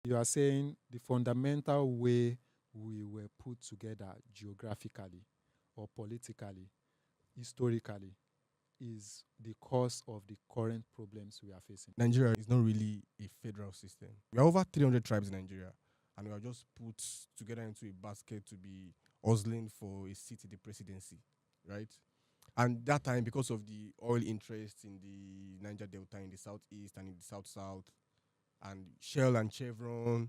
You are saying the fundamental way we were put together geographically or politically, historically, is the cause of the current problems we are facing. Nigeria is not really a federal system. We are over 300 tribes in Nigeria, and we are just put together into a basket to be hustling for a seat in the presidency, right? And that time, because of the oil interest in the Niger Delta, in the southeast and in the south south, and Shell and Chevron,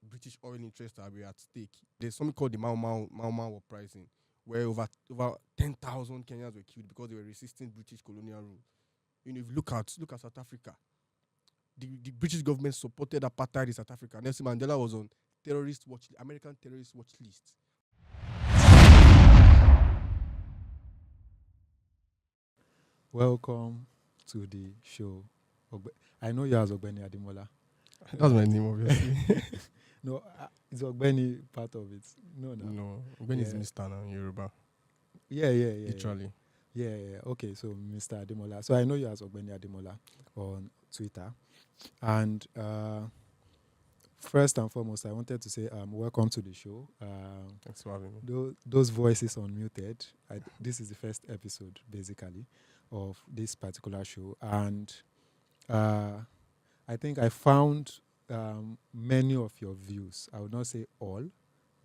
British oil interests are at stake. There's something called the Mau uprising, where over 10,000 Kenyans were killed because they were resisting British colonial rule. If you look at South Africa, the British government supported apartheid in South Africa. Nelson Mandela was on American terrorist watch list. Welcome to the show. I know you as Ogbeni Demola. That's my name, obviously. No, is Ogbeni part of it? No, no. No, Ogbeni is Mr. now in Yoruba. Yeah. Literally. Yeah. Okay, so Mr. Ademola. So I know you as Ogbeni Demola on Twitter. And first and foremost, I wanted to say welcome to the show. Thanks for having me. Those voices unmuted. This is the first episode, basically, of this particular show. And I think I found many of your views. I would not say all,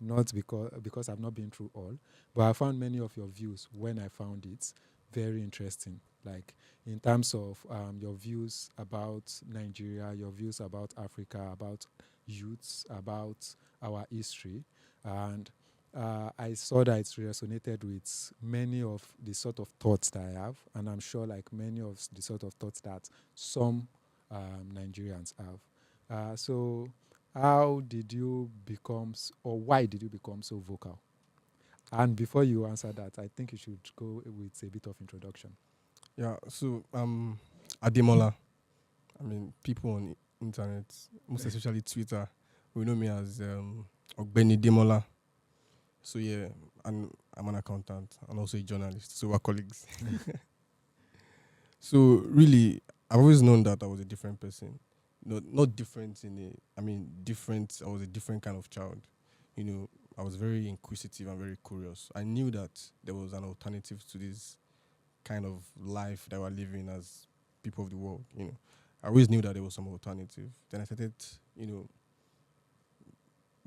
not because I've not been through all, but I found many of your views when I found it very interesting. Like in terms of your views about Nigeria, your views about Africa, about youths, about our history, and I saw that it resonated with many of the sort of thoughts that I have, and I'm sure like many of the sort of thoughts that some Nigerians have. So, how did you become, or why did you become so vocal? And before you answer that, I think you should go with a bit of introduction. Yeah, so Ademola. I mean, people on the internet, most especially Twitter, will know me as Ogbeni Demola. So yeah, and I'm an accountant and also a journalist. So we're colleagues. So really, I've always known that I was a different person. No, not different different. I was a different kind of child. I was very inquisitive and very curious. I knew that there was an alternative to this kind of life that we're living as people of the world. I always knew that there was some alternative. Then I started,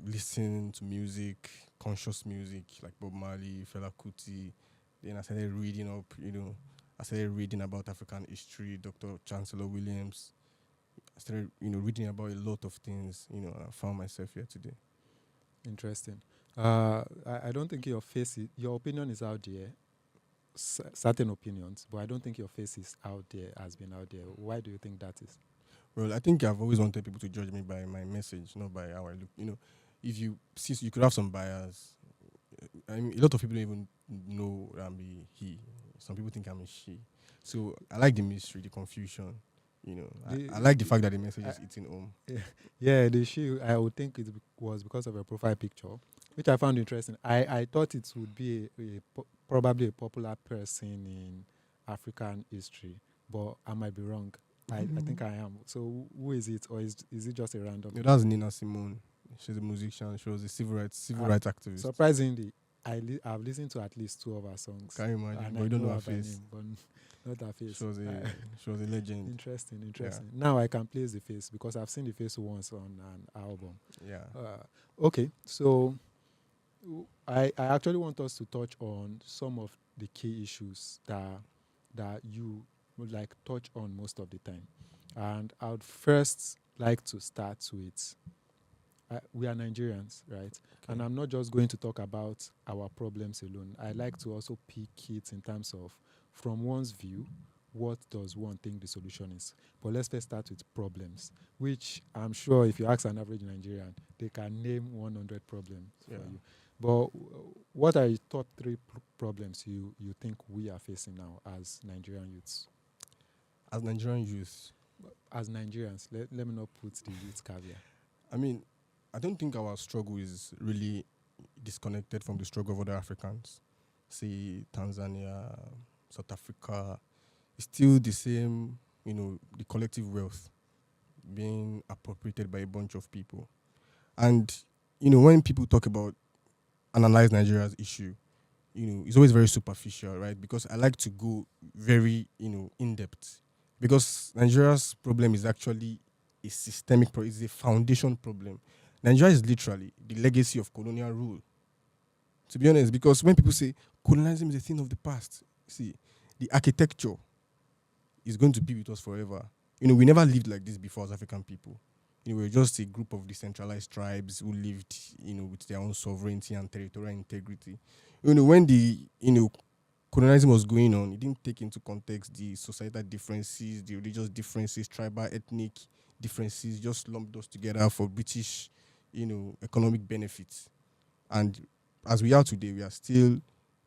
listening to music, conscious music like Bob Marley, Fela Kuti. Then I started reading up, I started reading about African history, Dr. Chancellor Williams. I started, reading about a lot of things, and I found myself here today. Interesting. I don't think your opinion is out there, certain opinions, but I don't think your face is out there, has been out there. Why do you think that is? Well, I think I've always wanted people to judge me by my message, not by how I look. If you see, you could have some bias. I mean, a lot of people don't even know I'm a he. Some people think I'm a she. So I like the mystery, the confusion. I like the fact that the message is eating home. Yeah, the she, I would think it was because of a profile picture, which I found interesting. I thought it would be probably a popular person in African history, but I might be wrong. I think I am. So who is it, or is it just a random? No, that's Nina Simone. She's a musician. She was a civil rights activist. Surprisingly, I've listened to at least 2 of her songs. Can you imagine? And but you don't know her face. Name, but not her face. She was a legend. Interesting. Yeah. Now I can place the face because I've seen the face once on an album. Yeah. Okay, so I actually want us to touch on some of the key issues that you would like touch on most of the time. And I would first like to start with we are Nigerians, right? Okay. And I'm not just going to talk about our problems alone. I like to also pick it in terms of, from one's view, what does one think the solution is? But let's first start with problems, which I'm sure if you ask an average Nigerian, they can name 100 problems for you. But what are your top 3 problems you think we are facing now as Nigerian youths? As Nigerian youths? As Nigerians, let me not put the youth caveat. I mean, I don't think our struggle is really disconnected from the struggle of other Africans. Say Tanzania, South Africa. It's still the same, the collective wealth being appropriated by a bunch of people. And, when people talk about analyze Nigeria's issue, it's always very superficial, right? Because I like to go very, in depth. Because Nigeria's problem is actually a systemic problem, it's a foundation problem. Nigeria is literally the legacy of colonial rule, to be honest. Because when people say colonialism is a thing of the past, see, the architecture is going to be with us forever. We never lived like this before as African people. We're just a group of decentralized tribes who lived, with their own sovereignty and territorial integrity. When the, colonialism was going on, it didn't take into context the societal differences, the religious differences, tribal, ethnic differences, just lumped us together for British, economic benefits. And as we are today, we are still,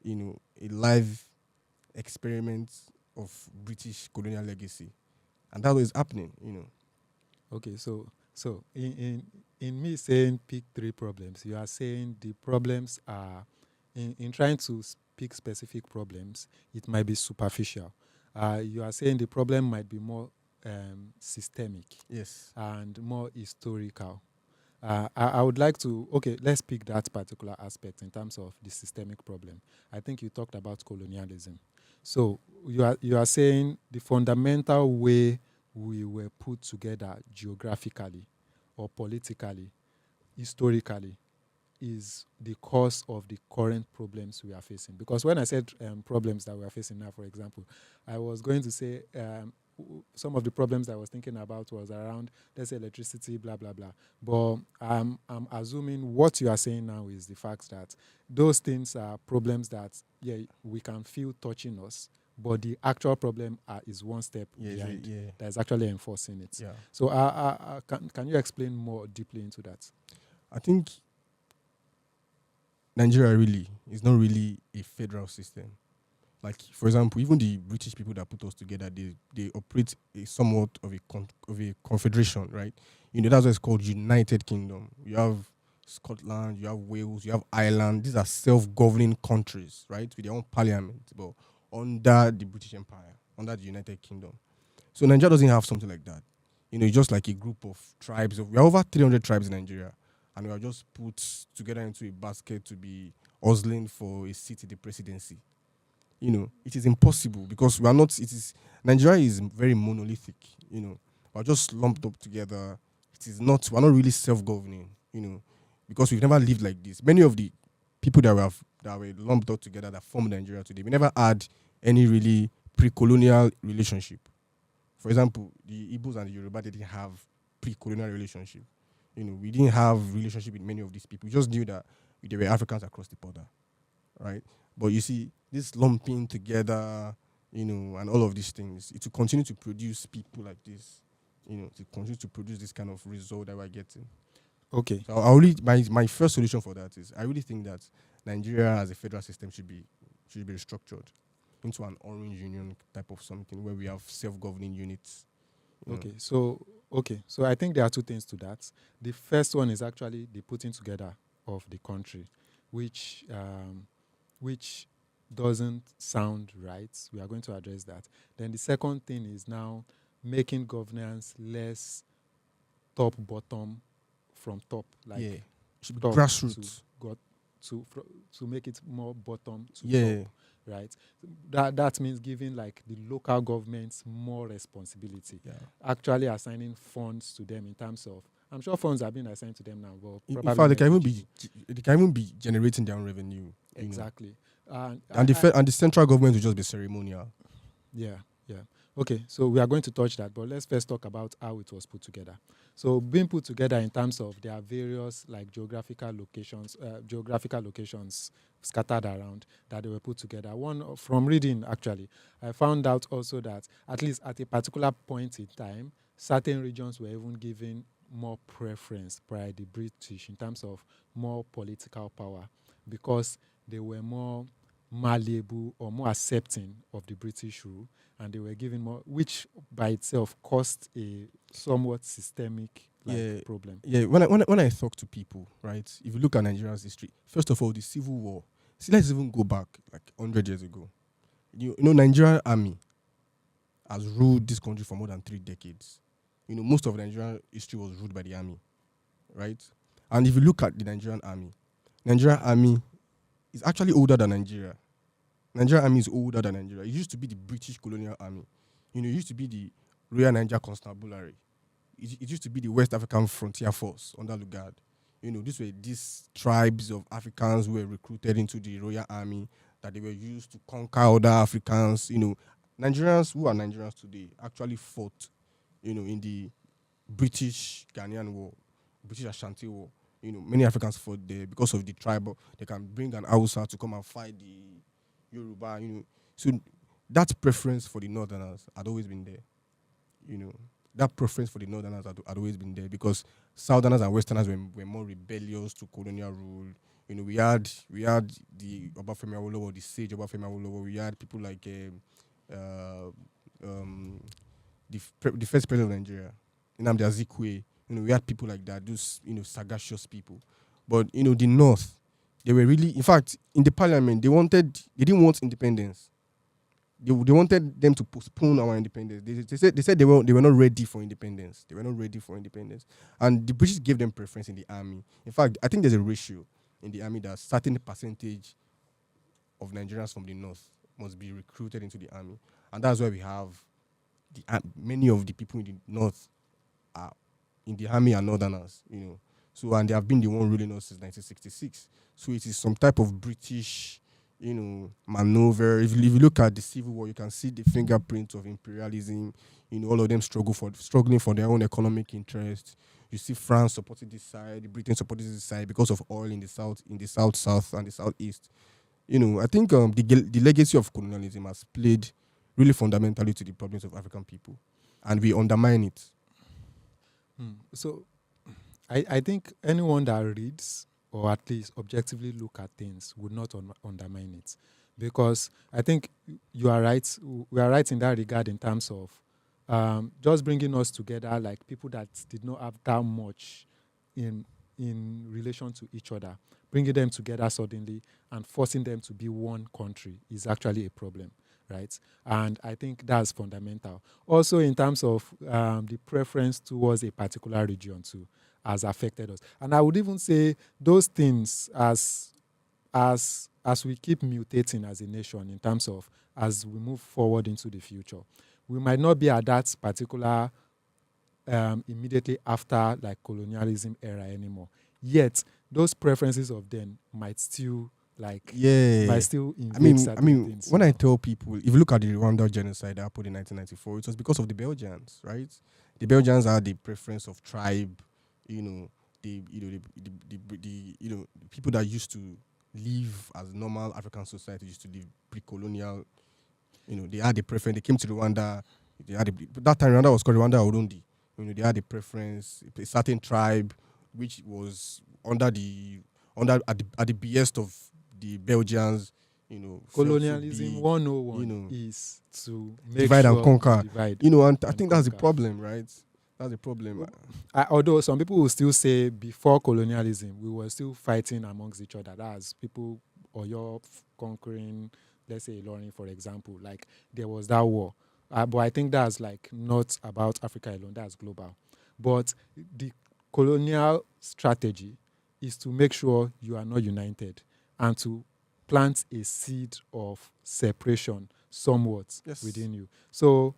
a live experiment of British colonial legacy. And that was happening. Okay, so in me saying pick three problems, you are saying the problems are in trying to pick specific problems, it might be superficial. You are saying the problem might be more systemic Yes. and more historical. I would like to, okay, let's pick that particular aspect in terms of the systemic problem. I think you talked about colonialism. So you are saying the fundamental way we were put together geographically or politically, historically, is the cause of the current problems we are facing. Because when I said problems that we are facing now, for example, I was going to say some of the problems I was thinking about was around, let's say, electricity, blah, blah, blah. But I'm assuming what you are saying now is the fact that those things are problems that, yeah, we can feel touching us, but the actual problem is one step behind that is actually enforcing it. Yeah. So can you explain more deeply into that? I think Nigeria really is not really a federal system. Like, for example, even the British people that put us together, they operate a somewhat of a confederation, right? That's why it's called United Kingdom. You have Scotland, you have Wales, you have Ireland. These are self-governing countries, right, with their own parliament, but under the British Empire, under the United Kingdom. So Nigeria doesn't have something like that. It's just like a group of tribes. We are over 300 tribes in Nigeria, and we are just put together into a basket to be hustling for a seat in the presidency. It is impossible because we are not. Nigeria is very monolithic. We're just lumped up together. It is not. We're not really self-governing. Because we've never lived like this. Many of the people that were lumped up together that formed Nigeria today, we never had any really pre-colonial relationship. For example, the Igbos and the Yoruba didn't have pre-colonial relationship. We didn't have relationship with many of these people. We just knew that they were Africans across the border, right? But you see, this lumping together, and all of these things, it will continue to produce people like this, to continue to produce this kind of result that we're getting. Okay. So my first solution for that is I really think that Nigeria as a federal system should be restructured into an orange union type of something where we have self-governing units. Okay, so I think there are two things to that. The first one is actually the putting together of the country, which doesn't sound right. We are going to address that. Then the second thing is now making governance less top bottom from top, like it should be top grassroots. to make it more bottom to Yeah. top, right? That means giving like the local governments more responsibility, actually assigning funds to them in terms of, I'm sure funds are being assigned to them now, but in fact, they can even be generating their own revenue. Exactly. And the central government will just be ceremonial. Yeah. Okay, so we are going to touch that, but let's first talk about how it was put together. So being put together in terms of there are various like geographical locations scattered around that they were put together. One from reading, actually, I found out also that at least at a particular point in time, certain regions were even given more preference by the British in terms of more political power because they were more malleable or more accepting of the British rule, and they were given more, which by itself caused a somewhat systemic problem. Yeah, when I talk to people, right, if you look at Nigeria's history, first of all, the Civil War, let's even go back like 100 years ago. Nigerian army has ruled this country for more than 3 decades. Most of Nigerian history was ruled by the army, right? And if you look at the Nigerian army is actually older than Nigeria. Nigerian army is older than Nigeria. It used to be the British colonial army. It used to be the Royal Niger Constabulary. It used to be the West African Frontier Force under Lugard. These tribes of Africans who were recruited into the Royal Army that they were used to conquer other Africans. Nigerians who are Nigerians today actually fought, in the British Ghanaian War, British Ashanti War. Many Africans fought there because of the tribal. They can bring an Hausa to come and fight the Yoruba. So that preference for the Northerners had always been there. That preference for the Northerners had always been there because Southerners and Westerners were more rebellious to colonial rule. We had the Obafemi Awolowo, the sage Obafemi Awolowo. We had people like the first president of Nigeria, Nnamdi Azikiwe. We had people like that, those sagacious people. But the North, they were really, in fact, in the parliament, they didn't want independence. They wanted them to postpone our independence. They said they were not ready for independence. They were not ready for independence, and the British gave them preference in the army. In fact, I think there's a ratio in the army that a certain percentage of Nigerians from the North must be recruited into the army, and that's why we have many of the people in the North are in the army are Northerners. So and they have been the one ruling us since 1966. So it is some type of British maneuver. If you look at the Civil War, you can see the fingerprint of imperialism. All of them struggling for their own economic interests. You see France supporting this side, Britain supporting this side because of oil in the south, south, and the southeast. I think the legacy of colonialism has played really fundamentally to the problems of African people, and we undermine it. So, I think anyone that reads or at least objectively look at things would not undermine it, because I think you are right. We are right in that regard in terms of just bringing us together like people that did not have that much in relation to each other, bringing them together suddenly and forcing them to be one country is actually a problem, right? And I think that's fundamental. Also, in terms of the preference towards a particular region too, has affected us. And I would even say those things as we keep mutating as a nation in terms of as we move forward into the future, we might not be at that particular immediately after like colonialism era anymore. Yet those preferences of then might still invade certain things. When I tell people, if you look at the Rwanda genocide that happened in 1994, it was because of the Belgians, right? The Belgians had the preference of tribe, the people that used to live as normal African society used to live pre-colonial. They had the preference. They came to Rwanda. That time Rwanda was called Rwanda Urundi. They had a preference, a certain tribe, which was at the behest of the Belgians. Colonialism 101 is to make divide sure and conquer. And I think that's the conquer. problem, right? That's the problem. Although some people will still say before colonialism, we were still fighting amongst each other. That's people or you're conquering, let's say, Ilorin, for example. Like there was that war. But I think that's like not about Africa alone. That's global. But the colonial strategy is to make sure you are not united and to plant a seed of separation somewhat within you. So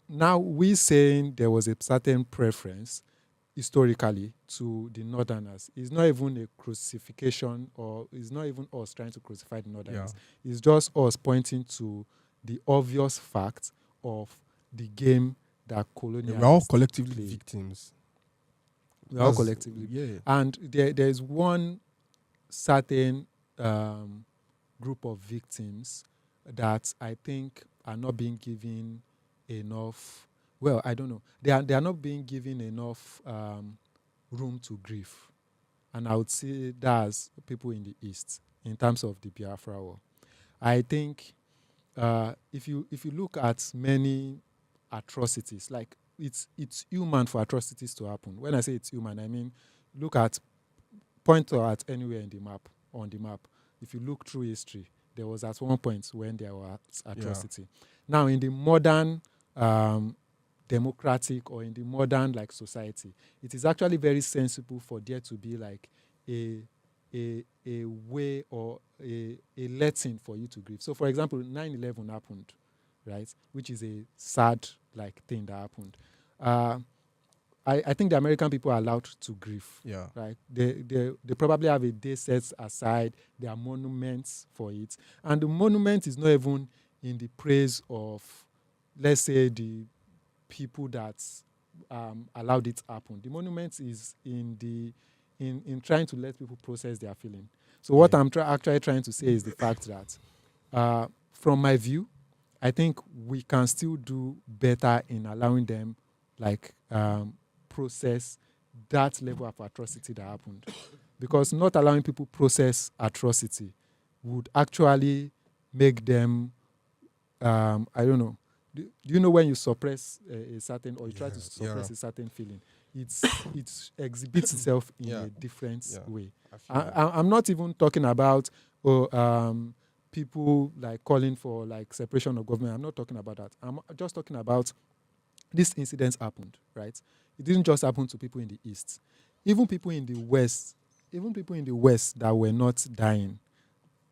now we saying there was a certain preference historically to the Northerners. It's not even a crucifixion, or it's not even us trying to crucify the Northerners. Yeah. It's just us pointing to the obvious fact of the game that colonialists we're all collectively play. victims. We're all collectively. Yeah. And there's one certain group of victims that I think are not being given enough. Well, I don't know. They are not being given enough room to grieve, and I would say that's people in the East in terms of the Biafra War. I think if you look at many atrocities, like it's human for atrocities to happen. When I say it's human, I mean point at anywhere on the map. If you look through history, there was at one point when there was atrocity. Yeah. Now in the modern democratic or in the modern like society, it is actually very sensible for there to be like a a way or a letting for you to grieve. So, for example, 9/11 happened, right? Which is a sad like thing that happened. Uh, I think the American people are allowed to grieve, Yeah. right? They probably have a day set aside. There are monuments for it, and the monument is not even in the praise of, let's say, the people that allowed it to happen. The monument is in the in trying to let people process their feeling. So what Yeah. I'm actually trying to say is the fact that, from my view, I think we can still do better in allowing them like process that level of atrocity that happened, because not allowing people process atrocity would actually make them I don't know. Do you know when you suppress a certain, or you try to Yeah. suppress a certain feeling, it exhibits itself in Yeah. a different Yeah. way. I feel you. I'm not even talking about people like calling for like separation of government. I'm not talking about that. I'm just talking about these incidents happened, right? It didn't just happen to people in the East. Even people in the West, even people in the West that were not dying,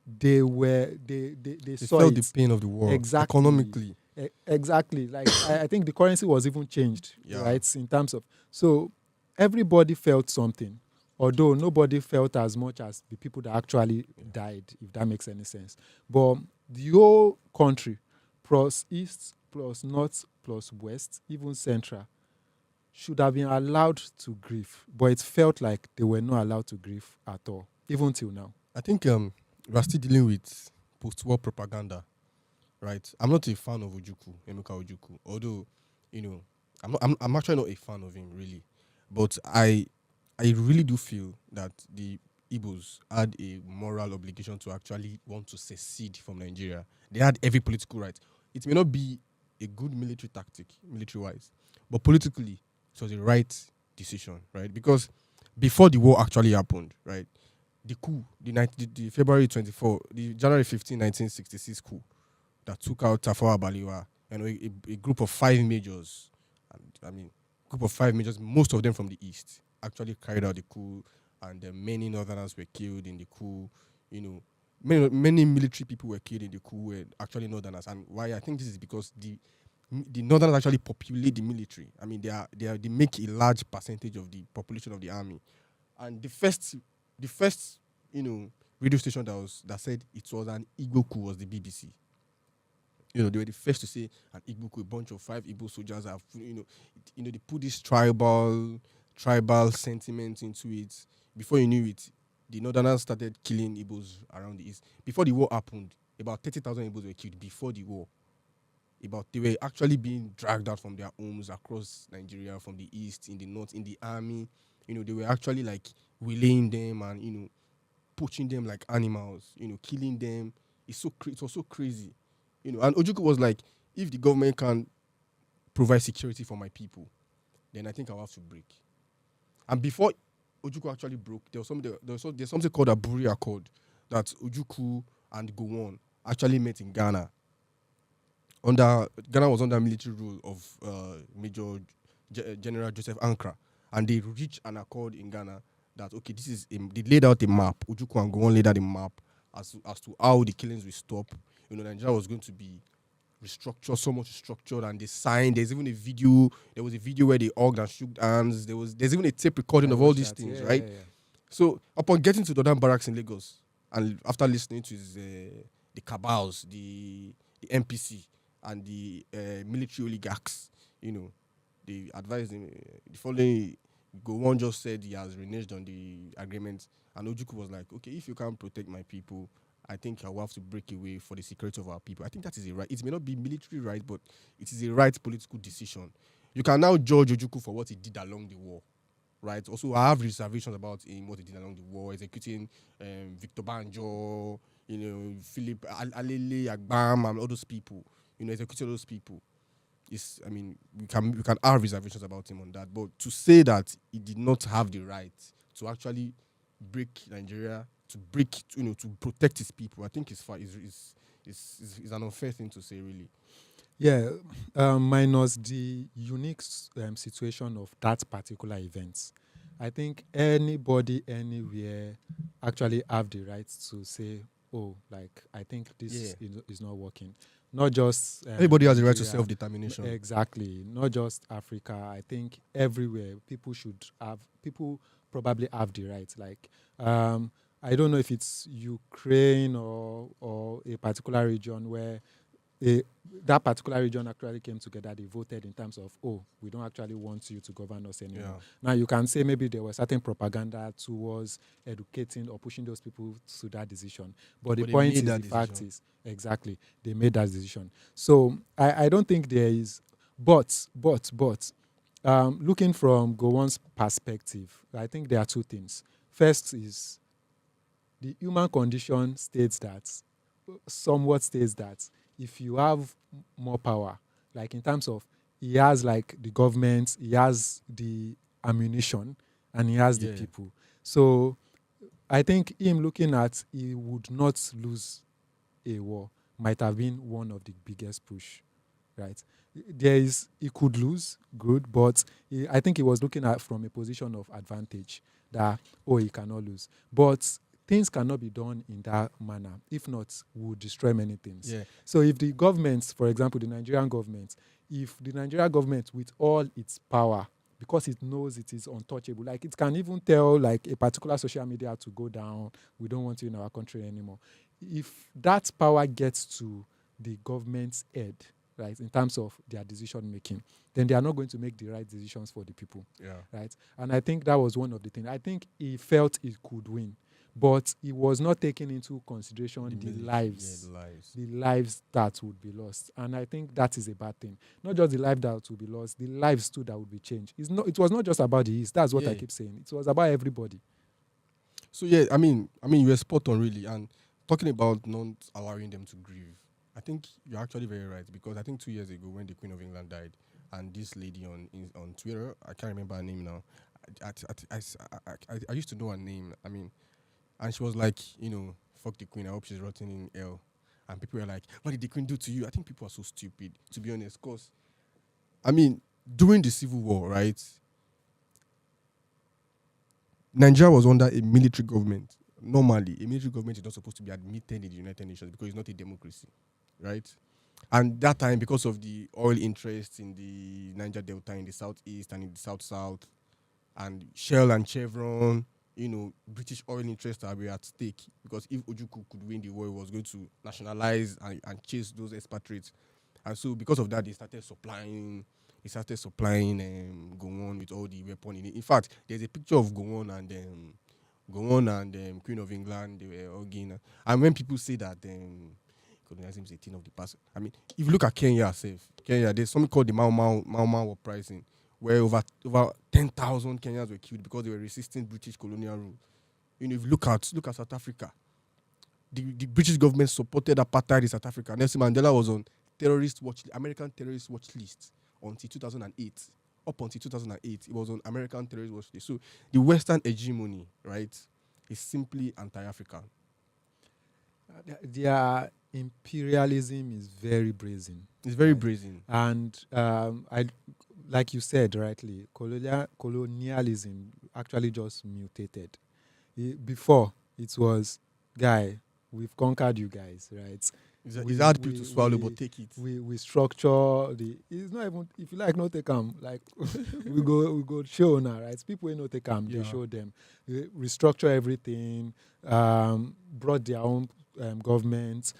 they They saw felt the it. pain of the war Exactly. economically. Exactly. Like I think the currency was even changed, Yeah. right? In terms of, so everybody felt something, although nobody felt as much as the people that actually died, if that makes any sense. But the whole country, plus east, plus north, plus west, even central, should have been allowed to grieve, but it felt like they were not allowed to grieve at all, even till now. I think we are still dealing with post-war propaganda, right? I'm not a fan of Ojukwu, Emeka Ojukwu. Although, I'm actually not a fan of him really, but I really do feel that the Igbos had a moral obligation to actually want to secede from Nigeria. They had every political right. It may not be a good military tactic, military-wise, but politically, it was a right decision, right? Because before the war actually happened, right, the coup, the February 24, the January 15, 1966 coup that took out Tafawa Balewa, a group of five majors, and I mean, group of five majors, most of them from the east, actually carried out the coup, and many northerners were killed in the coup. You know, many military people were killed in the coup, were actually northerners. And why I think this is because the northerners actually populate the military. I mean, they make a large percentage of the population of the army. And the first radio station that said it was an Igbo coup was the BBC. They were the first to say an Igbo coup, a bunch of five Igbo soldiers have, they put this tribal sentiment into it. Before you knew it, the Northerners started killing Igbos around the east. Before the war happened, about 30,000 Igbos were killed before the war. They were actually being dragged out from their homes across Nigeria, from the east, in the north, in the army. They were actually like relaying them and poaching them like animals. Killing them. It was so crazy. And Ojukwu was like, if the government can provide security for my people, then I think I'll have to break. And before Ojukwu actually broke, there's something called a Buri Accord that Ojukwu and Gowon actually met in Ghana. Ghana was under military rule of Major General Joseph Ankara, and they reached an accord in Ghana that they laid out a map. Ojukwu and Gowon laid out a map as to how the killings will stop. Nigeria was going to be restructured, so much restructured, and they signed. There was a video where they hugged and shook hands. There's even a tape recording I of all watched these that. things, Yeah, right? yeah, yeah. So upon getting to Dodan Barracks in Lagos, and after listening to the cabals, the MPC, and the military oligarchs, they advised him. The following, Gowon just said he has reneged on the agreement, and Ojukwu was like, "Okay, if you can't protect my people, I think I will have to break away for the security of our people." I think that is a right. It may not be military right, but it is a right political decision. You can now judge Ojukwu for what he did along the war, right? Also, I have reservations about him, what he did along the war, executing Victor Banjo, Philip Alele, Agbam, and all those people. Executing all those people. We can have reservations about him on that, but to say that he did not have the right to actually break Nigeria, to protect his people, I think is an unfair thing to say, really. Yeah, minus the unique situation of that particular event. I think anybody anywhere actually have the right to say, "Oh, like I think Yeah. this is not working." Not just Everybody has the right to Nigeria, self-determination. exactly. Not just Africa. I think everywhere people probably have the right. Like, I don't know if it's Ukraine or a particular region where they, that particular region actually came together. They voted in terms of, oh, we don't actually want you to govern us anymore. Yeah. Now you can say maybe there was certain propaganda towards educating or pushing those people to that decision. But the But they point made is, that the fact decision. is, exactly, they made that decision. So I don't think there is, looking from Gowon's perspective, I think there are two things. First is the human condition states that, somewhat states that if you have more power, like in terms of he has like the government, he has the ammunition, and he has the Yeah. people. So I think him looking at he would not lose a war might have been one of the biggest push, right? There is he could lose, good, but I think he was looking at from a position of advantage that oh he cannot lose, but things cannot be done in that manner. If not, we would destroy many things. Yeah. So if the government, for example, the Nigerian government, if the Nigerian government with all its power, because it knows it is untouchable, like it can even tell like a particular social media to go down, we don't want you in our country anymore. If that power gets to the government's head, right, in terms of their decision making, then they are not going to make the right decisions for the people, Yeah. right? And I think that was one of the things. I think he felt he could win, but he was not taking into consideration The the military. Yeah, lives, the lives. the lives that would be lost. And I think that is a bad thing. Not just the life that would be lost, the lives too that would be changed. It was not just about the East. That's what I Yeah. keep saying. It was about everybody. So yeah, I mean, you were spot on really, and talking about not allowing them to grieve. I think you're actually very right because I think 2 years ago when the Queen of England died, and this lady on Twitter, I can't remember her name now. I used to know her name. I mean, and she was like, fuck the Queen. I hope she's rotting in hell. And people were like, what did the Queen do to you? I think people are so stupid, to be honest. Because, I mean, during the Civil War, right? Nigeria was under a military government. Normally, a military government is not supposed to be admitted in the United Nations because it's not a democracy, right? And that time, because of the oil interests in the Niger Delta, in the southeast and in the south, and Shell and Chevron, British oil interests were at stake because if Ojukwu could win the war, he was going to nationalize and chase those expatriates. And so, because of that, they started supplying. Gowon with all the weapon in it. In fact, there's a picture of Gowon and Queen of England. They were hugging. And when people say that colonialism is a thing of the past, I mean, if you look at Kenya herself, there's something called the Mau uprising, where over 10,000 Kenyans were killed because they were resisting British colonial rule. If you look at South Africa, the British government supported apartheid in South Africa. Nelson Mandela was on American terrorist watch list until 2008. Up until 2008, it was on American terrorist watch list. So the Western hegemony, right, is simply anti-African. Their imperialism is very brazen. It's very Right. brazen. And like you said rightly, colonialism actually just mutated. Before it was, guy, we've conquered you guys, right? It's hard pill to swallow, but take it. We structure the. It's not even, if you like, not take them, like we go show now, right? People ain't not take them, Yeah. they show them. Restructure everything. Brought their own government,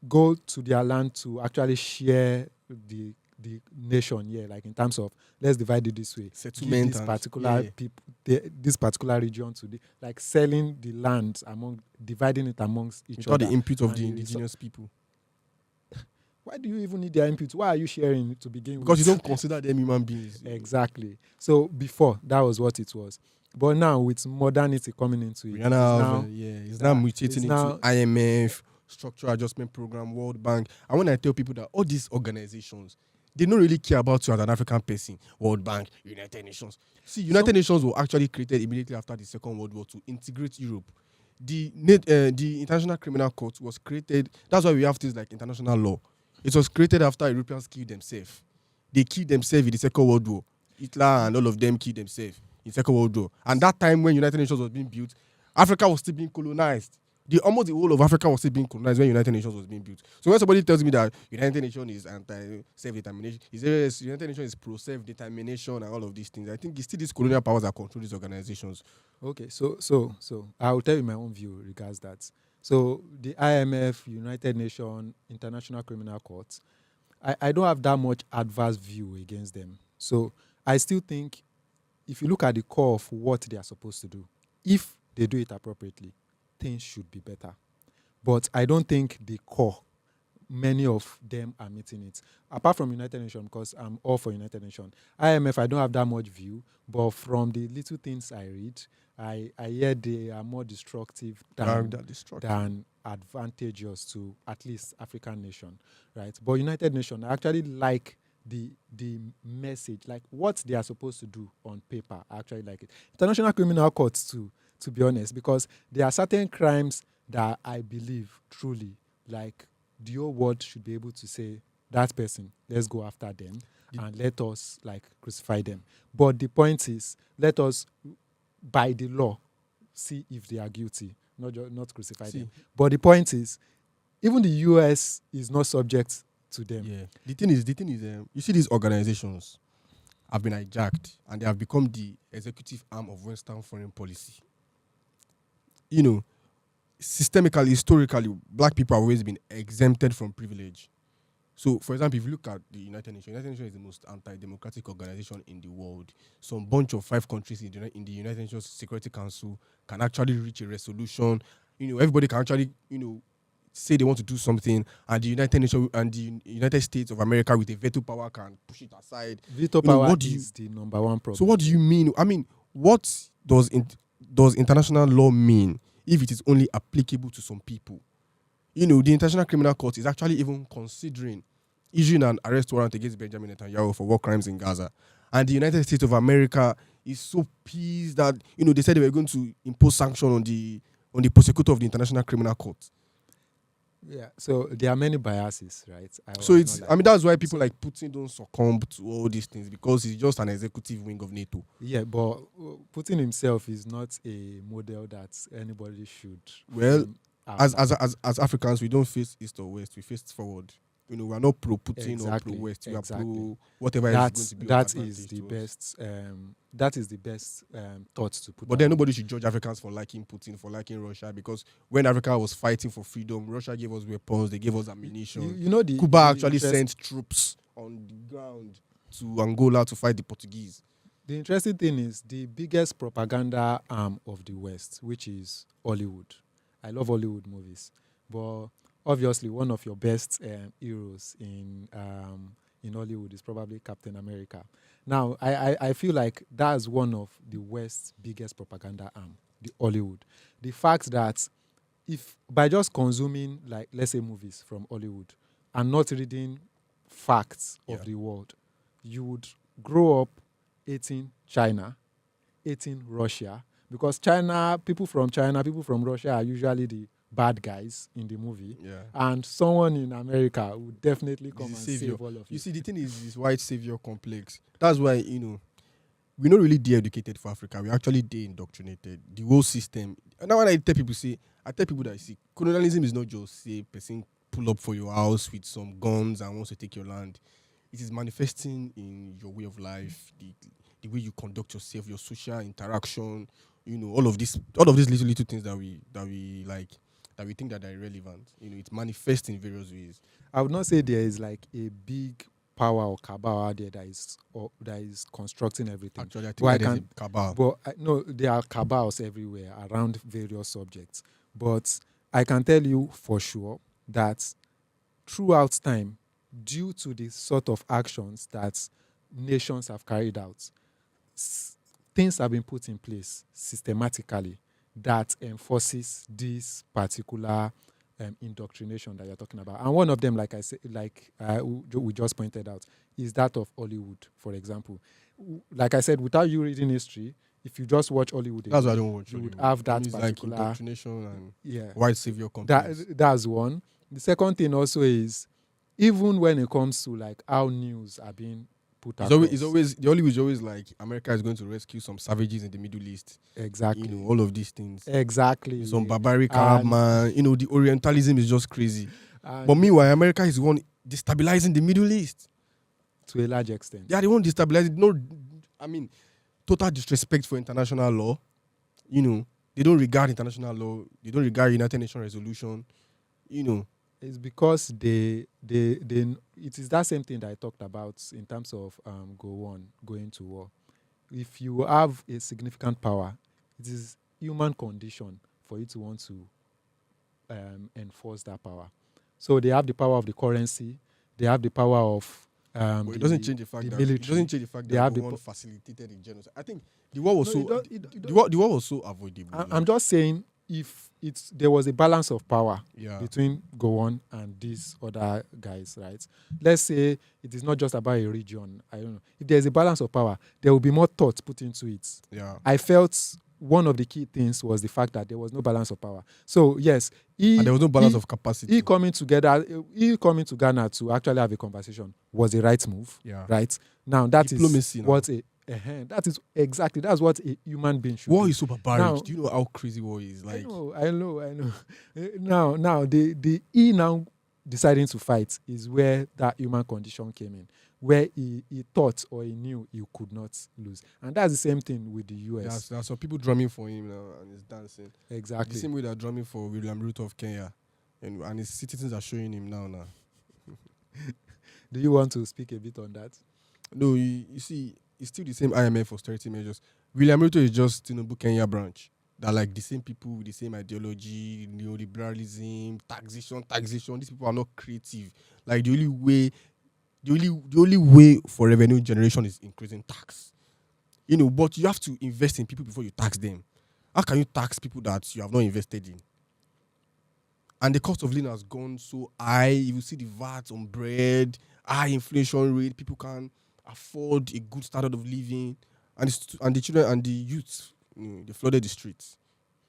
go to their land to actually share the nation, yeah, like in terms of let's divide it this way, Settlement give this and- particular yeah. people this particular region to like selling the land dividing it amongst each Without other. the input of and the the indigenous people. Why do you even need their input? Why are you sharing to begin Because with? you don't consider them human beings. Exactly. So before that was what it was, but now with modernity coming into it, We now have, it's now mutating it's into now- IMF, Structural Adjustment Program, World Bank. And when I tell people that all these organizations, they don't really care about you as an African person. World Bank, United Nations. See, United Nations were actually created immediately after the Second World War to integrate Europe. The International Criminal Court was created. That's why we have things like international law. It was created after Europeans killed themselves. They killed themselves in the Second World War. Hitler and all of them killed themselves in Second World War. And that time when United Nations was being built, Africa was still being colonized. Almost the whole of Africa was still being colonized when United Nations was being built. So when somebody tells me that United Nations is anti-self-determination, United Nations is pro-self-determination and all of these things, I think it's still these colonial powers that control these organizations. Okay, so I'll tell you my own view regards that. So the IMF, United Nations, International Criminal Court, I don't have that much adverse view against them. So I still think if you look at the core of what they are supposed to do, if they do it appropriately, things should be better. But I don't think the core, many of them are meeting it. Apart from United Nations, because I'm all for United Nations. IMF, I don't have that much view, but from the little things I read, I hear they are more destructive than advantageous to at least African nation, right? But United Nations, I actually like the message, like what they are supposed to do on paper. I actually like it. International Criminal Courts too, to be honest, because there are certain crimes that I believe truly, like the whole world should be able to say, that person, let's go after them and let us like crucify them. But the point is, let us, by the law, see if they are guilty, not crucify them. But the point is, even the US is not subject to them. Yeah. The thing is, you see these organizations have been hijacked and they have become the executive arm of Western foreign policy. You know, systemically, historically, black people have always been exempted from privilege. So, for example, if you look at the United Nations is the most anti-democratic organization in the world. Some bunch of 5 countries in the United Nations Security Council can actually reach a resolution. Everybody can actually, say they want to do something, and the United Nations and the United States of America with a veto power can push it aside. Veto power is the number one problem. So what do you mean? I mean, what does international law mean if it is only applicable to some people? The International Criminal Court is actually even considering issuing an arrest warrant against Benjamin Netanyahu for war crimes in Gaza. And the United States of America is so pissed that, they said they were going to impose sanction on the prosecutor of the International Criminal Court. Yeah, so there are many biases, right? That's why people like Putin don't succumb to all these things, because he's just an executive wing of NATO. Yeah, but Putin himself is not a model that anybody should. Well, as Africans, we don't face east or west; we face forward. We are not pro Putin or pro West. We are pro whatever is going to be. That is the best thought to put. But then nobody should judge Africans for liking Putin, for liking Russia, because when Africa was fighting for freedom, Russia gave us weapons, they gave us ammunition. Cuba actually sent troops on the ground to Angola to fight the Portuguese. The interesting thing is the biggest propaganda arm of the West, which is Hollywood. I love Hollywood movies, but obviously one of your best heroes in Hollywood is probably Captain America. Now, I feel like that's one of the West's biggest propaganda arm, the Hollywood. The fact that if by just consuming, like, let's say movies from Hollywood and not reading facts of the world, you would grow up hating China, hating Russia, because people from Russia are usually the bad guys in the movie, and someone in America would definitely come and save all of you. You see, the thing is this white savior complex. That's why, we're not really de-educated for Africa. We're actually de-indoctrinated. The whole system. And now when I tell people that, see, colonialism is not just, say, person pull up for your house with some guns and wants to take your land. It is manifesting in your way of life, the way you conduct yourself, your social interaction, all of these little things that we like, that we think that are irrelevant. It manifests in various ways. I would not say there is like a big power or cabal out there that is constructing everything. Actually, I think there is a cabal. But no, there are cabals everywhere around various subjects. But I can tell you for sure that throughout time, due to the sort of actions that nations have carried out, things have been put in place systematically that enforces this particular indoctrination that you're talking about. And one of them, like I said, we just pointed out, is that of Hollywood, for example. Like I said, without you reading history, if you just watch Hollywood, that's why I don't watch. You would have that particular like indoctrination and white savior complex. That's one. The second thing also is, even when it comes to like how news are being put It's across. always the Hollywood is always like America is going to rescue some savages in the Middle East. Exactly. You know, all of these things. Exactly. Some barbaric Arab man. You know, the Orientalism is just crazy. And But meanwhile, America is the one destabilizing the Middle East. to a large extent. They are the one destabilizing. No, I mean, total disrespect for international law. You know, they don't regard international law. They don't regard United Nations resolution. You know, It's because they it is that same thing that I talked about in terms of going to war. If you have a significant power, it is human condition for you to want to enforce that power. So they have the power of the currency, they have the power of but it doesn't change the fact that military. it doesn't change the fact They that have the the one po- facilitated the genocide. I think the war was No, so it don't- the war was so avoidable. I'm just saying if there was a balance of power yeah. between Gowon and these other guys, right? Let's say it is not just about a region. I don't know. If there's a balance of power, there will be more thought put into it. Yeah. I felt one of the key things was the fact that there was no balance of power. So yes, And there was no balance of capacity. he coming to Ghana to actually have a conversation was a right move. Yeah. Right? Now that Diplomacy is now. what that is exactly that's what a human being should War do. is so barbaric. Now- Do you know how crazy war is? Like, I know. Now, the he now deciding to fight is where that human condition came in, where he thought or he knew he could not lose, and that's the same thing with the US. there are some people drumming for him now, and he's dancing. Exactly. The same way they're drumming for William Ruto of Kenya, and his citizens are showing him now. Do you want to speak a bit on that? No, you see, it's still the same IMF austerity measures. William Ruto is just Tinubu Kenya branch. They're like the same people with the same ideology, neoliberalism, taxation. These people are not creative. Like the only way for revenue generation is increasing tax. You know, but you have to invest in people before you tax them. How can you tax people that you have not invested in? And the cost of living has gone so high. You see the VAT on bread, high inflation rate. People can't afford a good standard of living, and the children and the youth, they flooded the streets,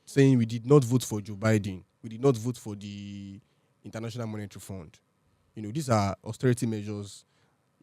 saying we did not vote for Joe Biden. We did not vote for the International Monetary Fund. You know, these are austerity measures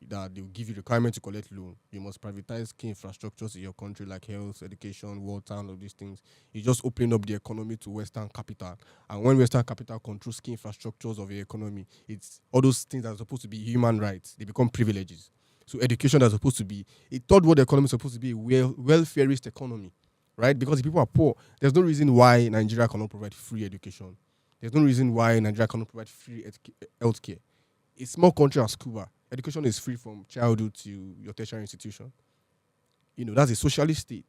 that they will give you requirement to collect loan. You must privatize key infrastructures in your country like health, education, water, and all these things. You're just opening up the economy to Western capital. And when Western capital controls key infrastructures of your economy, it's all those things that are supposed to be human rights. They become privileges. So education is supposed to be a third world economy is supposed to be a welfareist economy, right? Because the people are poor. There's no reason why Nigeria cannot provide free education. There's no reason why Nigeria cannot provide free healthcare. A small country as Cuba, education is free from childhood to your tertiary institution. You know, that's a socialist state.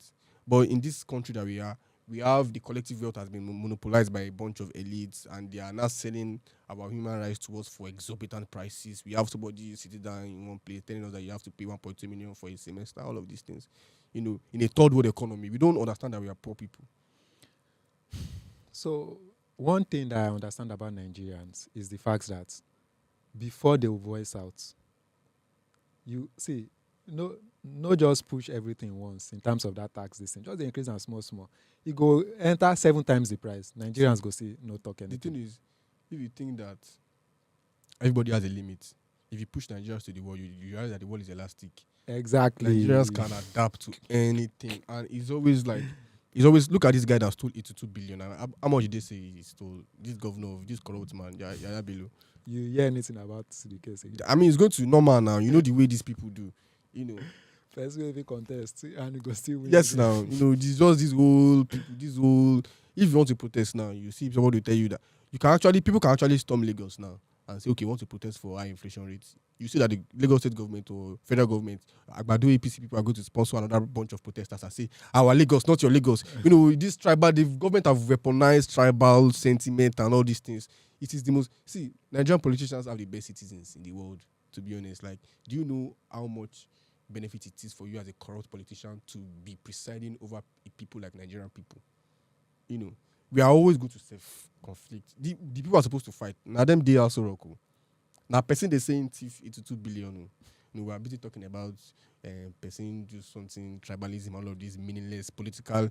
But in this country that we have the collective wealth has been monopolized by a bunch of elites, and they are now selling our human rights to us for exorbitant prices. We have somebody sitting down in one place telling us that you have to pay 1.2 million for a semester, all of these things. You know, in a third world economy, we don't understand that we are poor people. So one thing that I understand about Nigerians is the fact that before they will voice out, you see, no just push everything once in terms of that tax thing. Just increase and small. You go enter 7 times the price. Nigerians go see no talk anything. The thing is, if you think that everybody has a limit, if you push Nigerians to the wall, you realize that the wall is elastic. Exactly. Nigerians can adapt to anything, and it's always look at this guy that stole 82 billion. And how much did they say he stole? This governor of this corrupt man, Yaya Bello. You hear anything about the case again? I mean, it's going to normal now. You know the way these people do. You know. First wave contest and you go still win. Yes, now you know this just this whole people, this whole. If you want to protest now, you see somebody will tell you that people can actually storm Lagos now and say, okay, want to protest for high inflation rates. You see that the Lagos state government or federal government, Agbado APC people are going to sponsor another bunch of protesters and say, our Lagos, not your Lagos. You know, this tribal, the government have weaponized tribal sentiment and all these things. It is the most. See, Nigerian politicians have the best citizens in the world. To be honest, like, do you know how much benefit it is for you as a corrupt politician to be presiding over people like Nigerian people? You know, we are always going to self-conflict. The people are supposed to fight. Now them they also rock. Now person they saying thief 82 billion. You know, we are busy talking about person do something, tribalism, all of these meaningless political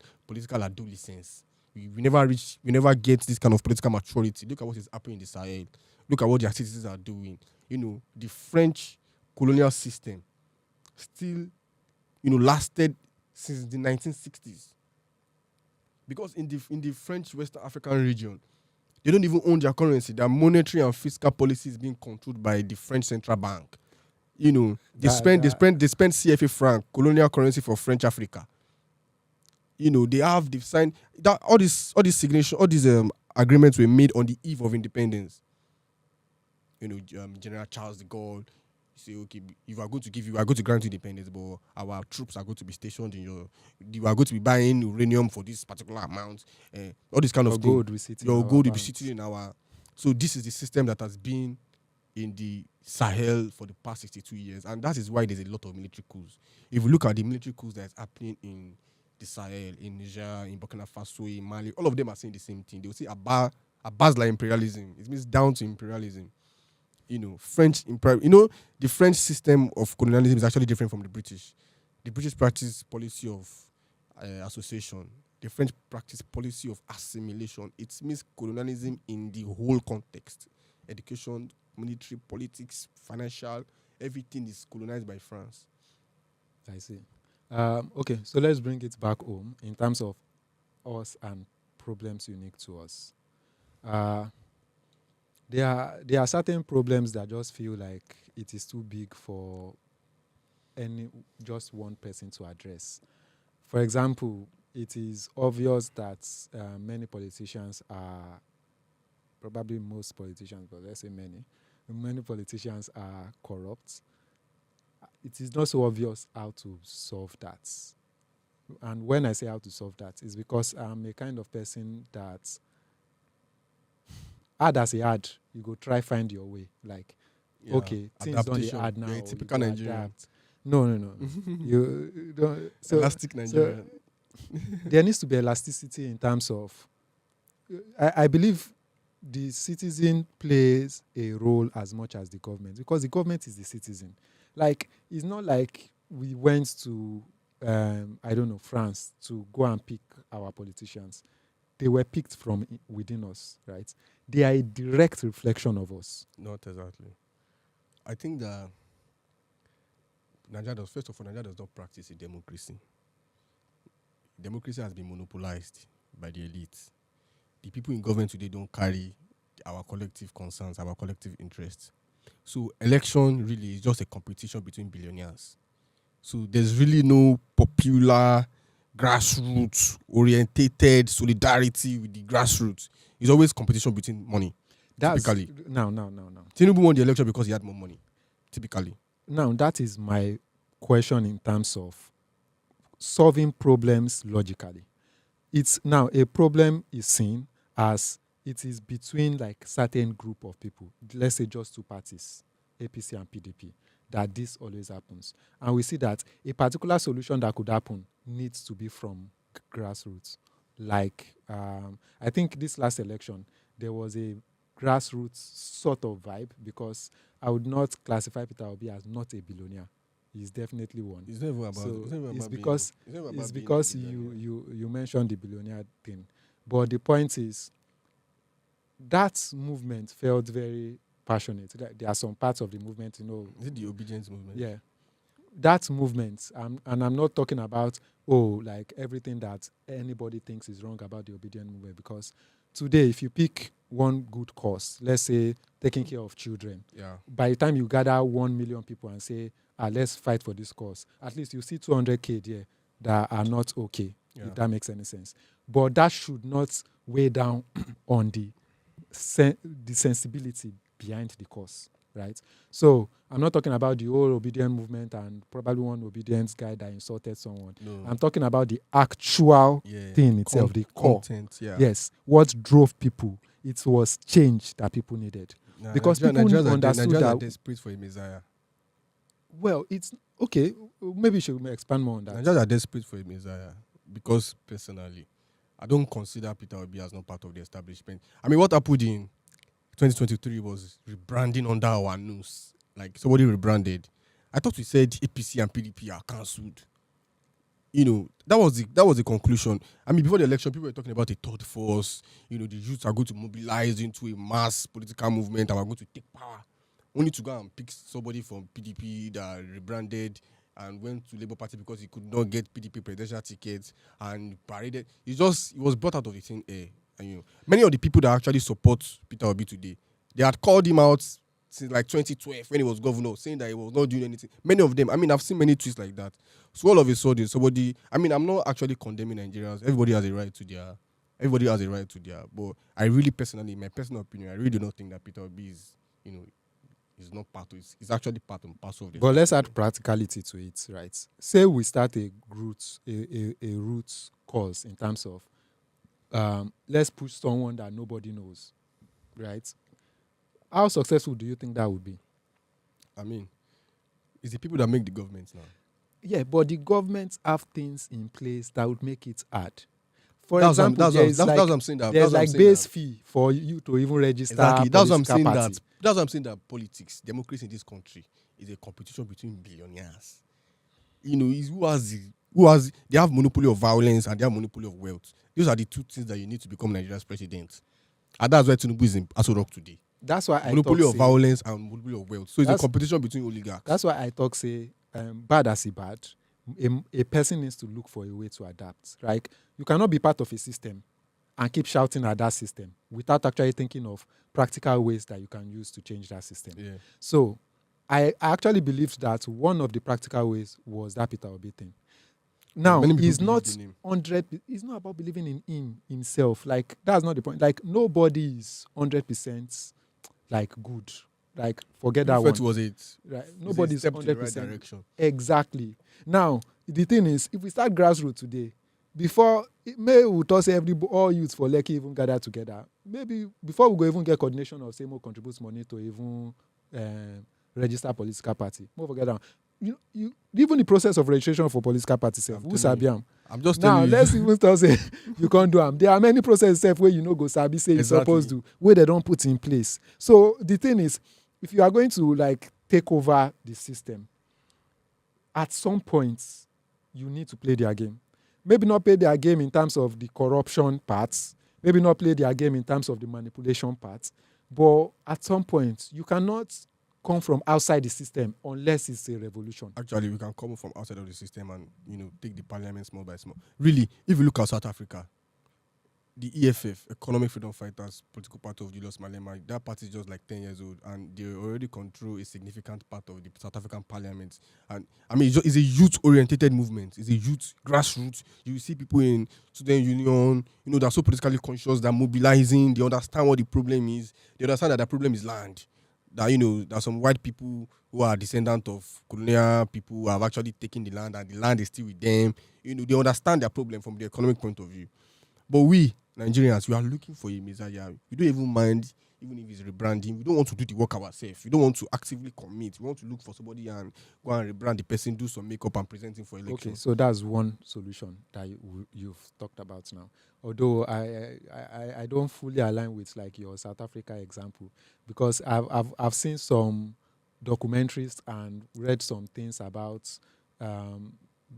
adolescence. We never get this kind of political maturity. Look at what is happening in the Sahel. Look at what their citizens are doing. the French colonial system still, lasted since the 1960s. Because in the French Western African region, they don't even own their currency. Their monetary and fiscal policy is being controlled by the French central bank. They spend CFA franc, colonial currency for French Africa. They've signed that all these signation, all these agreements were made on the eve of independence. General Charles de Gaulle say, okay, if we are going to grant you independence, but our troops are going to be stationed in you are going to be buying uranium for this particular amount, all this kind of thing. Your gold will be sitting in our. So this is the system that has been in the Sahel for the past 62 years, and that is why there's a lot of military coups. If you look at the military coups that is happening in the Sahel, in Niger, in Burkina Faso, in Mali, all of them are saying the same thing. They will say Abazla imperialism. It means down to imperialism. French the French system of colonialism is actually different from the British. The British practice policy of association. The French practice policy of assimilation. It means colonialism in the whole context. Education, military, politics, financial, everything is colonized by France. I see. Okay, so let's bring it back home in terms of us and problems unique to us. There are certain problems that just feel like it is too big for just one person to address. For example, it is obvious that many politicians are, probably most politicians, but let's say many politicians are corrupt. It is not so obvious how to solve that. And when I say how to solve that, is because I'm a kind of person that hard as a hard, you go try find your way. Like, okay, things don't dey hard now. You're a typical Nigerian. No. You don't. So, Elastic Nigerian. So there needs to be elasticity in terms of. I believe the citizen plays a role as much as the government, because the government is the citizen. Like, it's not like we went to France to go and pick our politicians. They were picked from within us, right? They are a direct reflection of us. Not exactly. I think that Nigeria does not practice a democracy. Democracy has been monopolized by the elites. The people in government today don't carry our collective concerns, our collective interests. So election really is just a competition between billionaires. So there's really no popular, grassroots orientated solidarity with the grassroots. It's always competition between money. Typically. No. Tinubu won the election because he had more money. Typically. Now, that is my question in terms of solving problems logically. It's now a problem is seen as it is between like certain group of people. Let's say just two parties, APC and PDP, that this always happens. And we see that a particular solution that could happen needs to be from grassroots. Like, I think this last election, there was a grassroots sort of vibe, because I would not classify Peter Obi as not a billionaire. He's definitely one. It's never about. So it's because you mentioned the billionaire thing. But the point is, that movement felt very passionate. There are some parts of the movement, Is it the obedience movement? Yeah. That movement, and I'm not talking about, like everything that anybody thinks is wrong about the obedient movement, because today, if you pick one good cause, let's say taking care of children, by the time you gather 1 million people and say, let's fight for this cause, at least you see 200K there that are not okay, if that makes any sense. But that should not weigh down on the sensibility behind the cause, right? So I'm not talking about the whole obedient movement and probably one obedience guy that insulted someone. No. I'm talking about the actual thing itself, the core. Content, Yes, what drove people. It was change that people needed. Because people understood Nigerians that. are desperate for a messiah. Well, it's okay. Maybe you should expand more on that. Nigerians are desperate for a messiah, because personally, I don't consider Peter Obi as not part of the establishment. I mean, what happened in 2023 was rebranding under our nose. Like, somebody rebranded. I thought we said APC and PDP are cancelled. That was the conclusion. I mean, before the election, people were talking about a third force. The youths are going to mobilize into a mass political movement and we're going to take power. only to go and pick somebody from PDP that rebranded and went to Labour Party because he could not get PDP presidential tickets and paraded. He was brought out of the thin air. And many of the people that actually support Peter Obi today, they had called him out since like 2012 when he was governor, saying that he was not doing anything. Many of them, I've seen many tweets like that. So all of a sudden, somebody, I'm not actually condemning Nigerians. Everybody has a right to their, but I really personally, in my personal opinion, I really do not think that Peter Obi is, is not part of it. It's actually part and parcel of the But let's add practicality to it, right? Say we start a root cause in terms of let's push someone that nobody knows, right? How successful do you think that would be? It's the people that make the government now. Yeah, but the governments have things in place that would make it hard. For example, there's like base fee for you to even register. Exactly. That's what I'm saying. Party. That's what I'm saying. That politics, democracy in this country is a competition between billionaires. They have monopoly of violence and they have monopoly of wealth. Those are the two things that you need to become Nigeria's president. And that's why Tinubu is in Aso Rock today. That's why monopoly of violence and monopoly of wealth. So it's a competition between oligarchs. That's why I talk say bad as a bad. A person needs to look for a way to adapt. Like you cannot be part of a system and keep shouting at that system without actually thinking of practical ways that you can use to change that system. Yeah. So I actually believed that one of the practical ways was that Peter Obi thing. Now, he's not 100. It's not about believing in himself. Like that's not the point. Like nobody is 100% like good. Like forget that one. Was it? Right. Nobody's 100% right direction. Exactly. Now the thing is, if we start grassroots today, before maybe we thought say all youths for Lekki even gather together. Maybe before we go even get coordination of say more contributes money to even register political party. More forget that. You even the process of registration for political party self. Who sabi am? I'm just now telling you. let's even start say you can't do them. There are many processes self where go sabi say you're supposed to where they don't put in place. So the thing is, if you are going to like take over the system, at some point you need to play their game. Maybe not play their game in terms of the corruption parts. Maybe not play their game in terms of the manipulation parts. But at some point you cannot come from outside the system unless it's a revolution. Actually, we can come from outside of the system and take the parliament small by small. Really, if you look at South Africa, the EFF, Economic Freedom Fighters, political party of Julius Malema, that party is just like 10 years old and they already control a significant part of the South African parliament. And it's a youth-oriented movement. It's a youth grassroots. You see people in student union, they're so politically conscious, they're mobilizing, they understand what the problem is. They understand that the problem is land. That there are some white people who are descendants of colonial people who have actually taken the land and the land is still with them. They understand their problem from the economic point of view. But we, Nigerians, we are looking for a messiah. We don't even mind, even if it's rebranding. We don't want to do the work ourselves. We don't want to actively commit. We want to look for somebody and go and rebrand the person, do some makeup and present him for election. Okay, so that's one solution that you've talked about now. Although I don't fully align with like your South Africa example because I've seen some documentaries and read some things about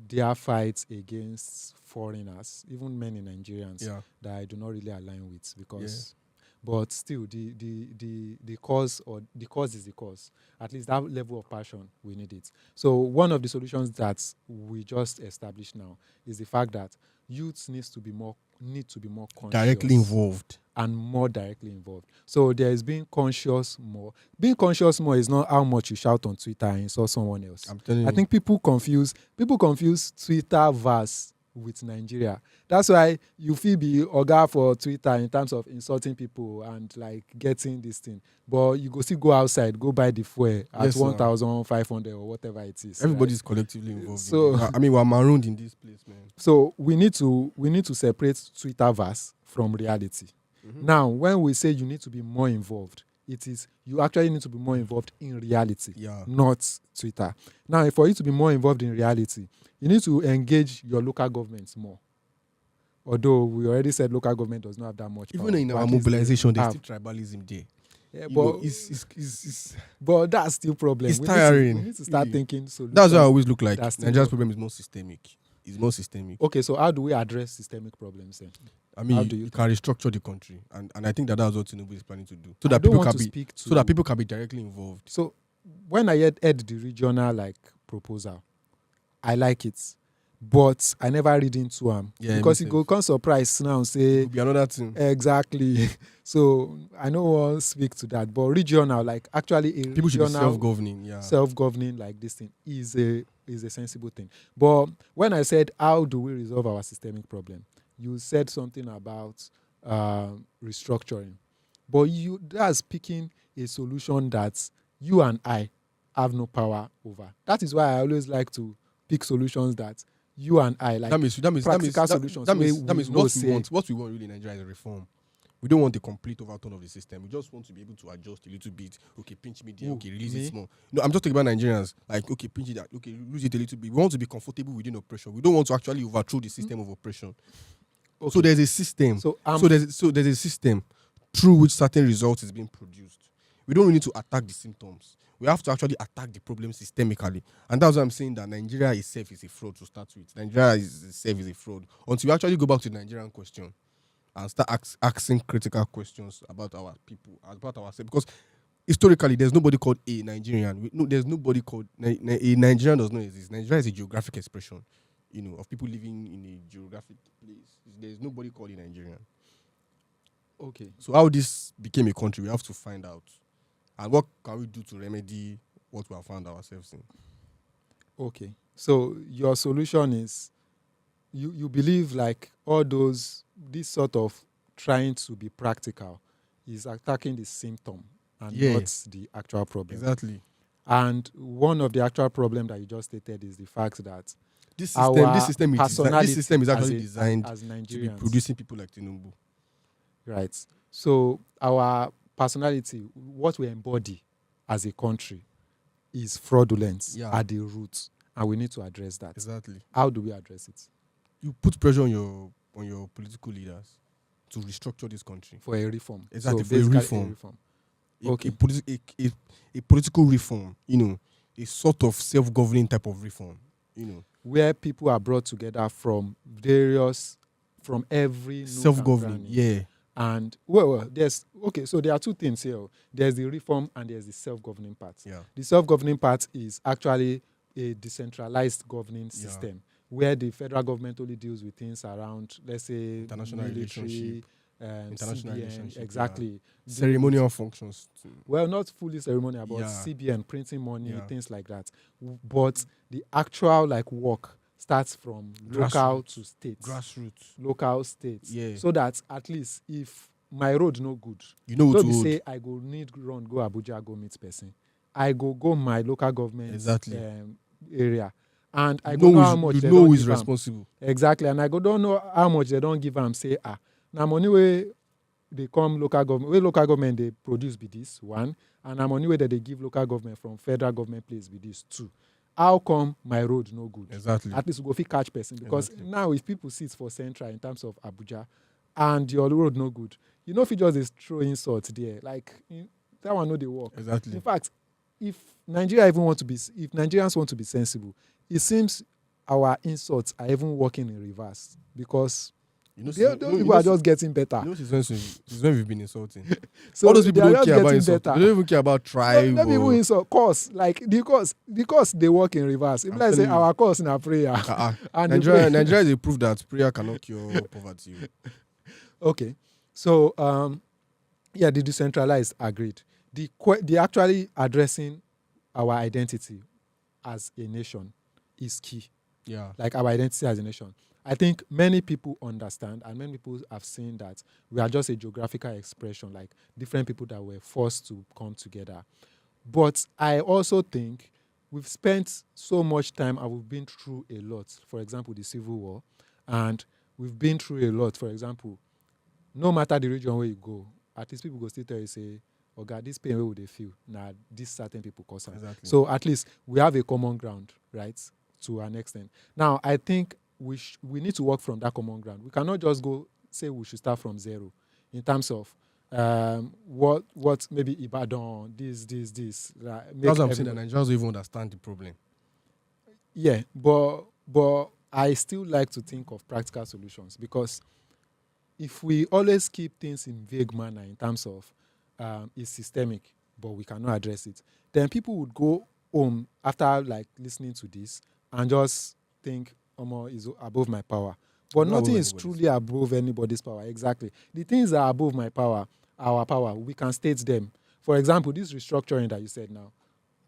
their fights against foreigners, even many Nigerians that I do not really align with because but still the cause is the cause. At least that level of passion, we need it. So one of the solutions that we just established now is the fact that youths need to be more conscious, directly involved. And more directly involved. So there is being conscious more. Being conscious more is not how much you shout on Twitter and insult someone else. I'm telling you. I think people confuse Twitter verse with Nigeria. That's why you feel be oga for Twitter in terms of insulting people and like getting this thing. But you go still go outside, go buy the fuel at 1,500 or whatever it is. Everybody's collectively involved. So we're marooned in this place, man. So we need to separate Twitter verse from reality. Mm-hmm. Now, when we say you need to be more involved, it is you actually need to be more involved in reality, not Twitter. Now, for you to be more involved in reality, you need to engage your local governments more. Although we already said local government does not have that much power. Even in our mobilization, there's still tribalism there. Yeah, but that's still problem. It's tiring. We need to start thinking solutions. That's why I always look like Nigeria's problem is more systemic. It's more systemic. Okay, so how do we address systemic problems then? I mean, How do you you can restructure the country, and I think that's what Tinubu is planning to do, so I that don't people want can to be speak to so that people can be directly involved. So when I heard the regional like proposal, I like it, but I never read into them Yeah, because me you go come surprise now It say could be another thing. exactly. So I know one speak to that, but regional like actually a People should be regional self-governing. Yeah. self-governing like this thing is a sensible thing. But when I said how do we resolve our systemic problem, you said something about restructuring, but that's picking a solution that you and I have no power over. That is why I always like to pick solutions that you and I like. Practical solutions that where means we know say- what we want really in Nigeria is a reform. We don't want a complete overturn of the system. We just want to be able to adjust a little bit. Okay, pinch me there. Who, Okay, release me? it small. No, I'm just talking about Nigerians. Like, okay, pinch it. Okay, lose it a little bit. We want to be comfortable within oppression. We don't want to actually overthrow the system of oppression. Okay. So there's a system. So there's a system through which certain results is being produced. We don't really need to attack the symptoms. We have to actually attack the problem systemically. And that's why I'm saying that Nigeria itself is a fraud to start with. Nigeria itself is a fraud. Until we actually go back to the Nigerian question and start asking critical questions about our people, about ourselves. Because historically, there's nobody called a Nigerian. No, there's nobody called a Nigerian does not exist. Nigeria is a geographic expression, of people living in a geographic place. There's nobody called a Nigerian. okay. So how this became a country, we have to find out. And what can we do to remedy what we have found ourselves in? Okay. So your solution is you believe like all this sort of trying to be practical is attacking the symptom and not the actual problem. Exactly. And one of the actual problem that you just stated is the fact that This our system is actually designed as to be Nigerians, producing people like Tinubu. right? So our personality, what we embody as a country, is fraudulent at the root, and we need to address that. Exactly. How do we address it? You put pressure on your political leaders to restructure this country For a reform. Exactly, So for a basically reform. Okay. A political reform, a sort of self-governing type of reform, where people are brought together from every nook and self-governing. cranny. Yeah. And so there are two things here. There's the reform and there's the self-governing part. Yeah. The self-governing part is actually a decentralized governing system where the federal government only deals with things around, let's say, International military, relationship. International CBN, relationship, exactly. Ceremonial functions. Well, not fully ceremonial, but CBN, printing money, things like that. But the actual work starts from local to state. Grassroots. Local states. Yeah. So that at least if my road no good, don't be say I go need run go Abuja go meet person. I go my local government area. And I go know how much they don't give responsible. Exactly. And I go don't know how much they don't give them. Say, now money way they come local government, where local government they produce be this, one. And now money way that they give local government from federal government place be this, two. How come my road no good? Exactly. At least we go fit catch person. Because now if people sit for Central in terms of Abuja and your road no good, if you just is throw insult there, that one no they work. Exactly. In fact, if Nigerians want to be sensible, it seems our insults are even working in reverse because those people are just getting better. It's when we've been insulting. So all those people don't care about insult. They don't even care about tribe. Let people insult cause because they work in reverse. If I say our cause in our prayer, and Nigeria is a proof that prayer cannot cure poverty. Okay, so the decentralized agreed. The actually addressing our identity as a nation is key. Yeah. Like our identity as a nation. I think many people understand and many people have seen that we are just a geographical expression, like different people that were forced to come together. But I also think we've spent so much time and we've been through a lot. For example, the Civil War. And we've been through a lot. For example, no matter the region where you go, at least people go still tell you, say, oh God, this pain, where would they feel? Nah, these certain people cause it. Exactly. So at least we have a common ground, right? To an extent. Now, I think we need to work from that common ground. We cannot just go say we should start from zero in terms of what maybe Ibadan, this. That's what I'm saying, that Nigerians don't even understand the problem. Yeah, but I still like to think of practical solutions, because if we always keep things in vague manner in terms of it's systemic, but we cannot address it, then people would go home after like listening to this and just think, Omo is above my power. But It's not nothing above is anybody's. truly above anybody's power. Exactly. The things that are above my power, our power, we can state them. For example, this restructuring that you said now,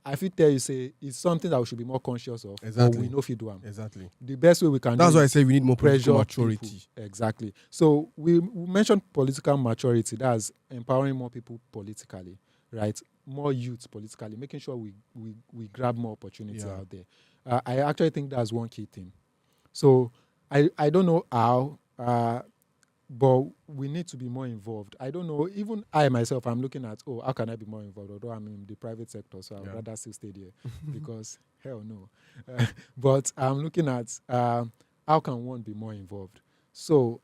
I fit tell you say it's something that we should be more conscious of, but we Exactly. know fit do am. Exactly. The best way we can do That's why I is say we need more political pressure people. maturity. Exactly. So we mentioned political maturity. That's empowering more people politically, right? More youth politically, making sure we grab more opportunity Yeah. out there. I actually think that's one key thing. So I don't know how, but we need to be more involved. I don't know. Even I myself, I'm looking at, oh, how can I be more involved? Although I'm in the private sector, so I would Yeah. rather still stay there because hell no. But I'm looking at how can one be more involved. So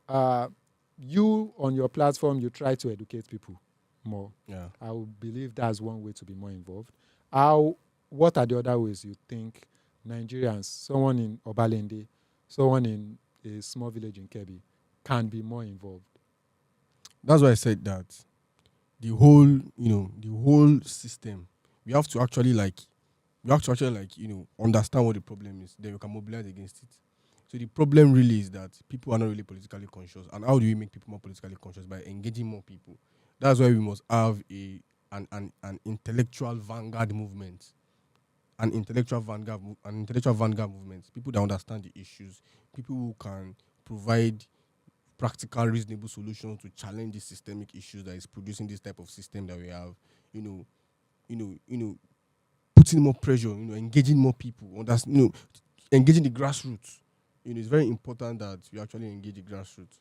you on your platform, you try to educate people more. Yeah. I would believe that's one way to be more involved. How? What are the other ways you think Nigerians, someone in Obalende, someone in a small village in Kebbi, can be more involved? That's why I said that the whole system, we have to actually understand what the problem is, then we can mobilize against it. So the problem really is that people are not really politically conscious. And how do we make people more politically conscious? By engaging more people. That's why we must have an intellectual vanguard movement. An intellectual vanguard movement. People that understand the issues, people who can provide practical, reasonable solutions to challenge the systemic issues that is producing this type of system that we have. You know, putting more pressure. Engaging more people. Engaging the grassroots. It's very important that we actually engage the grassroots.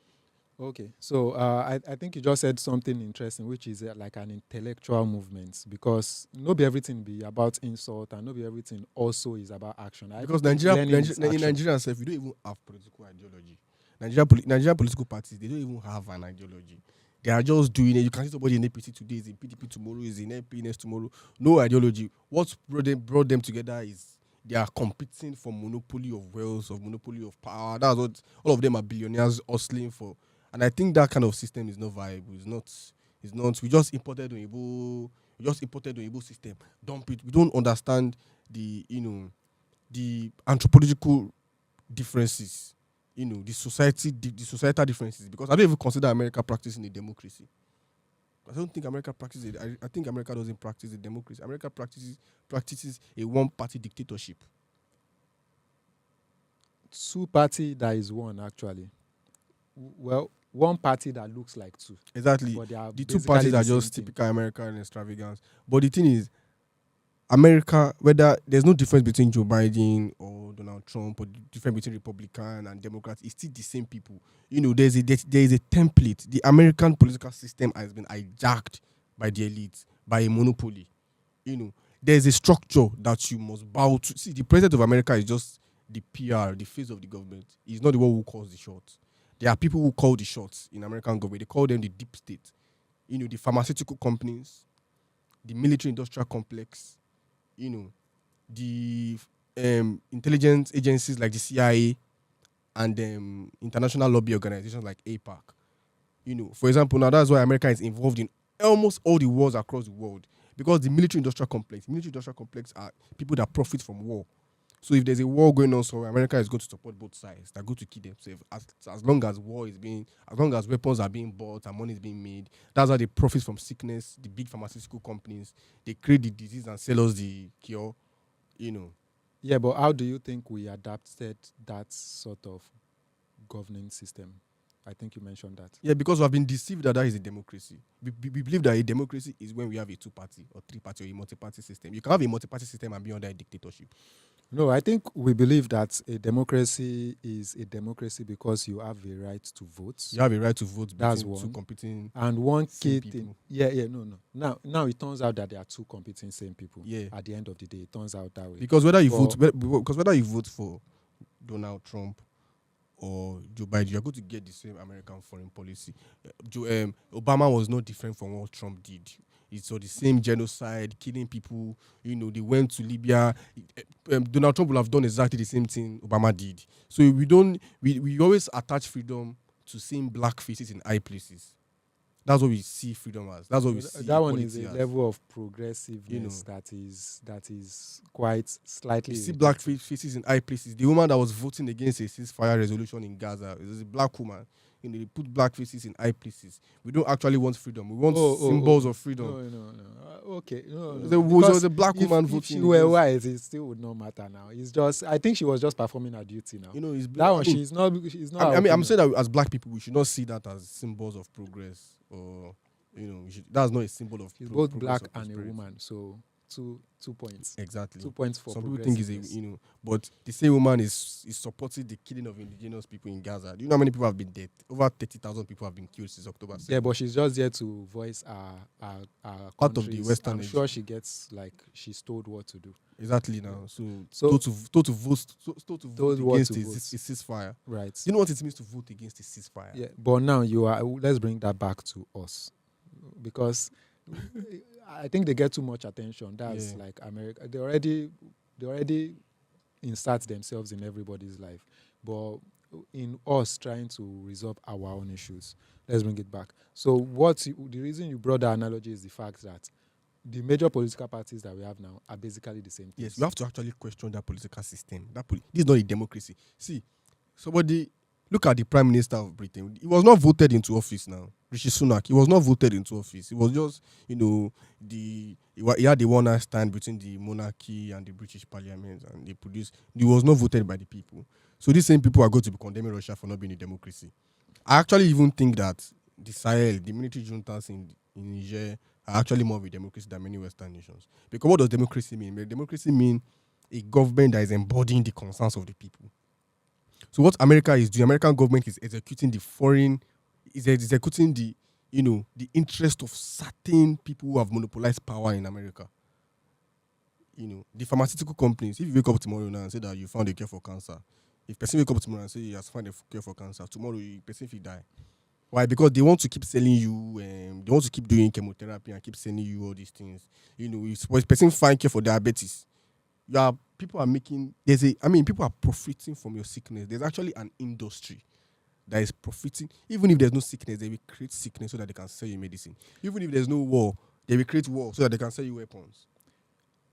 Okay, so I think you just said something interesting, which is like an intellectual movement, because not be everything be about insult, and not be everything also is about action. I even Because think learning is In action. Nigeria itself, we don't even have political ideology. Nigerian political parties, they don't even have an ideology. They are just doing it. You can see somebody in APC today, is in PDP tomorrow, is in MP next tomorrow. No ideology. What brought them together is they are competing for monopoly of wealth, of monopoly of power. That's what all of them are billionaires hustling for. And I think that kind of system is not viable. It's not. It's not. We just imported the Igbo system. Dump it. We don't understand the anthropological differences, the societal differences. Because I don't even consider America practicing a democracy. I don't think America practices it. I think America doesn't practice a democracy. America practices a one-party dictatorship. Two party that is one actually. Well, one party that looks like two, Exactly. but they are The two basically parties the are same just thing. typical American extravagance. But the thing is, America, whether there's no difference between Joe Biden or Donald Trump, or the difference between Republican and Democrats, it's still the same people. There is a template. The American political system has been hijacked by the elites, by a monopoly. There's a structure that you must bow to. See, the president of America is just the PR, the face of the government. He's not the one who calls the shots. There are people who call the shots in American government. They call them the deep state. The pharmaceutical companies, the military industrial complex, the intelligence agencies like the CIA and international lobby organizations like APAC. For example, now that's why America is involved in almost all the wars across the world, because the military industrial complex are people that profit from war. So if there's a war going on, so America is going to support both sides. They're going to kill themselves as long as as long as weapons are being bought and money is being made. That's how they profit from sickness. The big pharmaceutical companies, they create the disease and sell us the cure. Yeah, but how do you think we adapted that sort of governing system? I think you mentioned that. Yeah, because we have been deceived that is a democracy. We believe that a democracy is when we have a two-party or three-party or a multi-party system. You can have a multi-party system and be under a dictatorship. No, I think we believe that a democracy is a democracy because you have a right to vote. You have a right to vote That's between two one. competing And one key people. thing. No. Now it turns out that there are two competing same people. Yeah. At the end of the day, it turns out that way. Because whether you vote for Donald Trump or Joe Biden, you're going to get the same American foreign policy. Obama was no different from what Trump did. It's all the same genocide, killing people. They went to Libya. Donald Trump will have done exactly the same thing Obama did. So we always attach freedom to seeing black faces in high places. That's what we see freedom as. That's what we see That one is equality a as. level of progressiveness that is quite slightly. You see black faces in high places. The woman that was voting against a ceasefire resolution in Gaza is a black woman. They put black faces in high places. We don't actually want freedom. We want symbols of freedom. No. Okay, no. There was a black woman voting. If she were white, it still would not matter now. It's just, I think she was just performing her duty now. That one, she's not. I'm saying that as black people, we should not see that as symbols of progress, or that's not a symbol of. She's both black and a woman, so. Two points. Exactly. 2 points for some people think is but the same woman is supporting the killing of indigenous people in Gaza. Do you know how many people have been dead? Over 30,000 people have been killed since October 7th. Yeah, but she's just there to voice our part of the Western. I'm sure she gets, like, she's told what to do. Exactly now. So told to vote against a ceasefire. Right. You know what it means to vote against a ceasefire? Yeah, but now let's bring that back to us, because I think they get too much attention. That's like America. They already insert themselves in everybody's life. But in us trying to resolve our own issues, let's bring it back. So the reason you brought that analogy is the fact that the major political parties that we have now are basically the same thing. Yes, you have to actually question that political system. This is not a democracy. See, somebody look at the Prime Minister of Britain. He was not voted into office now. Rishi Sunak. He was not voted into office. It was just, he had the one-night stand between the monarchy and the British Parliament, and he was not voted by the people. So these same people are going to be condemning Russia for not being a democracy. I actually even think that the Sahel, the military juntas in Niger, are actually more of a democracy than many Western nations. Because what does democracy mean? Democracy means a government that is embodying the concerns of the people. So what America is doing, American government is executing the interest of certain people who have monopolized power in America. The pharmaceutical companies, if you wake up tomorrow now and say that you found a cure for cancer, if person wake up tomorrow and say he has found a cure for cancer, tomorrow the person will die. Why? Because they want to keep selling you, they want to keep doing chemotherapy and keep selling you all these things. If person find cure for diabetes, people are profiting from your sickness. There's actually an industry that is profiting. Even if there's no sickness, they will create sickness so that they can sell you medicine. Even if there's no war, they will create war so that they can sell you weapons.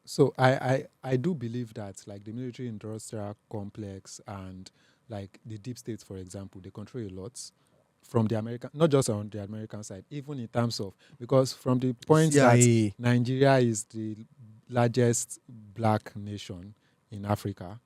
So I do believe that, like, the military industrial complex and, like, the deep states, for example, they control a lot from the American, not just on the American side, even in terms of, because from the point that Nigeria is the largest black nation in Africa,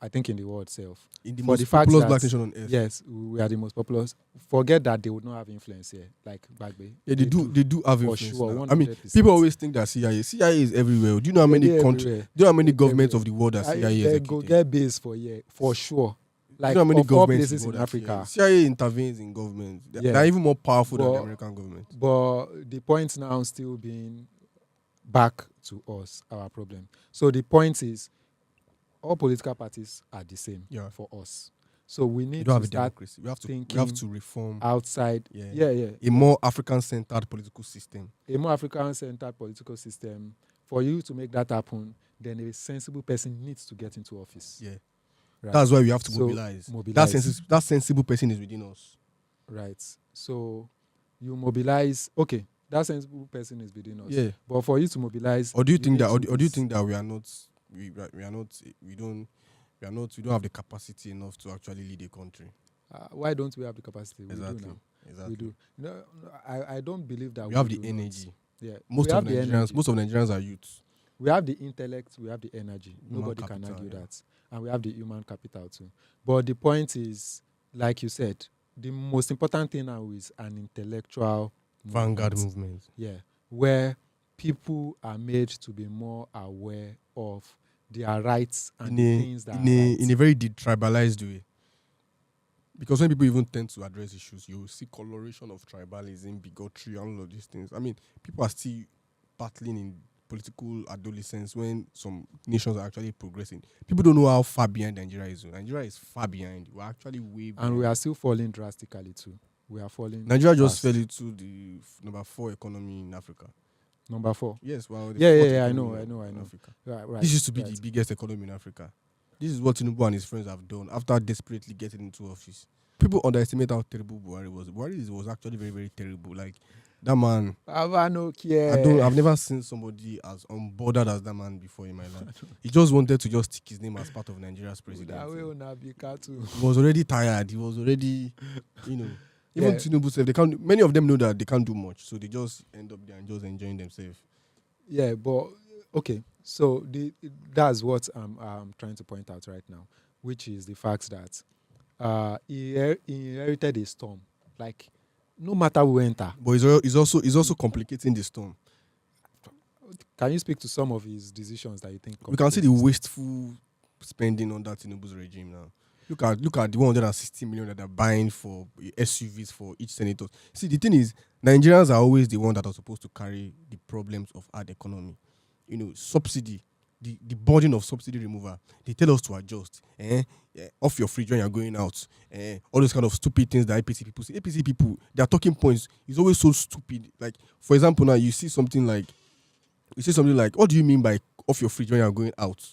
I think in the world itself. In the most populous black nation on earth. Yes, we are the most populous. Forget that they would not have influence here, like back then. Yeah, they do have influence. Sure, now. I mean, people always think that CIA is everywhere. Do you know how many countries? Do you know how many governments of the world that CIA is? They go get base for sure. Like, you know how many governments places in Africa. CIA intervenes in government. They're even more powerful than the American government. But the point now still being back to us, our problem. So the point is, all political parties are the same for us. So we need to start thinking. We have to reform outside. A more African-centered political system. A more African-centered political system. For you to make that happen, then a sensible person needs to get into office. Yeah. Right. That's why we have to mobilize. That sensible person is within us. Right. So you mobilize. Okay, that sensible person is within us. Yeah. But for you to mobilize, or do you think that we are not? We don't have the capacity enough to actually lead a country. Why don't we have the capacity? Exactly. We do now. Exactly. We do. No, I don't believe that we have the energy. Yeah. Most of Nigerians are youth. We have the intellect, we have the energy. Nobody can argue that. And we have the human capital too. But the point is, like you said, the most important thing now is an intellectual vanguard movement. Yeah. Where people are made to be more aware of their rights and things that in a very detribalized way. Because when people even tend to address issues, you will see coloration of tribalism, bigotry, and all of these things. I mean, people are still battling in political adolescence when some nations are actually progressing. People don't know how far behind Nigeria is. Nigeria is far behind. We're actually way behind. And we are still falling drastically too. We are falling. Nigeria just fell into the number 4 economy in Africa. Number 4. Yes, well, the Yeah, yeah, fourth yeah. I economy know, I of know, I know. Africa. Right, This used to be right. the biggest economy in Africa. This is what Tinubu and his friends have done after desperately getting into office. People underestimate how terrible Buhari was. Buhari was actually very, very terrible. Like that man, I no care. I've never seen somebody as unbothered as that man before in my life. He just wanted to just stick his name as part of Nigeria's That way presidency. on be cartoon. He was already tired. He was already, even Yeah. Tinubu said they can't. Many of them know that they can't do much, so they just end up there and just enjoying themselves. Yeah, but okay. So that's what I'm trying to point out right now, which is the fact that he inherited a storm. Like, no matter who enter. But he's also complicating the storm. Can you speak to some of his decisions that you think? We can see the complicate wasteful spending under Tinubu's regime now. Look at the 160 million that they're buying for SUVs for each senator. See, the thing is, Nigerians are always the one that are supposed to carry the problems of our economy. Subsidy, the burden of subsidy removal. They tell us to adjust. Off your fridge when you're going out. All those kind of stupid things that APC people say. APC people, their talking points is always so stupid. Like, for example, now you see something like, what do you mean by off your fridge when you're going out?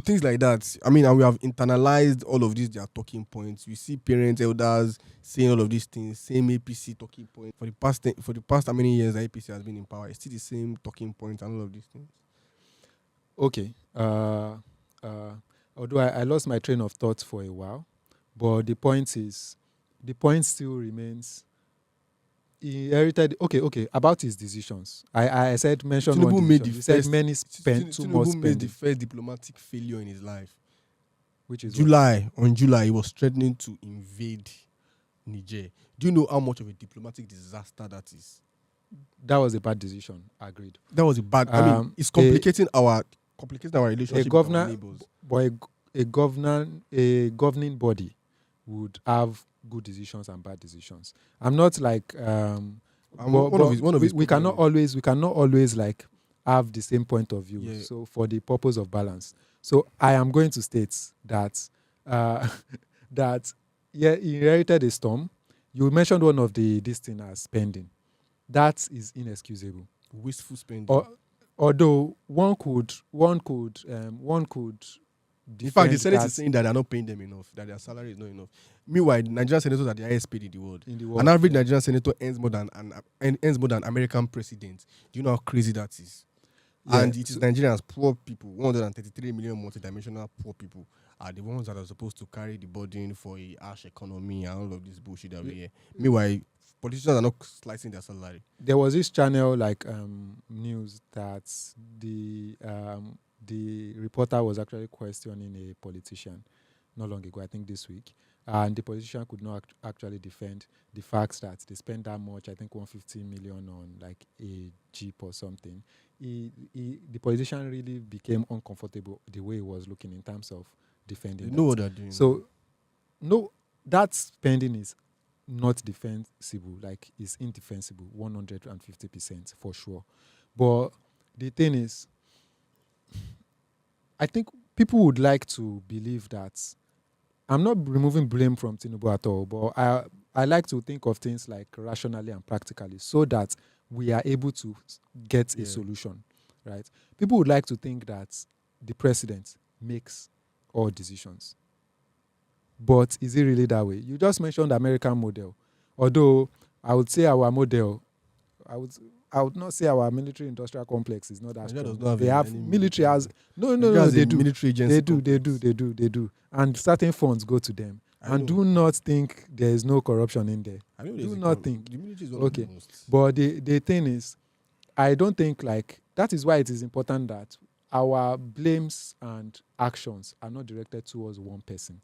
Things like that. I mean, and we have internalized all of these, their talking points. We see parents, elders saying all of these things, same APC talking points. For the past how many years the APC has been in power, it's still the same talking points and all of these things. Okay. Although I lost my train of thought for a while, but the point still remains. He inherited. Okay. About his decisions, I said mention Tinubu one made decision. the You said first- many spent too much Tinubu made the spending, first diplomatic failure in his life. which is what? July, he was threatening to invade Niger. Do you know how much of a diplomatic disaster that is? That was a bad decision. Agreed. That was a bad. It's complicating our relationship with our neighbors. But a governing body would have good decisions and bad decisions. I'm not like we cannot always like have the same point of view. Yeah. So for the purpose of balance, so I am going to state that he inherited a storm. You mentioned one of this thing as spending. That is inexcusable. Wasteful spending. Although one could In fact, the defend Senate that is saying that they're not paying them enough, that their salary is not enough. Meanwhile, Nigerian senators are the highest paid in the world. An average Nigerian senator earns more than American president. Do you know how crazy that is? Yeah. And it is Nigerians, poor people, 133 million multidimensional poor people, are the ones that are supposed to carry the burden for a harsh economy and all of this bullshit that we hear. Meanwhile, politicians are not slicing their salary. There was this channel like news that the reporter was actually questioning a politician not long ago, I think this week, and the politician could not actually defend the fact that they spent that much, I think 150 million on like a Jeep or something. The politician really became uncomfortable the way he was looking in terms of defending. They know what they're doing. So, no, that spending is not defensible, like it's indefensible, 150% for sure. But the thing is, I think people would like to believe that I'm not removing blame from Tinubu at all, but I like to think of things like rationally and practically so that we are able to get a solution, right? People would like to think that the president makes all decisions. But is it really that way? You just mentioned the American model. Although I would say our model, I would not say our military industrial complex is not that strong. They have military as no, they do. Military agency They do. And certain funds go to them. And do not think there is no corruption in there. Do not think. The military is one of the most. But the thing is, I don't think like that is why it is important that our blames and actions are not directed towards one person.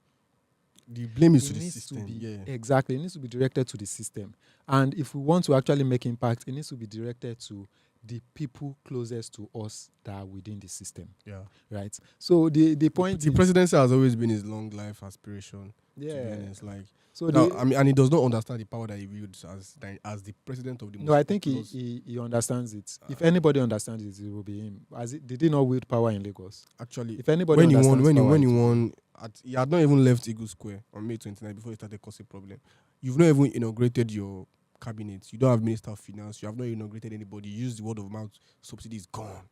The blame is It to the needs system. to be, Yeah. Exactly. It needs to be directed to the system. And if we want to actually make impact, it needs to be directed to the people closest to us that are within the system. Yeah. Right? So the point The presidency has always been his long life aspiration. yeah. To be honest. Like, So now, and he does not understand the power that he wields as the president of the no, I think he understands it. If anybody understands it, it will be him. Did he not wield power in Lagos? Actually, If anybody when he won, understands he had not even left Eagle Square on May 29 before he started causing problem. You've not even inaugurated your cabinet. You don't have minister of finance. You have not inaugurated anybody. You use the word of mouth. Subsidy is gone.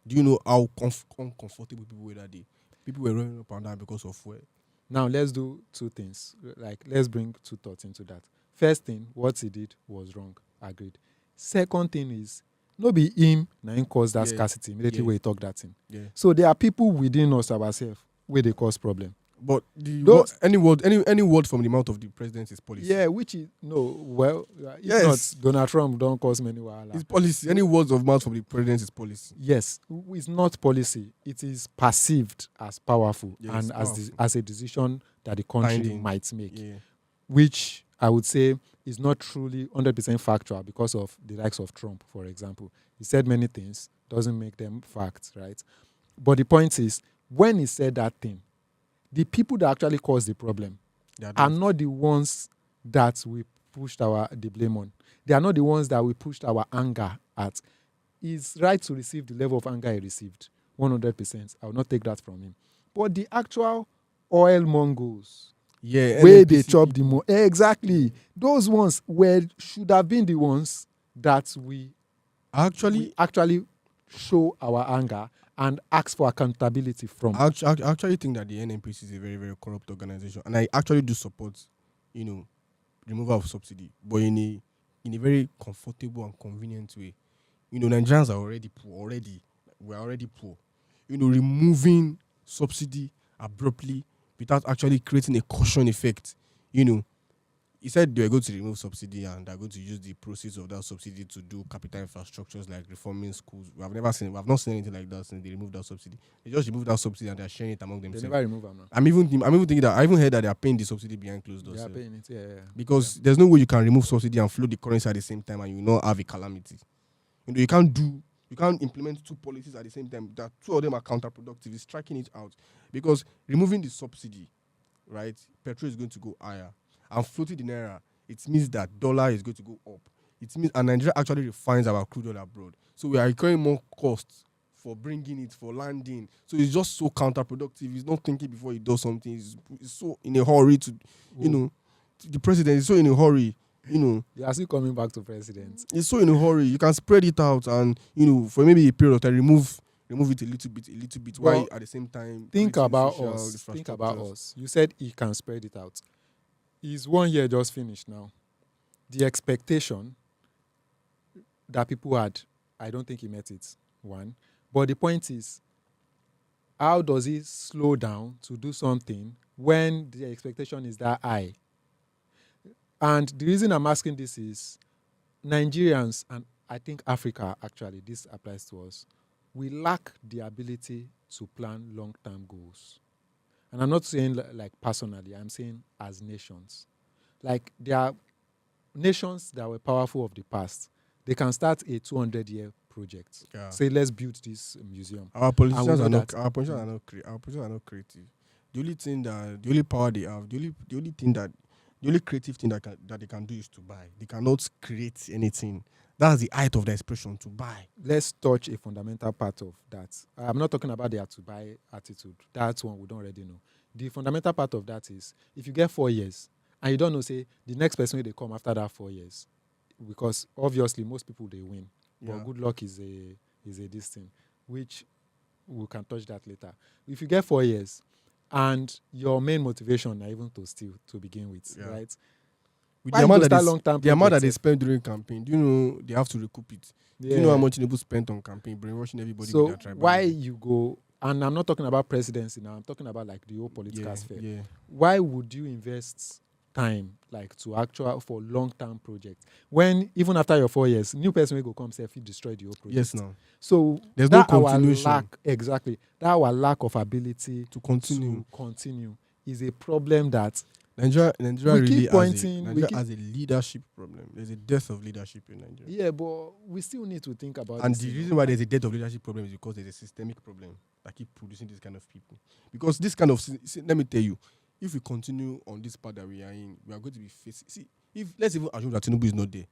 Do you know how uncomfortable people were that day? People were running up and down because of fuel. Now let's do two things. Like let's bring two thoughts into that. First thing, what he did was wrong. Agreed. Second thing is, no be him na him cause that scarcity immediately when he talk that thing. Yeah. So there are people within us ourselves where they cause problem. But any word from the mouth of the president is policy. Yeah, which is if not Donald Trump don't cause many wahala. It's policy. Any words of mouth from the president is policy. Yes, it's not policy. It is perceived as powerful and as a decision that the country might make, which I would say is not truly 100% factual because of the likes of Trump, for example. He said many things, doesn't make them facts, right? But the point is, when he said that thing, the people that actually caused the problem are not the ones that we pushed the blame on. They are not the ones that we pushed our anger at. He's right to receive the level of anger he received, 100%. I will not take that from him. But the actual oil mongols, where they chop the more, exactly, those ones should have been the ones that we actually show our anger and ask for accountability from. I actually think that the NNPC is a very, very corrupt organization. And I actually do support, removal of subsidy, but in a very comfortable and convenient way. Nigerians are already poor. We're already poor. Removing subsidy abruptly without actually creating a caution effect, he said they were going to remove subsidy and they're going to use the proceeds of that subsidy to do capital infrastructures like reforming schools. We have not seen anything like that since they removed that subsidy. They just removed that subsidy and they're sharing it among themselves. They never remove them now. I'm even thinking that I even heard that they are paying the subsidy behind closed doors. They are paying it, yeah. Because there's no way you can remove subsidy and float the currency at the same time and you not have a calamity. You can't implement two policies at the same time. That two of them are counterproductive. It's striking it out. Because removing the subsidy, right, petrol is going to go higher. And floating the naira, it means that dollar is going to go up. It means and Nigeria actually refines our crude oil abroad. So we are incurring more costs for bringing it, for landing. So it's just so counterproductive. He's not thinking before he does something. He's so in a hurry to, the president is so in a hurry. You are still coming back to president. He's so in a hurry. You can spread it out and, for maybe a period of time, remove it a little bit. Well, while at the same time, think about us. You said he can spread it out. His 1 year just finished now. The expectation that people had, I don't think he met it, one. But the point is, how does he slow down to do something when the expectation is that high? And the reason I'm asking this is, Nigerians, and I think Africa actually, this applies to us, we lack the ability to plan long-term goals. And I'm not saying like personally, I'm saying as nations. Like there are nations that were powerful of the past. They can start a 200-year project. Yeah. Say, let's build this museum. Our politicians are not creative. The only thing that, the only power they have, the only creative thing that they can do is to buy. They cannot create anything. That's the height of the expression, to buy. Let's touch a fundamental part of that. I'm not talking about the to buy attitude. That's one we don't already know. The fundamental part of that is, if you get 4 years and you don't know, say, the next person will they come after that 4 years, because obviously most people, they win. Yeah. But good luck is a this thing, which we can touch that later. If you get 4 years and your main motivation are even to steal to begin with, right? With the amount that they spend during campaign, do you know they have to recoup it? Yeah. Do you know how much Tinubu spent on campaign, brainwashing everybody with their tribal? Why you go, and I'm not talking about presidency now, I'm talking about like the whole political sphere. Yeah. Why would you invest time like for long-term projects when even after your 4 years, new person will go come say if you destroy the whole project? Yes, no. So there's no continuation. Our lack of ability to continue is a problem that Nigeria really has a leadership problem. There's a dearth of leadership in Nigeria. Yeah, but we still need to think about and the reason why there's a dearth of leadership problem is because there's a systemic problem that keep producing this kind of people. Because this kind of, let me tell you, if we continue on this path that we are in, we are going to be facing. See, let's even assume that Tinubu is not there.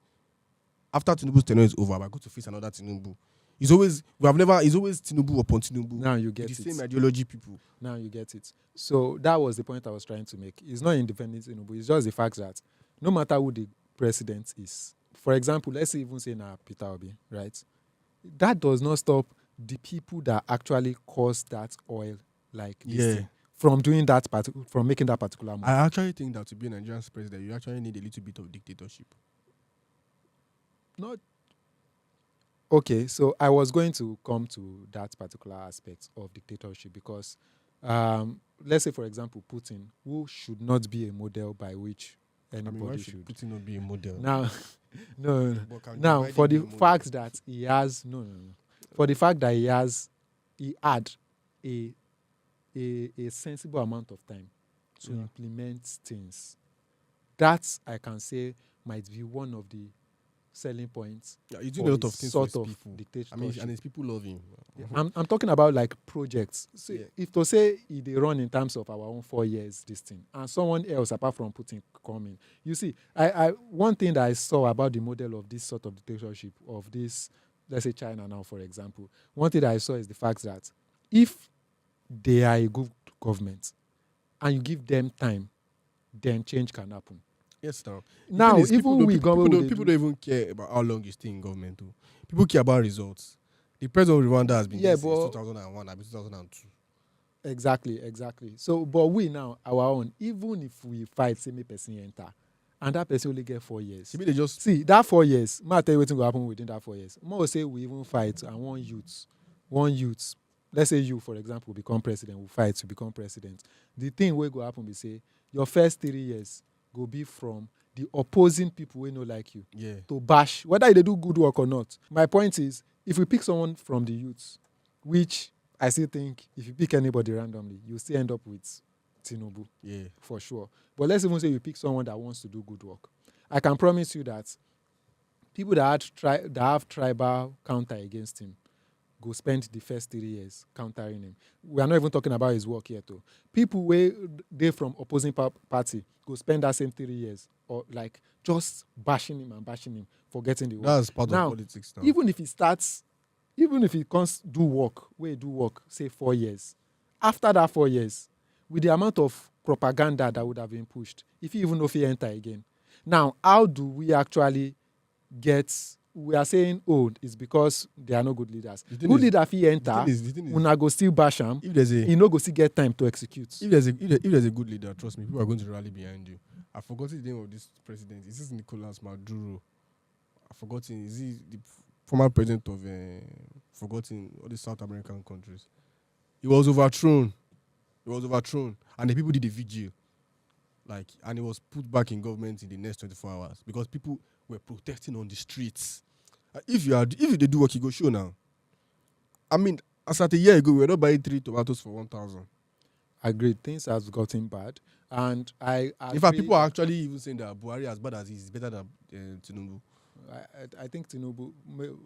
After Tinubu's tenure is over, we're going to face another Tinubu. It's always Tinubu upon Tinubu. Now you get the same ideology people. Now you get it. So that was the point I was trying to make. It's not independent Tinubu. It's just the fact that no matter who the president is, for example, let's even say now Peter Obi, right? That does not stop the people that actually cause that oil like this Yeah. thing from doing that from making that particular move. I actually think that to be a Nigerian president, you actually need a little bit of dictatorship. Not okay. So I was going to come to that particular aspect of dictatorship because, let's say, for example, Putin, who should not be a model by which anybody why should. Putin not be a model? Now, no. But can Now, Joe for Biden be the a model? fact that he has for the fact that he had a sensible amount of time to Yeah. implement things. That I can say might be one of the selling points. Yeah, he's for doing a lot a of things sort for of his people. dictatorship. And his people love him. Yeah, I'm talking about like projects. So Yeah. if to say they run in terms of our own 4 years, this thing, and someone else apart from Putin coming, you see, I one thing that I saw about the model of this sort of dictatorship of this, let's say China now, for example, one thing that I saw is the fact that if they are a good government and you give them time, then change can happen. Yes, now. Now, Is, even we people don't even care about how long you stay in government. Too. People care about results. The president of Rwanda has been there since 2001, 2002. Exactly. So, but we now, our own, even if we fight, say, me person enter, and that person only get 4 years. Maybe they just See, that 4 years, I tell you what will happen within that 4 years. More say we even fight, and one youth, let's say you, for example, become president, we fight to become president. The thing will go happen, we say, your first 3 years go be from the opposing people we know like you to bash, whether they do good work or not. My point is, if we pick someone from the youths, which I still think if you pick anybody randomly, you still end up with Tinubu. Yeah. For sure. But let's even say you pick someone that wants to do good work. I can promise you that people that have tribal counter against him go spend the first 3 years countering him. We are not even talking about his work here too. People where they from opposing party go spend that same 3 years or like just bashing him for getting the work. That's part Now, of politics now. even if he comes do work, say 4 years, after that 4 years, with the amount of propaganda that would have been pushed, if he even know if he enter again. Now, how do we actually we are saying, it's because they are no good leaders. Good leader, if he enter, una go still bash him, he no go still get time to execute. If there's a good leader, trust me, people are going to rally behind you. I forgot the name of this president. Is this Nicolas Maduro? I forgotten. Is he the former president of forgotten all the South American countries? He was overthrown. And the people did a vigil. And he was put back in government in the next 24 hours because people were protesting on the streets. If they do what you go show now. I mean, as at a year ago, we were not buying 3 tomatoes for 1,000. Agreed. Things have gotten bad. And in fact, people are actually even saying that Buhari, as bad as he is, better than Tinubu. I think Tinubu,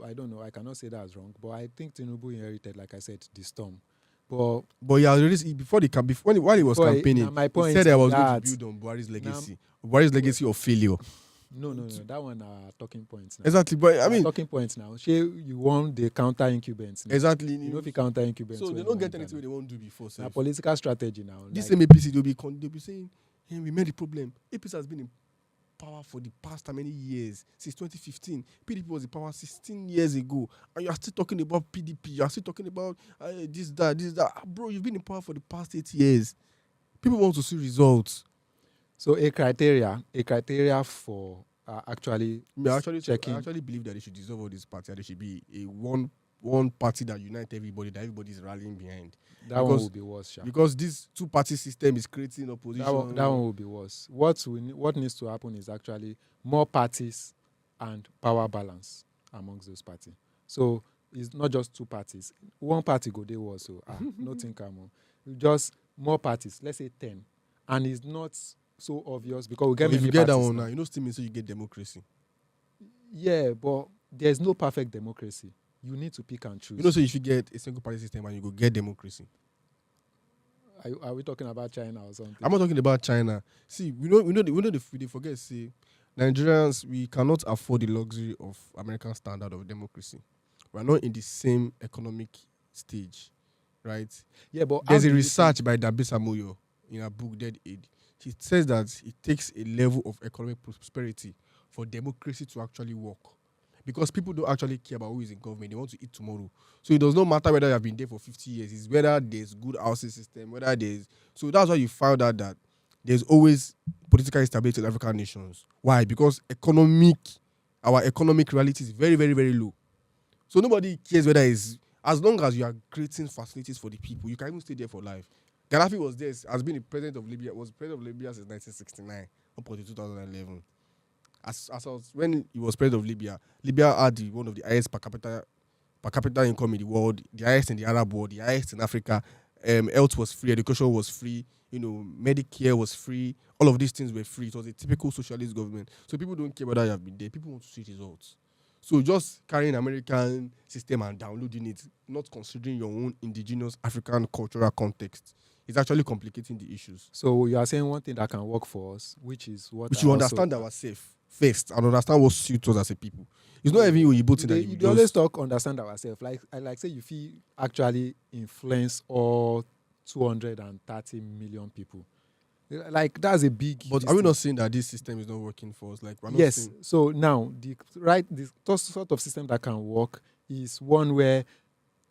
I don't know, I cannot say that's wrong, but I think Tinubu inherited, like I said, the storm. But yeah, already while he was campaigning, my point he said I was that going to build on Buhari's legacy. Buhari's legacy of failure. No. That one are talking points now. Exactly, but I mean talking points now. You want the counter incumbents. Exactly. You know if you counter incumbents. So they don't get anything they won't do before. A political strategy now. This same APC they'll be saying, hey, we made the problem. APC has been in power for the past how many years? Since 2015. PDP was in power 16 years ago. And you are still talking about PDP. You are still talking about this, that. Bro, you've been in power for the past 8 years. People want to see results. So a criteria for actually checking. I actually believe that they should dissolve all this party and there should be a one party that unites everybody, that everybody is rallying behind. That one will be worse. Because this two-party system is creating opposition. That one will be worse. What needs to happen is actually more parties and power balance amongst those parties. So it's not just 2 parties. One party go there also. Nothing common. Just more parties. Let's say 10, and it's not so obvious because we get. If you get that one now, still means you get democracy. Yeah, but there's no perfect democracy. You need to pick and choose. So if you get a single party system and you go get democracy. Are we talking about China or something? I'm not talking about China. See, we know they forget. See, Nigerians, we cannot afford the luxury of American standard of democracy. We're not in the same economic stage, right? Yeah, but there's a research by Dabisa Moyo in her book Dead Age. She says that it takes a level of economic prosperity for democracy to actually work. Because people don't actually care about who is in government. They want to eat tomorrow. So it does not matter whether you have been there for 50 years. It's whether there's good housing system, whether there's... So that's why you found out that there's always political instability in African nations. Why? Because our economic reality is very, very, very low. So nobody cares whether it's... As long as you are creating facilities for the people, you can even stay there for life. Gaddafi was there, has been the president of Libya, was president of Libya since 1969, up until 2011. When he was president of Libya, Libya had one of the highest per capita income in the world, the highest in the Arab world, the highest in Africa. Health was free, education was free, Medicare was free. All of these things were free. It was a typical socialist government. So people don't care whether you have been there. People want to see results. So just carrying American system and downloading it, not considering your own indigenous African cultural context, is actually complicating the issues. So you are saying one thing that can work for us, which is what we should understand ourselves first and understand what suits us as a people. It's not even you put in you always talk understand ourselves. Like I say you feel actually influence all 230 million people. Like that's a big... But are we not saying that this system is not working for us? Like we're not yes. saying... So now the sort of system that can work is one where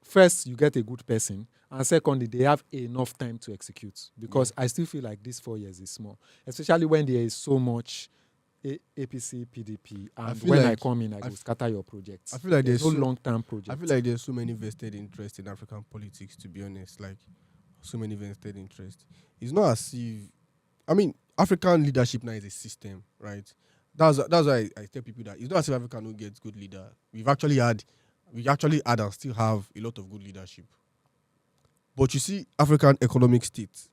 first you get a good person, and secondly they have enough time to execute. Because I still feel like this 4 years is small, especially when there is so much APC, PDP, and when I come in, I will scatter your projects. I feel like there's no long-term projects. I feel like there's so many vested interests in African politics, to be honest. Like, so many vested interests. It's not as if... I mean, African leadership now is a system, right? That's why I tell people that it's not as if Africa don't get good leader. We actually had and still have a lot of good leadership. But you see, African economic state,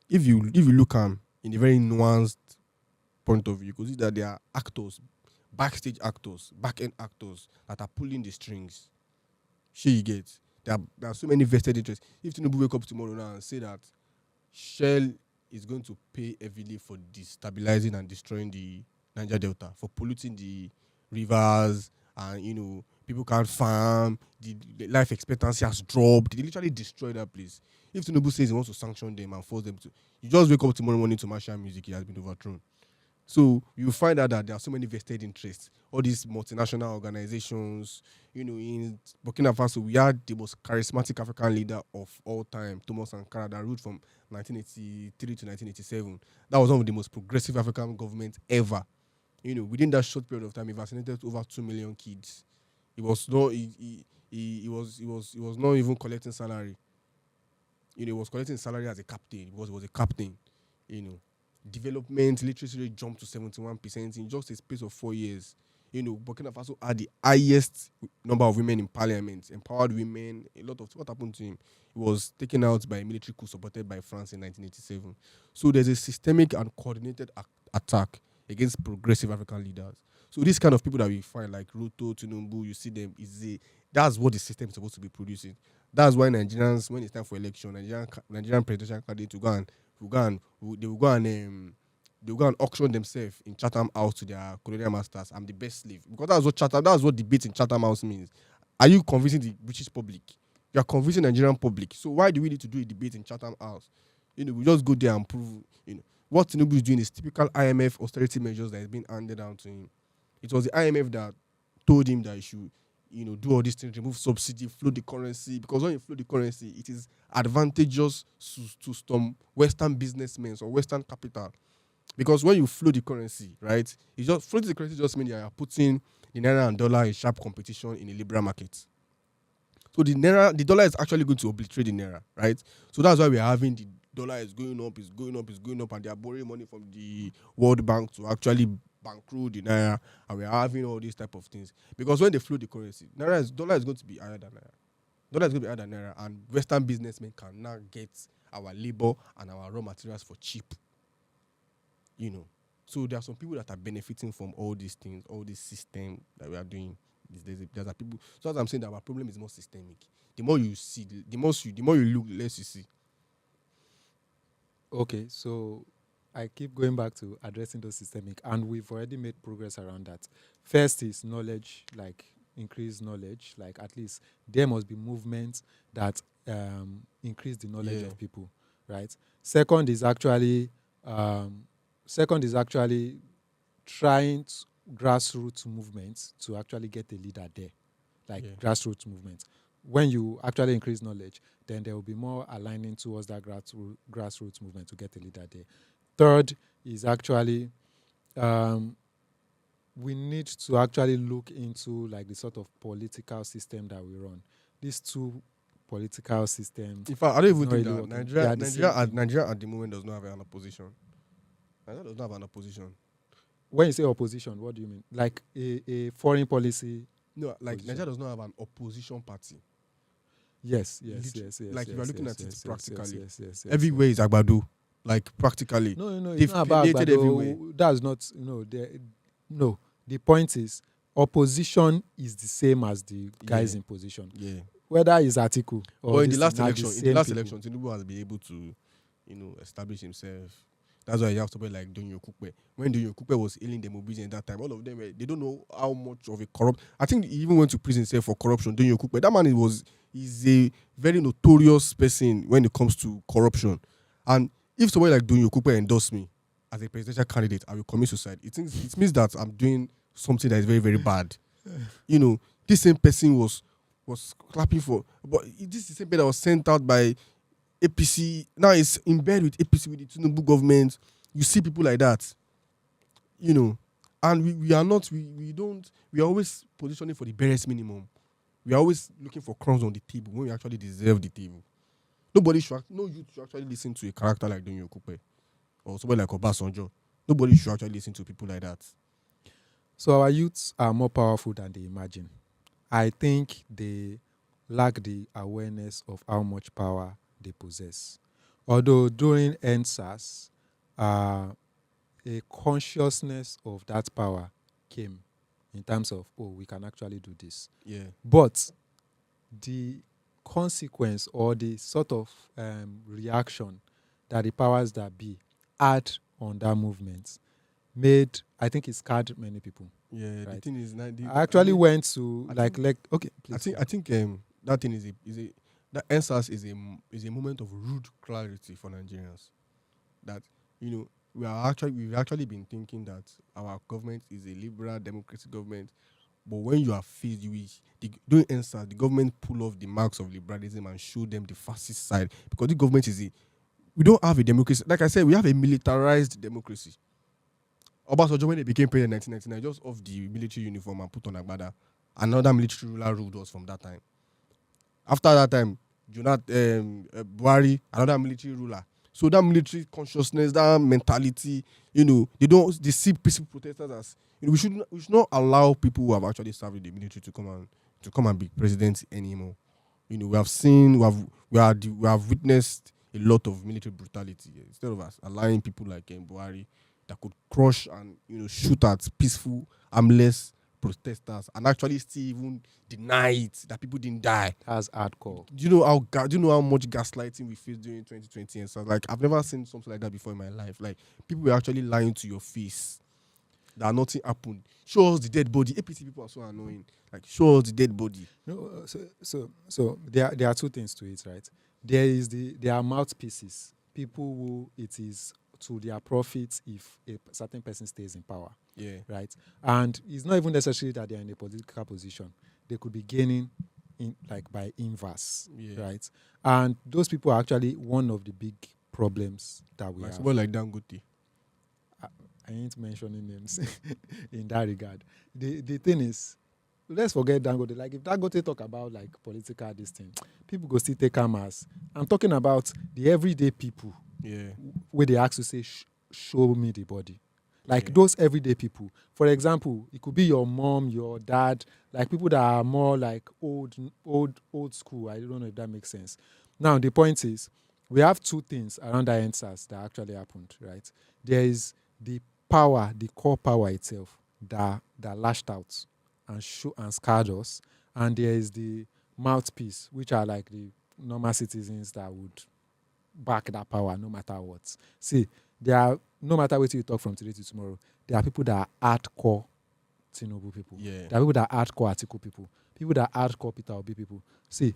if you look in a very nuanced point of view, you could see that there are actors, backstage actors, back-end actors that are pulling the strings. Sure, you get. There are so many vested interests. If Tinubu wake up tomorrow now and say that Shell is going to pay heavily for destabilizing and destroying the Niger Delta, for polluting the rivers, and people can't farm, the life expectancy has dropped. They literally destroy that place. If Tinubu says he wants to sanction them and force them to, you just wake up tomorrow morning to martial music, he has been overthrown. So you find out that there are so many vested interests. All these multinational organizations, in Burkina Faso, we had the most charismatic African leader of all time, Thomas Sankara, that ruled from 1983 to 1987. That was one of the most progressive African governments ever. Within that short period of time, he vaccinated over 2 million kids. He was not even collecting salary. He was collecting salary as a captain because he was a captain. Development literacy rate jumped to 71% in just a space of 4 years. Burkina Faso had the highest number of women in parliament, empowered women. A lot of what happened to him. He was taken out by a military coup supported by France in 1987. So there's a systemic and coordinated attack against progressive African leaders. So these kind of people that we find, like Ruto, Tinubu, you see them, that's what the system is supposed to be producing. That's why Nigerians, when it's time for election, Nigerian presidential candidates they will go and auction themselves in Chatham House to their colonial masters. I'm the best slave. Because that's what debate in Chatham House means. Are you convincing the British public? You are convincing the Nigerian public. So why do we need to do a debate in Chatham House? We just go there and prove, what Tinubu is doing is typical IMF austerity measures that is being handed down to him. It was the IMF that told him that he should, do all these things, remove subsidy, float the currency. Because when you float the currency, it is advantageous to some Western businessmen or Western capital. Because when you float the currency, right, floating the currency just means you are putting the naira and dollar in sharp competition in a liberal market. So the dollar is actually going to obliterate the naira, right? So that's why we are having the dollar is going up, and they are borrowing money from the World Bank to actually bankroll the naira, and we are having all these type of things. Because when they float the currency, dollar is going to be higher than naira. Dollar is going to be higher than naira, and Western businessmen can now get our labor and our raw materials for cheap. So there are some people that are benefiting from all these things, all this system that we are doing. There's people. So as I'm saying, that our problem is more systemic. The more you see, the more you look, the less you see. Okay, so I keep going back to addressing those systemic, and we've already made progress around that. First is knowledge, like increase knowledge, like at least there must be movements that increase the knowledge of people, right? Second is actually trying to, grassroots movements to actually get a leader there, like Yeah. grassroots movements. When you actually increase knowledge, then there will be more aligning towards that grassroots movement to get a leader there. Third is actually we need to actually look into like the sort of political system that we run. These two political systems In fact, I don't is even not think really that working. They are the same thing. Nigeria at the moment does not have an opposition. Nigeria does not have an opposition. When you say opposition, what do you mean? Like a foreign policy? No, like Opposition. Nigeria does not have an opposition party. Yes. Like if you're looking at it practically, yes, everywhere is Agbado. Like practically. No, it's They've not about permeated everywhere. Agbado. That's not no. The point is opposition is the same as the guys Yeah. in position. Yeah. Whether it's Atiku or But in this the last thing, are election, Tinubu has been able to, establish himself. That's why you have somebody like Donyo Kupe. When Donyo Kupe was hailing the mobility at that time, all of them they don't know how much of a corrupt. I think he even went to prison himself for corruption. Donyo Kupe, that man is a very notorious person when it comes to corruption. And if somebody like Donyo Kupe endorsed me as a presidential candidate, I will commit suicide. It means that I'm doing something that is very, very bad. This same person was clapping for, but this is the same person that was sent out by APC. Now it's in bed with APC, with the Tinubu government. You see people like that, and we are not, we don't, we are always positioning for the barest minimum. We are always looking for crumbs on the table when we actually deserve the table. No youth should actually listen to a character like Donyo Kupe or somebody like Obasanjo. Nobody should actually listen to people like that. So our youths are more powerful than they imagine. I think they lack the awareness of how much power they possess. Although during NSAS, a consciousness of that power came in terms of, we can actually do this. Yeah. But the consequence or the sort of reaction that the powers that be had on that movement I think it scarred many people. Yeah, right? the thing is, I actually went to okay, please. I think that thing that NSAS is a moment of rude clarity for Nigerians. That we've actually been thinking that our government is a liberal democratic government, but when you are faced during NSAS, the government pull off the marks of liberalism and show them the fascist side, because the government we don't have a democracy. Like I said, we have a militarized democracy. Obasanjo, when they became president in 1999, just off the military uniform and put on Agbada. Another military ruler ruled us from that time. After that time, Buhari, another military ruler. So that military consciousness, that mentality, they see peaceful protesters as we should not allow people who have actually served in the military to come and be president anymore. We have witnessed a lot of military brutality. Instead of us allowing people like Buhari that could crush and shoot at peaceful, harmless protesters and actually still even deny it that people didn't die. That's hardcore. Do you know how much gaslighting we faced during 2020? And so, like, I've never seen something like that before in my life. Like, people were actually lying to your face that nothing happened. Show us the dead body. APC people are so annoying. Like, show us the dead body. No, so there are two things to it, right? There are mouthpieces, people who it is to their profits if a certain person stays in power. Yeah. Right. And it's not even necessary that they're in a political position. They could be gaining by inverse. Yeah. Right. And those people are actually one of the big problems that we have. Someone like Dangote. I ain't mentioning names in that regard. The thing is, let's forget Dangote. Like, if Dangote talk about like political this thing, people go still take cameras. I'm talking about the everyday people. Yeah. Where they ask to say, show me the body. Like those everyday people. For example, it could be your mom, your dad, like people that are more like old school. I don't know if that makes sense. Now, the point is, we have two things around the NSAS that actually happened, right? There is the power, the core power itself that lashed out and scarred us. And there is the mouthpiece, which are like the normal citizens that would back that power no matter what. See, no matter what you talk from today to tomorrow, there are people that are hardcore Tinubu people. Yeah. There are people that are hardcore Atiku people. People that are hardcore Peter Obi people. See,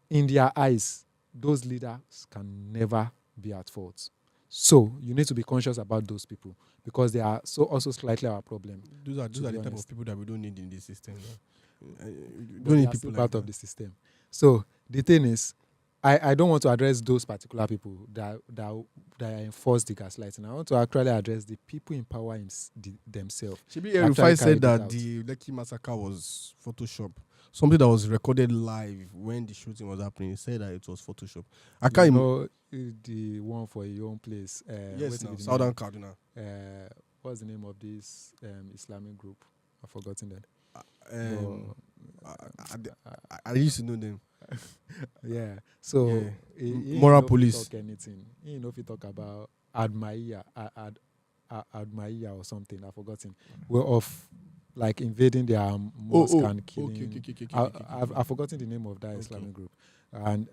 in their eyes, those leaders can never be at fault. So you need to be conscious about those people because they are so also slightly our problem. Those are To the be type of honest, people that we don't need in the system. We but don't they need are still people like part of that. the system. So the thing is, I don't want to address those particular people that enforce the gaslighting. I want to actually address the people in power themselves. Shibi That actually Erufai said carried it that out. the Lekki massacre was Photoshop. Something that was recorded live when the shooting was happening. He said that it was Photoshop. I You can't. know the one for your own place. Yes, What now is the Southern name? Kaduna. What's the name of this Islamic group? I've forgotten that. Um, But, I used to know them. yeah. So Yeah. he Moral no fit police. talk anything. He no fit talk about Admaiya or something. I've forgotten. We're of like invading their mosque and killing. I've forgotten the name of that Islamic group. And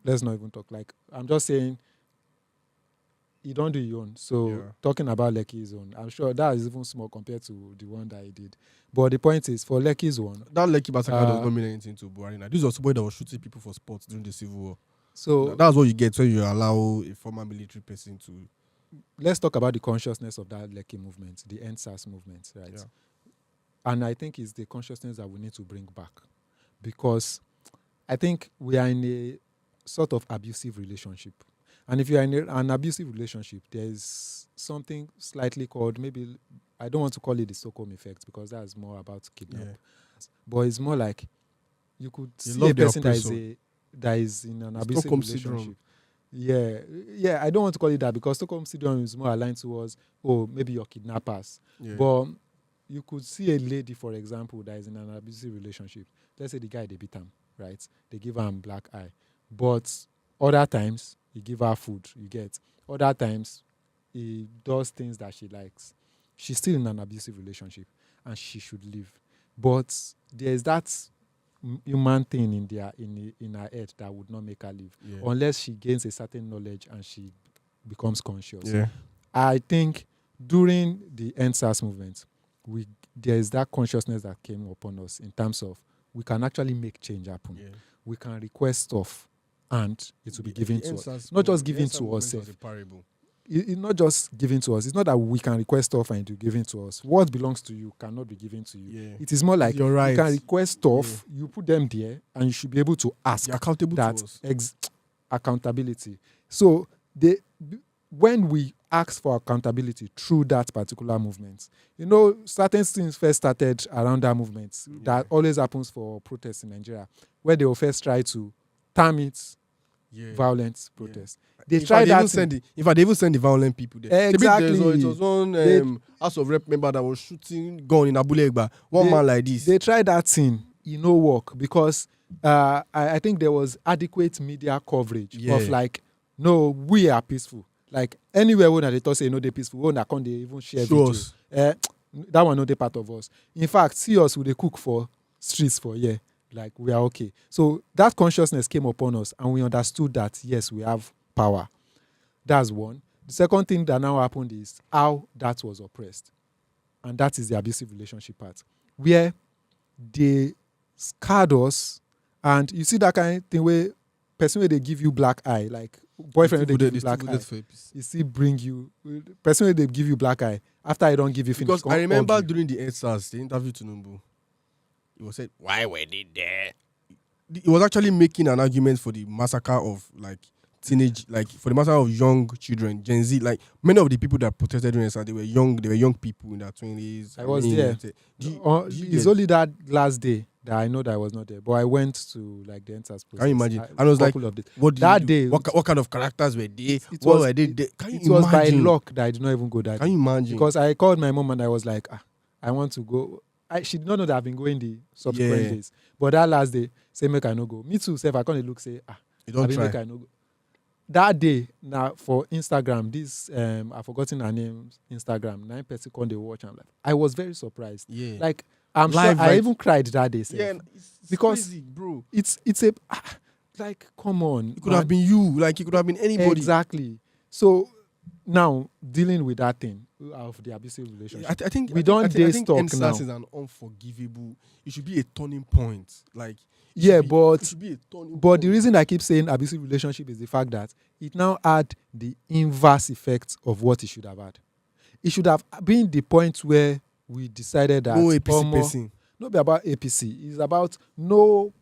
let's not even talk. Like I'm just saying, he don't do your own. So Yeah. talking about Lekki's own, I'm sure that is even small compared to the one that he did. But the point is, for Lekki's one, That Lekki massacre does not mean anything to Buhari now. This was somebody that was shooting people for sports during the Civil War. so That's what you get when you allow a former military person to. let's talk about the consciousness of that Lekki movement, the NSAS movement, right? Yeah. And I think it's the consciousness that we need to bring back because I think we are in a sort of abusive relationship. And if you are in an abusive relationship, there's something slightly called, maybe, I don't want to call it the Stockholm effect because that's more about kidnap. Yeah. But it's more like you could They see love a their person oppressor. that is in an abusive Stockholm relationship. syndrome. Yeah. I don't want to call it that because Stockholm syndrome is more aligned towards, maybe you're kidnappers. Yeah. But you could see a lady, for example, that is in an abusive relationship. Let's say the guy, they beat him, right? They give her a black eye. But other times, he give her food, you get. Other times, he does things that she likes. She's still in an abusive relationship and she should leave. But there's that human thing in her head that would not make her leave unless she gains a certain knowledge and she becomes conscious. Yeah. I think during the NSAS movement, there is that consciousness that came upon us in terms of we can actually make change happen. Yeah. We can request stuff and it will be given to us. NSAS Not just the given NSAS to movement us. was a parable. It's not just given to us. It's not that we can request stuff and it will be given to us. What belongs to you cannot be given to you. Yeah. It is more like You're right. you can request stuff, you put them there, and you should be able to ask You're accountable that to us. accountability. So when we ask for accountability through that particular movement, certain things first started around that movement. That always happens for protests in Nigeria, where they will first try to term it violent protest. They tried that. In fact, they even send the violent people there. Exactly. It was one House of Rep member that was shooting gun in Abule Egba. One man like this. They tried that thing. It no work because I think there was adequate media coverage of like, no, we are peaceful. Like anywhere when they talk say no, they peaceful. When they even share video. That one not the part of us. In fact, see us with the cook for streets for like we are okay. So that consciousness came upon us and we understood that yes, we have power. That's one. The second thing that now happened is how that was oppressed. And that is the abusive relationship part. Where they scarred us, and you see that kind of thing where person where they give you black eye, like boyfriend where they give you black eye, you see bring you person where they give you black eye after I don't give you finish. Because I remember during the NSAS, the interview to Numbu, it was said, why were they there? It was actually making an argument for the massacre of like for the massacre of young children, Gen Z. Like many of the people that protested during NSAS, they were young people in their 20s. I was there. It's only that last day that I know that I was not there, but I went to like the NSAS process. Can you imagine? And I was like, what kind of characters were they? What were they? Can you imagine? It was by luck that I did not even go that day. Can you imagine? Because I called my mom and I was like, I want to go. She did not know that I've been going the subsequent days. But that last day, say make I no go. Me too, I can't look, say, you don't try. Make I no go. That day, now for Instagram, this I've forgotten her name, Instagram, 9 person they watch. I'm like, I was very surprised. Yeah. Like I'm live, sure I even cried that day. Yeah, it's because crazy, bro. It's a like, come on. It could have been you, like it could have been anybody. Exactly. So now dealing with that thing of the abusive relationship. I think stuck now. NSAS is an unforgivable. It should be a turning point. Like Yeah, it should be a turning but point. the reason I keep saying abusive relationship is the fact that it now had the inverse effect of what it should have had. It should have been the point where we decided that no APC person. not be about APC. It's about no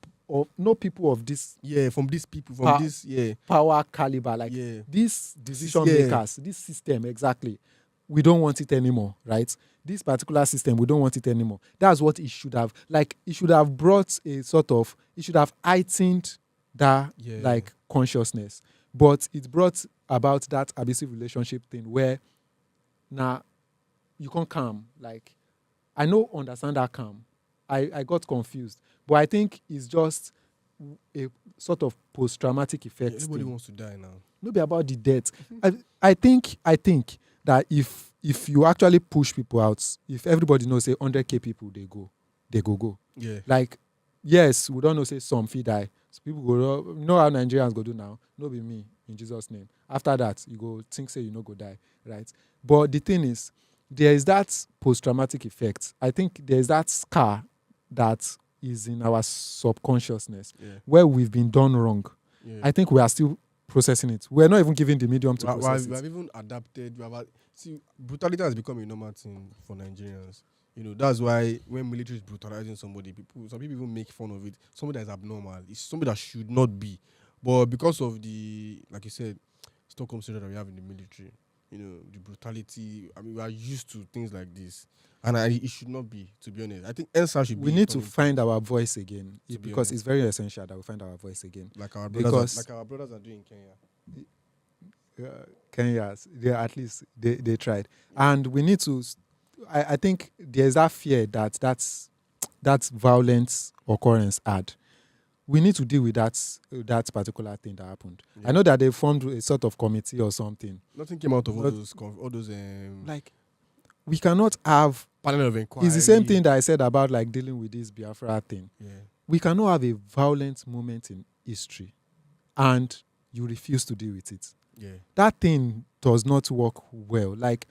people of this From these people from this power caliber, like these decision makers, this system exactly. We don't want it anymore, right? This particular system, we don't want it anymore. That's what it should have. Like, it should have brought a sort of, it should have heightened that like consciousness. But it brought about that abusive relationship thing where now you can't calm. Like, I know, understand that calm. I got confused. But I think it's just a sort of post-traumatic effect. Everybody wants to die now. Maybe about the death. I think that if you actually push people out, if everybody knows, say 100k people, they go. Yeah. Like, yes, we don't know, say some feed die. So people go, you know how Nigerians go do now? No be me, in Jesus' name. After that, you go think, say you no go die, right? But the thing is, there is that post-traumatic effect. I think there is that scar that is in our subconsciousness where we've been done wrong. Yeah. I think we are still processing it. We're not even giving the medium to process it. We have even adapted. See, brutality has become a normal thing for Nigerians. You know, that's why when military is brutalizing somebody, some people even make fun of it. Somebody that is abnormal. It's somebody that should not be. But because of the, like you said, Stockholm syndrome that we have in the military, you know, the brutality, I mean, we are used to things like this. And it should not be, to be honest. I think NSAS should be. We need to find our voice again, because it's very essential that we find our voice again. Like our brothers are doing in Kenya. Kenyans, at least they tried. And we need to, I think there's that fear that's violent occurrence had. We need to deal with that particular thing that happened. Yeah. I know that they formed a sort of committee or something. Nothing came out of all those like, we cannot have panel of inquiry. It's the same thing that I said about like dealing with this Biafra thing. Yeah. We cannot have a violent moment in history and you refuse to deal with it. Yeah. That thing does not work well. Like,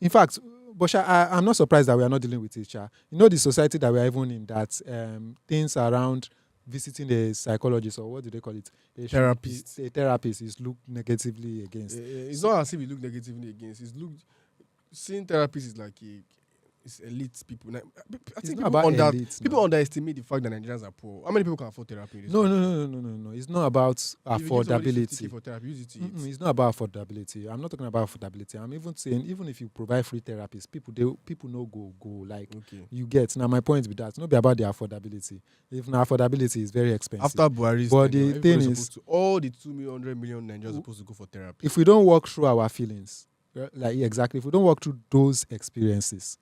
in fact, Bosha, I'm not surprised that we are not dealing with it. You know, the society that we are even in, that things around visiting a psychologist, or what do they call it? A therapist is looked negatively against. It's not as if it looked negatively against. Seeing therapists is like it's elite people. I think people underestimate the fact that Nigerians are poor. How many people can afford therapy? No. It's not about affordability. For therapy, it's not about affordability. I'm not talking about affordability. I'm even saying, even if you provide free therapies, people no go. Like, you get. Now, my point with that, it's not about the affordability. If now affordability is very expensive. After Buhari's, but the thing is, all the 200 million Nigerians are supposed to go for therapy. If we don't walk through our feelings, like, exactly, if we don't walk through those experiences,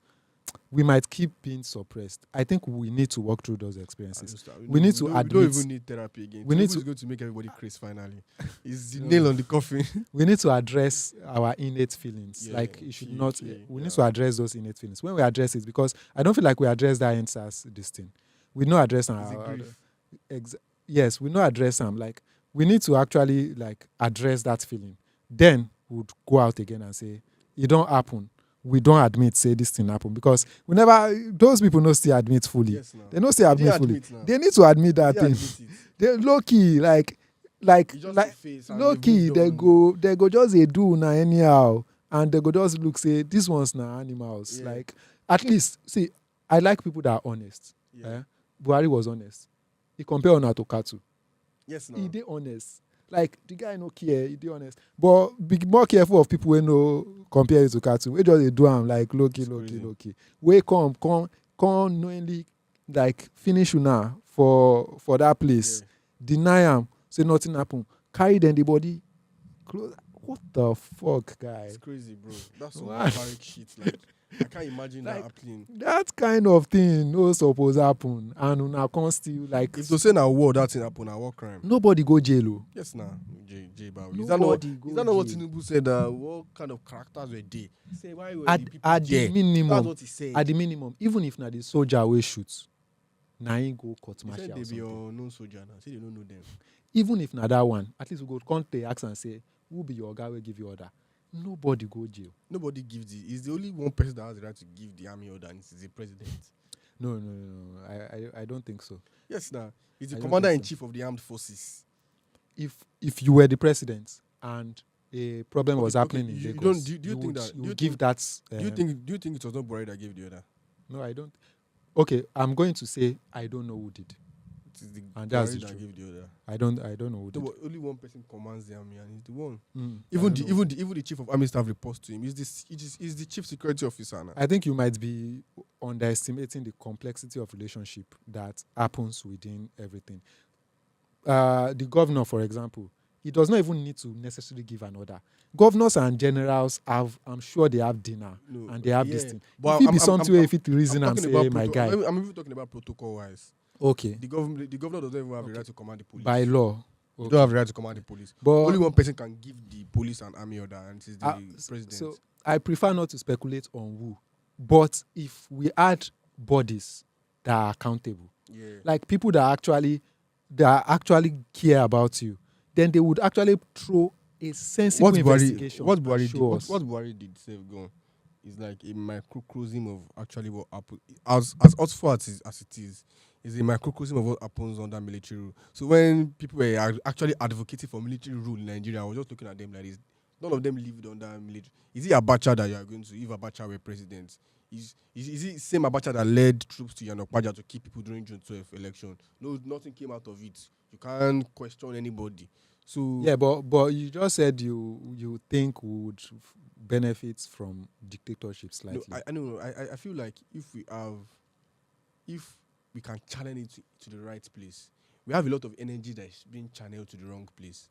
we might keep being suppressed. I think we need to walk through those experiences. We need to admit. We don't even need therapy again. We need to make everybody crazy finally. It's the nail on the coffin. We need to address our innate feelings. Like, it should not. We need to address those innate feelings. When we address it, because I don't feel like we address that answers this thing. We not address our. Yes, we not address them. Like, we need to actually like address that feeling. Then we'd go out again and say, it don't happen. We don't admit, say this thing happened, because those people don't still admit fully. Yes, they don't still admit fully. They need to admit that thing. They're low key, like low key. They go just a do now anyhow, and they go just look, say this one's now animals. Yeah. Like, at least, see, I like people that are honest. Yeah. Buhari was honest. He compared Ona to Katu. Yes, no. He did honest. Like, the guy no care, he did honest. But be more careful of people who no compare it to Katu. We just do them like low key. We come knowingly like finish you now for that place. Yeah. Deny them, say nothing happen. Carry them the body. Close. What the fuck, guy? It's crazy, bro. That's some barbaric shit. Like, I can't imagine that happening. That kind of thing no supposed happen, and una can't still like. If to say na war, that thing happen, na war crime. Nobody go jail. Yes, nah. J Bawi. Is that not what Tinubu said? What kind of characters were they? Say why were the people at the minimum? That's what he said. At the minimum, even if na the soldier will shoot, na him go court martial. They be your known soldier now. Say they don't know them. Even if na that one, at least we go come to ask and say, who be your guy will give you order? nobody go jail. Nobody gives the. Is the only one person that has the right to give the army order, and it's the president. No. I don't think so. Yes, now he's the I don't commander in think so. chief of the armed forces. If you were the president and a problem was happening in you Lagos, don't. Do you you think would that? you Do you would give think? that. Do you think it was not Buhari that gave the order? No, I don't. Okay, I'm going to say I don't know who did, It is the and that's Buhari the that truth. gave the order. I don't know who No, did. but only one person commands the army, and he's the one. I Even don't the know. even the chief of army staff reports to him. He's the chief security officer now. I think you might be underestimating the complexity of relationship that happens within everything. The governor, for example, he does not even need to necessarily give an order. Governors and generals I'm sure they have dinner No, and they have this yeah, thing. but If it be something where if it reason and talking say, about my guy, I'm even talking about protocol wise. okay, The governor doesn't even have the right to command the police. by law, You okay. don't have the right to command the police. But Only one person can give the police an army order, and it's the president. So I prefer not to speculate on who, but if we add bodies that are accountable, yeah, like people that actually care about you, then they would actually throw a sensible investigation. What and Buhari did? show us. What Buhari did? Save gone. Is like a microcosm of actually what happened. As far as it is a microcosm of what happens under military rule. So when people were actually advocating for military rule in Nigeria, I was just looking at them like this. None of them lived under military. Is it Abacha that you are going to? If Abacha were president, is it same Abacha that led troops to Yanokwaja to keep people during June 12th election? No, nothing came out of it. You can't question anybody. So Yeah, but you just said you think we would benefit from dictatorship slightly. no, I know. I feel like if we can channel it to the right place, we have a lot of energy that is being channeled to the wrong place.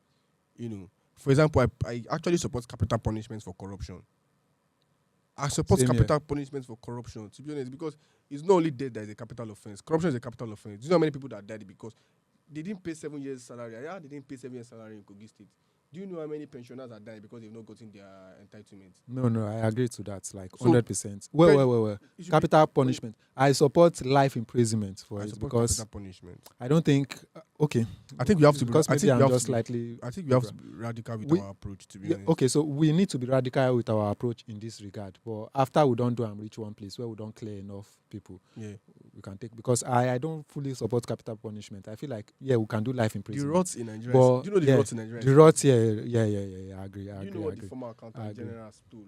For example, I actually support capital punishments for corruption. I support Same here. capital punishments for corruption, to be honest, because it's not only death that is a capital offense. Corruption is a capital offense. Do you know how many people that died because they didn't pay 7 years salary? Yeah, they didn't pay 7 years salary in Kogi State. Do you know how many pensioners are dying because they've not gotten their entitlement? No, I agree to that, like So, 100%. Well. It should Capital punishment. I support life imprisonment for I it support because capital punishment. I don't think. Okay. I think we have to be. Because I maybe think I'm we have just to be, slightly. I think we have to be radical with We- our approach. To be Yeah, honest. okay, so we need to be radical with our approach in this regard. But after we don't do and reach one place where we don't clear enough people, Yeah. we can take, because I don't fully support capital punishment. I feel like we can do life The imprisonment. rots in Nigeria. But, Do you know the yeah, rots in Nigeria? The rots, yeah. I agree. Do you know what the agree. former I accountant agree. general stole?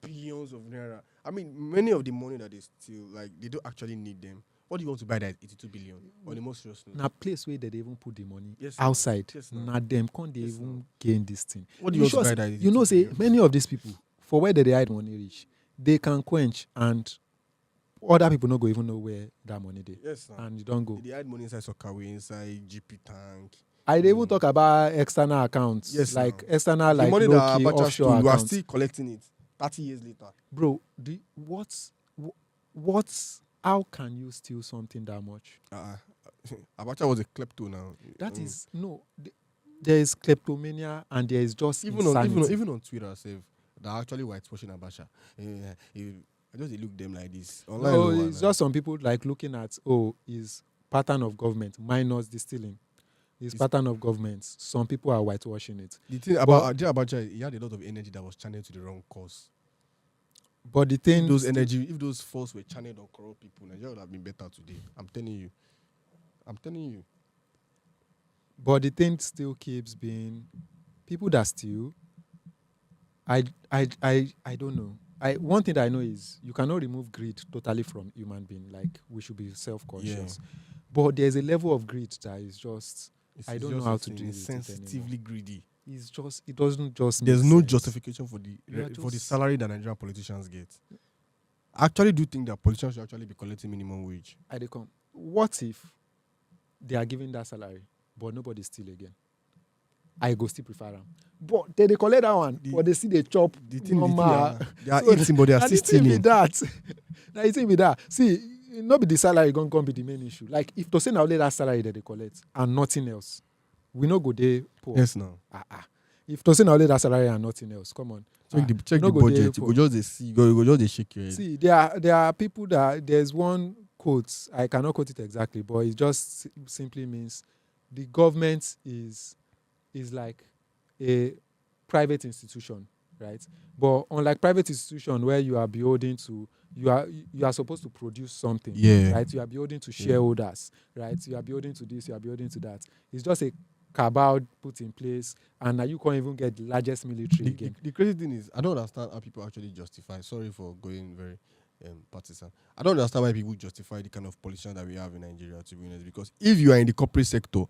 Billions of naira. I mean, many of the money that they steal, like they don't actually need them. What do you want to buy that 82 billion? On the most serious note. Now, place where they even put the money Yes, now. outside. Yes, now. Now them can't they Yes, even now. gain this thing? What do you want to sure buy say- that? You know, 82 say billion? many of these people, for where they hide money reach, they can quench, and other people not go even know where that money they, Yes, now. and you don't go. They hide money inside Sokaway, inside GP tank. I dey even talk about external accounts, Yes, like now. external, The like money low that key Abacha offshore stole, you are accounts. still collecting it 30 years later. Bro, what's how can you steal something that much? Abacha was a klepto now. That is no. There is kleptomania and there is just even insanity. on Twitter, they're actually whitewashing Abacha. I just look them like this. Online No, no it's one, just some people like looking at is pattern of government minus the stealing. It's pattern of government. Some people are whitewashing it. The thing about Abacha, he had a lot of energy that was channeled to the wrong cause. But the thing, If those forces were channeled on corrupt people, Nigeria would have been better today. I'm telling you. but the thing still keeps being people that steal. I don't know. One thing that I know is you cannot remove greed totally from human being. Like we should be self-conscious. But there's a level of greed that is just I don't know how to deal with it anymore. sensitively greedy. It doesn't just There's make no sense. justification for the salary that Nigerian politicians get. I actually do think that politicians should actually be collecting minimum wage. What if they are giving that salary, but nobody steal again? I go still prefer them. But they collect that one, but they see they chop. The thing normal. they are eating, but they are And still the thing be stealing. that. Now the thing be that. See, not be the salary going to be the main issue. Like if to say now let that salary that they collect and nothing else, we no go there poor. Yes, now. If to say now let that salary and nothing else, come on. Check the budget. You go just dey see. You go just dey shake your head. See, there are people that there's one quote, I cannot quote it exactly, but it just simply means the government is like a private institution right? But unlike private institution where you are beholden to, you are supposed to produce something, Yeah. right? You are beholden to Yeah. shareholders, right? You are beholden to this, you are beholden to that. It's just a cabal put in place, and now you can't even get the largest military again. The crazy thing is, I don't understand how people actually justify. Sorry for going very partisan. I don't understand why people justify the kind of politician that we have in Nigeria. To be honest, because if you are in the corporate sector,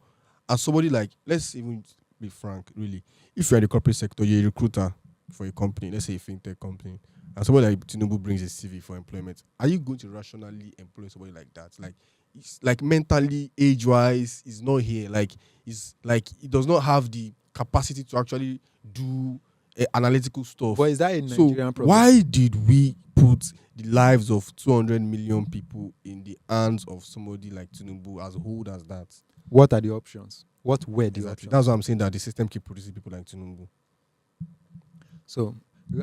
as somebody like, let's even be frank, really, if you are in the corporate sector, you're a recruiter for a company, let's say a fintech company, and somebody like Tinubu brings a CV for employment, are you going to rationally employ somebody like that? Like, it's like mentally, age-wise, is not here. Like, it's like it does not have the capacity to actually do analytical stuff. But is that a So Nigerian problem? why did we put the lives of 200 million people in the hands of somebody like Tinubu as old as that? What are the options? What were the Exactly. options? That's why I'm saying that the system keep producing people like Tinubu. So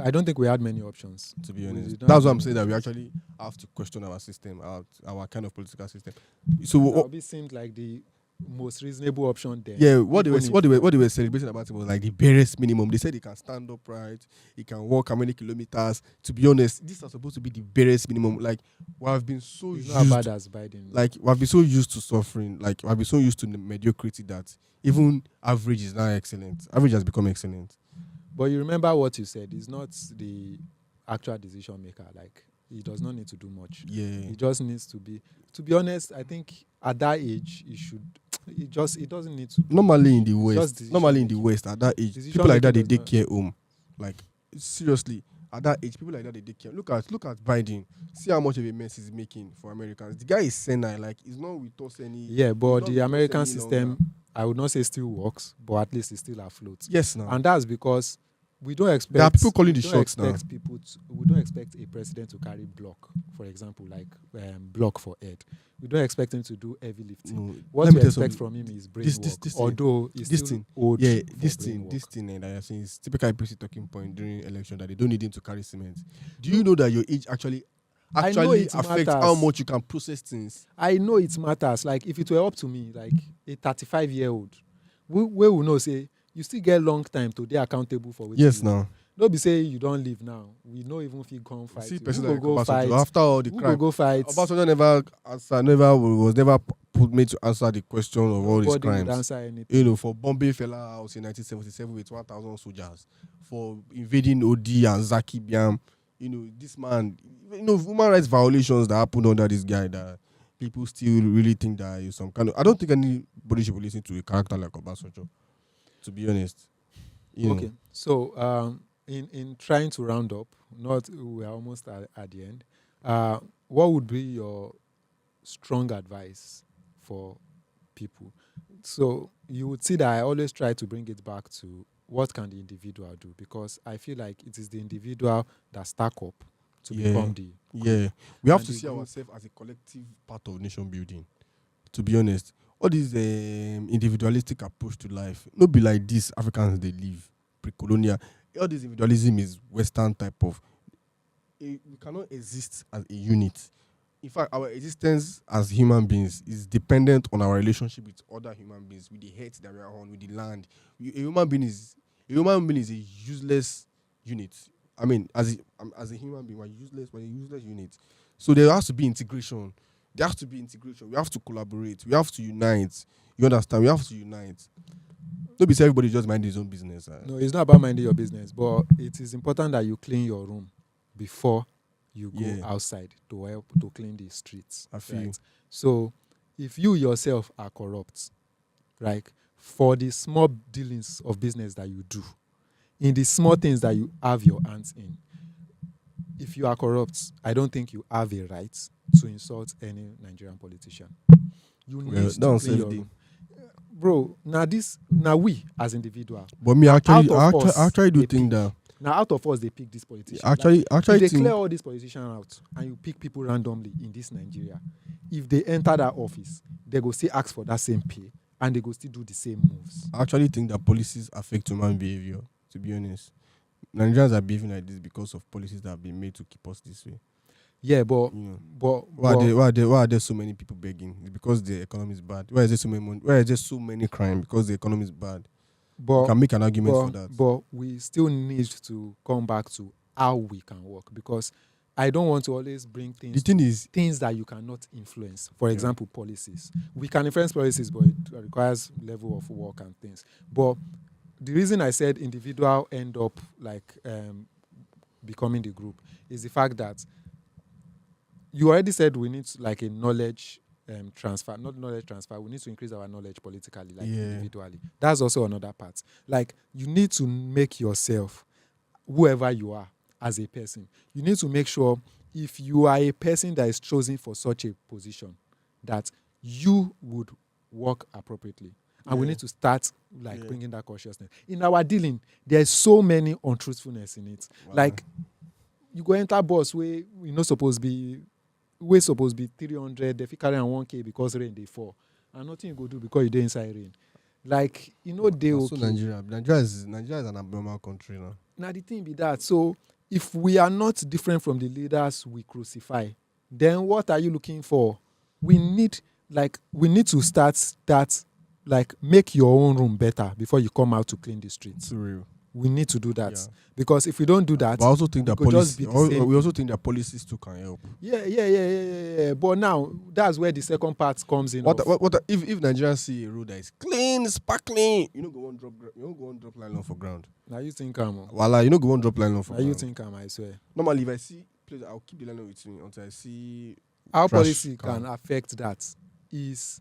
I don't think we had many options. To be We honest, did not that's have why I'm many saying that we options. actually have to question our system, our kind of political system. That So would be seemed like the most reasonable option then. yeah, what they even were celebrating about him was like the barest minimum. They said he can stand upright, he can walk how many kilometers. To be honest, these are supposed to be the barest minimum. Like we have been so It's not as used, bad as Biden. like we have been so used to suffering, like we have been so used to the mediocrity that even average is now excellent. Average has become excellent. But you remember what you said. He's not the actual decision maker. Like, he does not need to do much. Yeah, He just needs to be. To be honest, I think at that age, he should. He doesn't need to. normally in the It's just West, decision normally in the making. West at that age, Decision people like that they making take does care home. Like seriously, at that age, people like that they take care. Look at Biden. See how much of a mess he's making for Americans. The guy is senile. Like he's not with us any. Yeah, he's but not the with us American any system, longer. I would not say still works, but at least it's still afloat. Yes, now And that's because we don't expect. there are people calling the we don't shots now. expect people. We don't expect a president to carry block, for example, like block for head. We don't expect him to do heavy lifting. No, What let me we tell expect something. from him is brain This work, thing- although he's this still thing, old. yeah, for this brain thing, work. this thing that you're saying is typical APC talking point during election that they don't need him to carry cement. Do you know that your age actually I know it affects how matters. much you can process things? I know it matters. Like, if it were up to me, like a 35-year-old, we will know, say, you still get long time to be accountable for what Yes, you do. now. Don't be saying you don't live now. We know even if you come fight. See, You. person Who like go fight? Obasanjo, after all the Who crime, go fight? Obasanjo never answer, was never put me to answer the question of all these Nobody would crimes. answer anything. You know, for bombing Fela House in 1977 with 1,000 soldiers, for invading OD and Zaki Biam. You know, this man, you know, human rights violations that happened under this guy that people still really think that is some kind of. I don't think anybody should be listening to a character like Obasanjo, to be honest. You Okay, know. so in trying to round up, not we are almost at the end. What would be your strong advice for people? So you would see that I always try to bring it back to what can the individual do, because I feel like it is the individual that stack up to become the group. We have And to the see group- ourselves as a collective part of nation building. To be honest, all this individualistic approach to life, not be like this Africans they live pre-colonial. All this individualism is Western type of. We cannot exist as a unit. In fact, our existence as human beings is dependent on our relationship with other human beings, with the earth that we are on, with the land. A human being is a useless unit. I mean, as a human being, we're a useless unit. So there has to be integration. There has to be integration. We have to collaborate. We have to unite. You understand? We have to unite. Don't be saying everybody just mind his own business. No, it's not about minding your business, but it is important that you clean your room before you go outside to help to clean the streets. I feel. So if you yourself are corrupt, right, for the small dealings of business that you do, in the small things that you have your hands in, if you are corrupt, I don't think you have a right to insult any Nigerian politician. You need to clean your room. Bro, now we as individual. But me actually do think that. Now out of us they pick this politician. Actually if they clear all these politicians out and you pick people randomly in this Nigeria, if they enter that office, they go still ask for that same pay and they go still do the same moves. I actually think that policies affect human behavior, to be honest. Nigerians are behaving like this because of policies that have been made to keep us this way. Yeah, but why are there so many people begging? It's because the economy is bad. Why is there so many crime? Because the economy is bad. You can make an argument for that. But we still need to come back to how we can work, because I don't want to always bring The thing is, things that you cannot influence. For example, policies. We can influence policies, but it requires level of work and things. But the reason I said individual end up like becoming the group is the fact that you already said we need like a knowledge transfer, not knowledge transfer. We need to increase our knowledge politically, like individually. That's also another part. Like, you need to make yourself, whoever you are as a person, you need to make sure if you are a person that is chosen for such a position, that you would work appropriately. And we need to start like bringing that consciousness. In our dealing, there's so many untruthfulness in it. Wow. Like, you go enter bus where you not supposed to be, we're supposed to be 300, they fit carry on 1K because rain they fall. And nothing you go do because you dey inside rain. Like, you know, they okay. So Nigeria is an abnormal country now. Now the thing be that, so if we are not different from the leaders we crucify, then what are you looking for? We need to start that, like, make your own room better before you come out to clean the streets. It's real. We need to do that, because if we don't do that, but I also think that we also think that policies too can help. Yeah. But now that's where the second part comes in. What if Nigerians see a road that is clean, sparkling, you know, go on drop nylon for ground. Now you think I'm voila, you know, go on drop nylon for now ground. You think I swear. Normally, if I see, please, I'll keep the nylon with me until I see how policy can affect that is.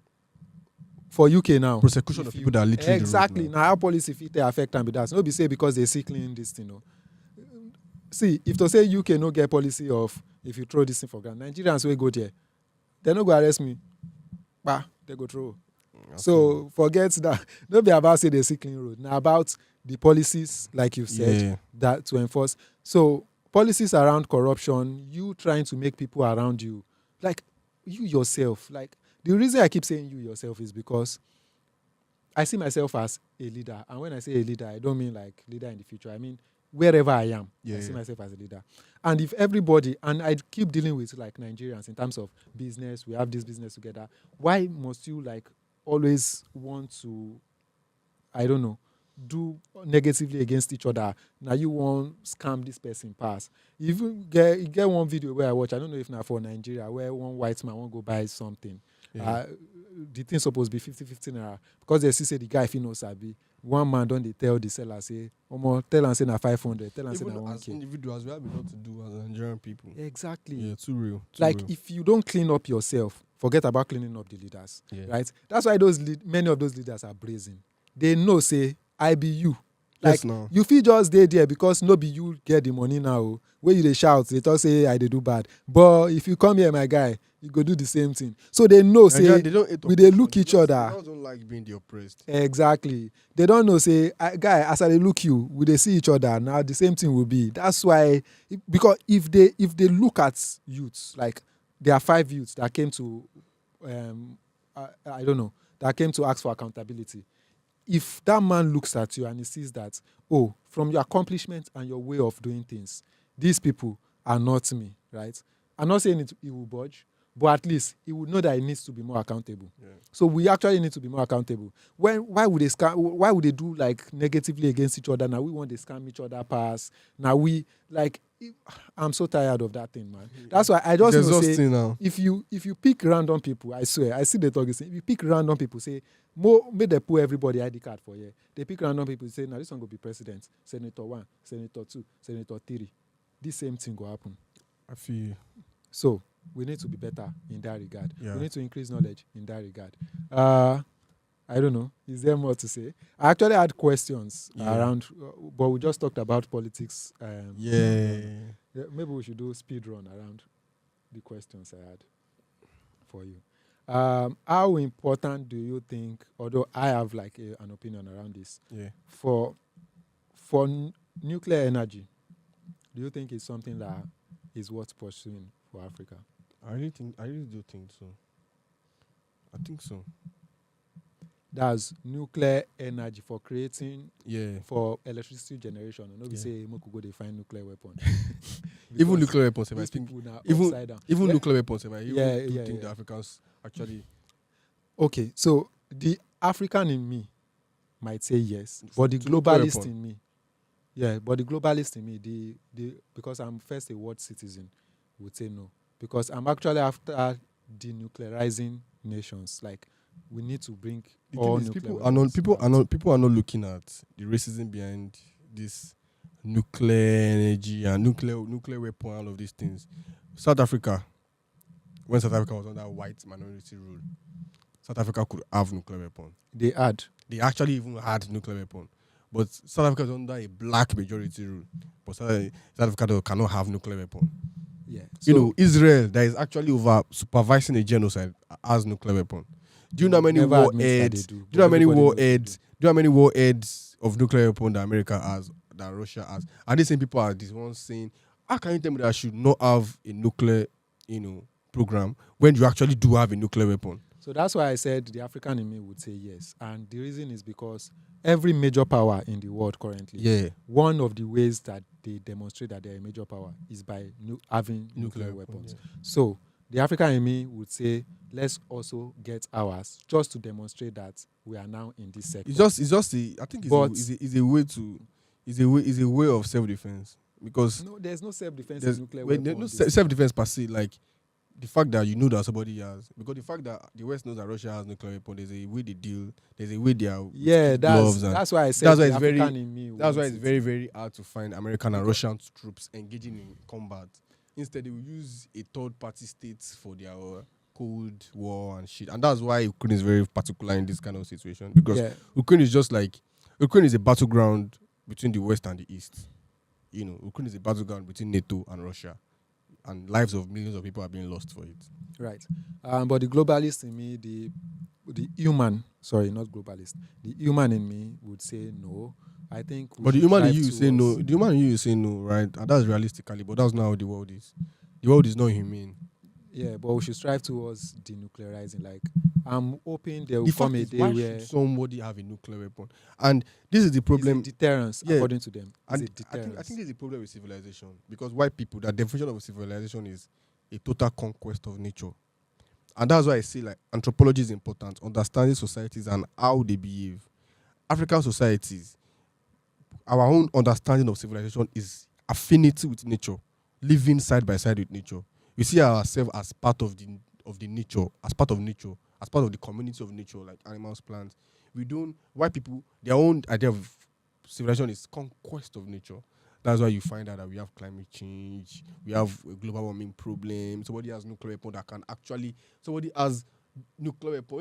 For UK now, prosecution of people that are literally exactly now how policy fit affect and be that. No be say because they see clean this thing. No. See, if to say UK no get policy of if you throw this thing for granted, Nigerians will go there. They no go arrest me. Bah, they go throw. Okay. So forget that. Don't be about say they see clean road. Now about the policies, like you said, that to enforce. So policies around corruption, you trying to make people around you, like you yourself, like. The reason I keep saying you yourself is because I see myself as a leader. And when I say a leader, I don't mean like leader in the future. I mean, wherever I am, I see myself as a leader. And if everybody, and I keep dealing with like Nigerians in terms of business, we have this business together. Why must you like always want to, I don't know, do negatively against each other? Now you want scam this person pass. If you get one video where I watch, I don't know if now for Nigeria, where one white man won't go buy something. The thing supposed to be 50-50 naira because they say the guy if he knows sabi. One man don't they tell the seller say, tell and say na 500, tell and say na 1K. As individuals, we have a lot to do as Nigerian people. Exactly. Yeah, too real. If you don't clean up yourself, forget about cleaning up the leaders, right? That's why many of those leaders are brazen. They know say I be you. Like you feel just there because no be you get the money now. Where you they shout, they talk say I they do bad. But if you come here, my guy, you go do the same thing. So they know say they look each other. They don't like being the oppressed. Exactly. They don't know say guy as I look you, we they see each other now. The same thing will be. That's why because if they look at youths, like there are 5 youths that came to I don't know, that came to ask for accountability. If that man looks at you and he sees that, from your accomplishment and your way of doing things, these people are not me, right? I'm not saying he will budge, but at least he would know that he needs to be more accountable. Yeah. So we actually need to be more accountable. Why would they scam? Why would they do like negatively against each other? Now we want to scam each other pass. Now we like. I'm so tired of that thing, man. That's why I just want to say, now. If you pick random people, I swear, I see the talk. If you pick random people, say make they put everybody ID card for you. They pick random people, say now this one go be president, Senator 1, Senator 2, Senator 3. This same thing will happen. I feel. So we need to be better in that regard. Yeah. We need to increase knowledge in that regard. I don't know. Is there more to say? I actually had questions around, but we just talked about politics. Maybe we should do speed run around the questions I had for you. How important do you think, although I have like an opinion around this, for nuclear energy, do you think it's something that is worth pursuing for Africa? I really do think so. I think so. That's nuclear energy for creating, for electricity generation. And we say we could go they find nuclear weapon. Even nuclear weapons, I think. Even nuclear weapons, I think the Africans actually. Okay, so the African in me might say yes, but the To nuclear globalist weapon. in me, yeah, but the globalist in me, the because I'm first a world citizen, would say no, because I'm actually after denuclearizing nations. Like, we need to bring The thing all is, nuclear weapons out. people are not looking at the racism behind this nuclear energy and nuclear weapon, all of these things. South Africa, when South Africa was under white minority rule, South Africa could have nuclear weapon. They add, They actually even had nuclear weapon. But South Africa is under a black majority rule. But South Africa cannot have nuclear weapon. yeah. You So know, Israel, that is actually over supervising a genocide, has nuclear weapon. Do you know how they many never admit that they warheads? do, Do you but know how many everybody knows they do. warheads? Do you know how many warheads of nuclear weapon that America has, that Russia has? And these same people are these ones saying, "How can you tell me that I should not have a nuclear, program when you actually do have a nuclear weapon?" So that's why I said the African in me would say yes. And the reason is because every major power in the world currently, Yeah, one of the ways that they demonstrate that they're a major power is by having nuclear weapon, weapons. yeah. So the African in me would say, let's also get ours, just to demonstrate that we are now in this sector. It's just I think But it's a way to, it's a way of self defense, because no, there's no self-defense in there's nuclear when there's weapon. no self defense per se, like the fact that you know that somebody has, because the fact that the West knows that Russia has nuclear weapon, there's a way they deal, there's a way they are with Yeah, kid gloves, and that's why I said that's why the it's very African in me that's why wants it's it. very, very hard to find American and Because- Russian troops engaging in combat. Instead, they will use a third party state for their Cold War and shit, and that's why Ukraine is very particular in this kind of situation, because Yeah, Ukraine is just like, Ukraine is a battleground between the West and the East. You know, Ukraine is a battleground between NATO and Russia, and lives of millions of people are being lost for it. right. But the globalist in me, the human, sorry, not globalist, the human in me would say no. I think we But the should human in strive you say no. towards- The human in you say no, right? And that's realistically, but that's not how the world is. The world is not humane. Yeah, but we should strive towards denuclearizing. Like, I'm hoping there will The come fact a is, day why where should somebody have a nuclear weapon? And this is the it's a problem. deterrence, Yeah, according to them. It's And a I deterrence. think there's a problem with civilization, because white people, their definition of civilization is a total conquest of nature. And that's why I say, like, anthropology is important, understanding societies and how they behave. African societies, our own understanding of civilization is affinity with nature, living side by side with nature. We see ourselves as part of the nature, as part of nature, as part of the community of nature, like animals, plants. We don't, white people, their own idea of civilization is conquest of nature. That's why you find out that we have climate change, we have a global warming problem. Somebody has nuclear weapon that can actually, somebody has nuclear weapon.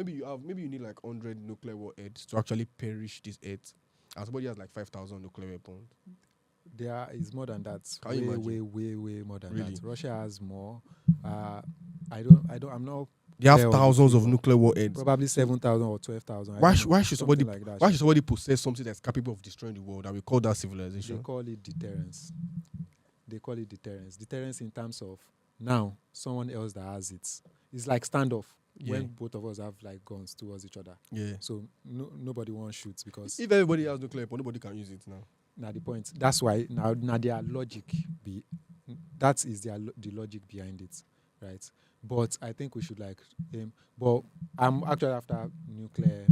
Maybe you need like 100 nuclear warheads to actually perish this earth, and somebody has like 5,000 nuclear weapons. There is more than that. Can you imagine? Way more than Really? that. Russia has more. I'm not. They have clear on the thousands of figure. nuclear warheads. Probably 7,000 or 12,000. Why should somebody like that? why should somebody possess something that's capable of destroying the world, and we call that They civilization? call it deterrence. They call it deterrence. Deterrence in terms of now someone else that has it. It's like standoff when both of us have like guns towards each other. Yeah. So nobody wants shoots because If everybody has nuclear weapon, nobody can use it now. now the point. That's why now their logic that is the logic behind it, right? But I think we should like aim. But I'm actually after nuclear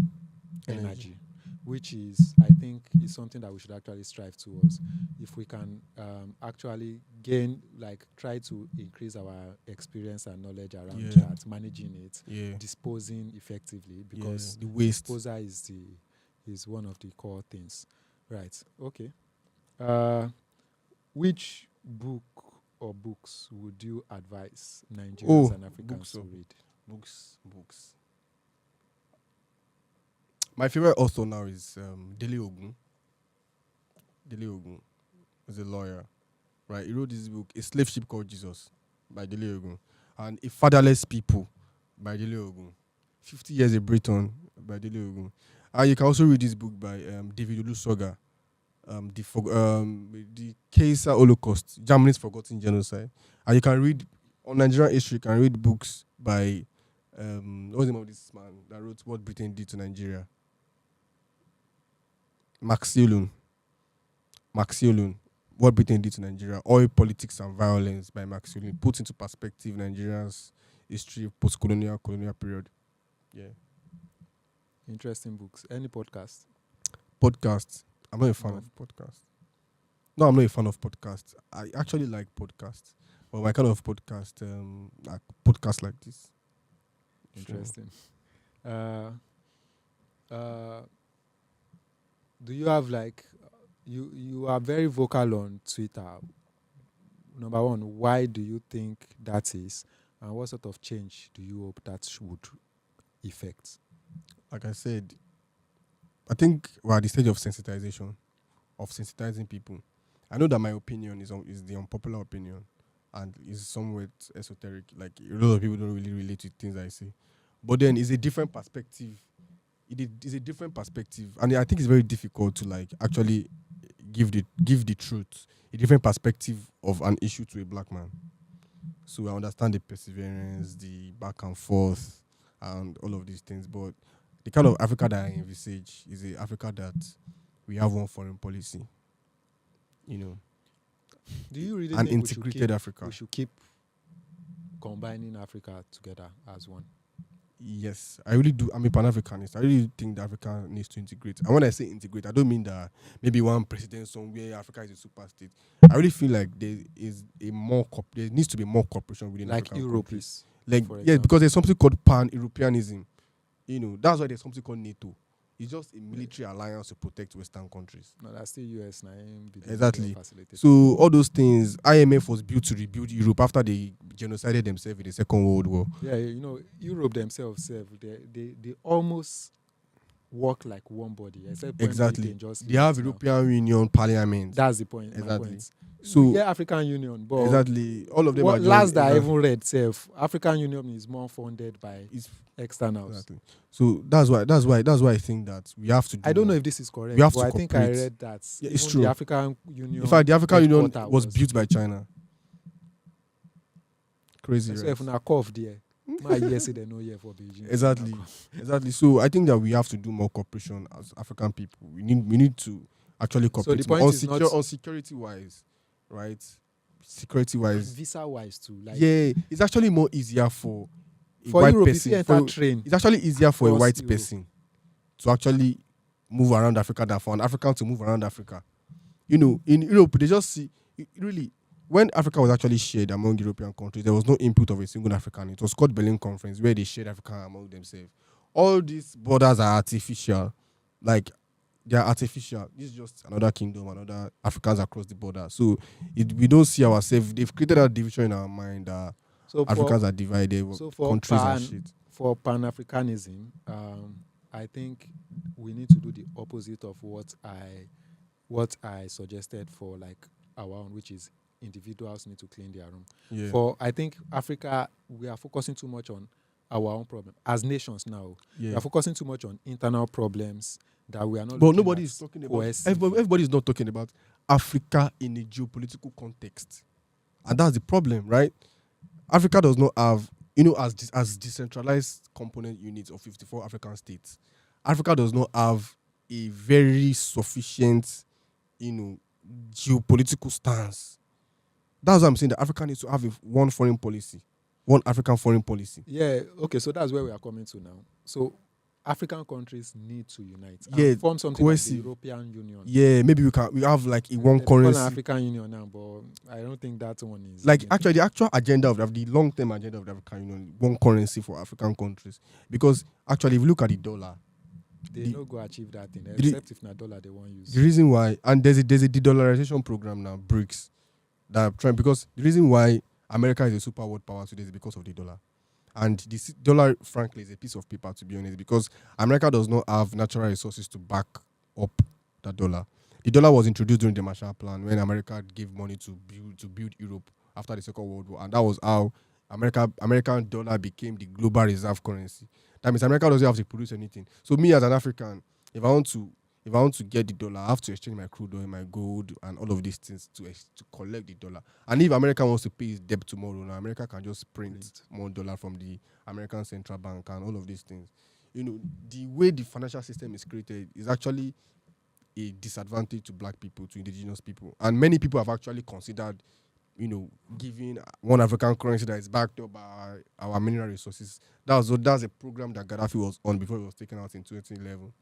energy, which is I think is something that we should actually strive towards. If we can actually try to increase our experience and knowledge around Yeah. that, managing it, Yeah. disposing effectively, because the waste. disposal is one of the core things. Right. Okay. Which book or books would you advise Nigerians and Africans to read? Books. My favorite author now is Dele Ogun. Dele Ogun is a lawyer, right? He wrote this book, A Slave Ship Called Jesus, by Dele Ogun, and A Fatherless People by Dele Ogun. 50 Years a Briton by Dele Ogun. And you can also read this book by David Olusoga, the Kaiser Holocaust, Germany's Forgotten Genocide. And you can read, on Nigerian history, you can read books by, what's the name of this man that wrote What Britain Did to Nigeria? Maxiolun. What Britain Did to Nigeria. Oil, Politics and Violence by Maxiolun. Puts into perspective Nigeria's history, post-colonial, colonial period. Yeah. Interesting books. Any podcast? Podcasts. I'm not a fan No. of podcasts. No, I'm not a fan of podcasts. I actually like podcasts. But my kind of like podcasts like this. Sure. Interesting. Uh, uh, do you have like you are very vocal on Twitter. Number one, why do you think that is, and what sort of change do you hope that would effect? Like I said, I think we're at the stage of sensitization, of sensitizing people. I know that my opinion is the unpopular opinion and is somewhat esoteric. Like a lot of people don't really relate to things I say. But then it's a different perspective. Is a different perspective. And I think it's very difficult to like actually give the truth, a different perspective of an issue to a black man. So I understand the perseverance, the back and forth, and all of these things. But the kind of Africa that I envisage is a Africa that we have one foreign policy, you know, Do you really an think integrated Africa. we should keep combining Africa together as one? Yes, I really do. I'm a Pan-Africanist. I really think that Africa needs to integrate. And when I say integrate, I don't mean that maybe one president somewhere Africa is a super state. I really feel like there needs to be more cooperation within Like African Europe countries. is, Like for yeah, example. because there's something called Pan-Europeanism. That's why there's something called NATO. It's just a military alliance to protect Western countries. No, that's still US now. Exactly. So all those things, IMF was built to rebuild Europe after they genocided themselves in the Second World War. Yeah, Europe themselves, they almost work like one body, except when Exactly. Britain just They have left now. European Union Parliament. That's the point. My Exactly. point. So African Union, but exactly, all of them what are last just that I even read, African Union is more funded by It's- externals. Exactly. So that's why I think that we have to do I don't know more. if this is correct, We have but to I think I cooperate. read that Yeah, it's even true. the African Union. In fact, the African Union headquarter was built by China. Crazy, So right? if na cough there, my yes they know here for Beijing. Exactly. Exactly. So I think that we have to do more cooperation as African people. We need to actually cooperate the point more. is not- On security wise, right? Security wise, Visa wise too. Like yeah, it's actually more easier for a for white Europe, person. if you enter train, It's actually easier for a across white Europe. person to actually move around Africa than for an African to move around Africa. In Europe, they just see really when Africa was actually shared among European countries, there was no input of a single African. It was called Berlin Conference, where they shared Africa among themselves. All these borders are artificial, like they are artificial. This is just another kingdom, another Africans across the border. So we don't see ourselves. They've created a division in our mind that So Africans are divided, countries and shit. For Pan-Africanism, I think we need to do the opposite of what I suggested for like our own, which is individuals need to clean their room. Yeah. For I think Africa, we are focusing too much on our own problem as nations now. We Yeah. are focusing too much on internal problems that we are not. But looking nobody at is talking about. cohesive. Everybody is not talking about Africa in a geopolitical context, and that's the problem, right? Africa does not have, as decentralized component units of 54 African states. Africa does not have a very sufficient, geopolitical stance. That's what I'm saying. That Africa needs to have one foreign policy, one African foreign policy. Yeah. Okay. So that's where we are coming to now. So African countries need to unite Yeah, and form something cohesive. like the European Union. Yeah, maybe we have like a one They call it currency. African Union now, but I don't think that one is Like actually, the actual agenda of the long-term agenda of the African Union, one currency for African countries. Because actually, if you look at the dollar, they no go achieve that thing, the- except if na dollar they want use. the reason why, and there's a de-dollarization program now, BRICS, that are trying, because the reason why America is a super world power today is because of the dollar. And the dollar, frankly, is a piece of paper, to be honest, because America does not have natural resources to back up that dollar. The dollar was introduced during the Marshall Plan when America gave money to build Europe after the Second World War, and that was how American dollar became the global reserve currency. That means America doesn't have to produce anything. So me as an African, if I want to get the dollar, I have to exchange my crude oil, my gold, and all of these things to collect the dollar. And if America wants to pay its debt tomorrow, now America can just print more dollar from the American Central Bank and all of these things. The way the financial system is created is actually a disadvantage to black people, to indigenous people. And many people have actually considered, giving one African currency that is backed up by our mineral resources. That's a program that Gaddafi was on before he was taken out in 2011.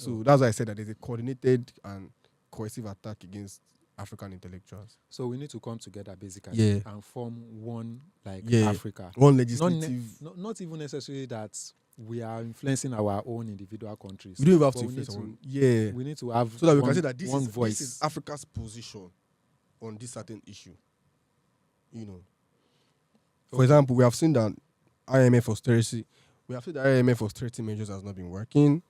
So that's why I said that there's a coordinated and cohesive attack against African intellectuals. So we need to come together basically Yeah. and form one like Yeah. Africa. One Not, legislative. not even necessarily that we are influencing our own individual countries. We don't even have but to we need influence our to own. Yeah. we need to have So that we one, can say that one voice. this is Africa's position on this certain issue. You know. For example, we have seen that IMF austerity. We have seen that IMF austerity measures has not been working.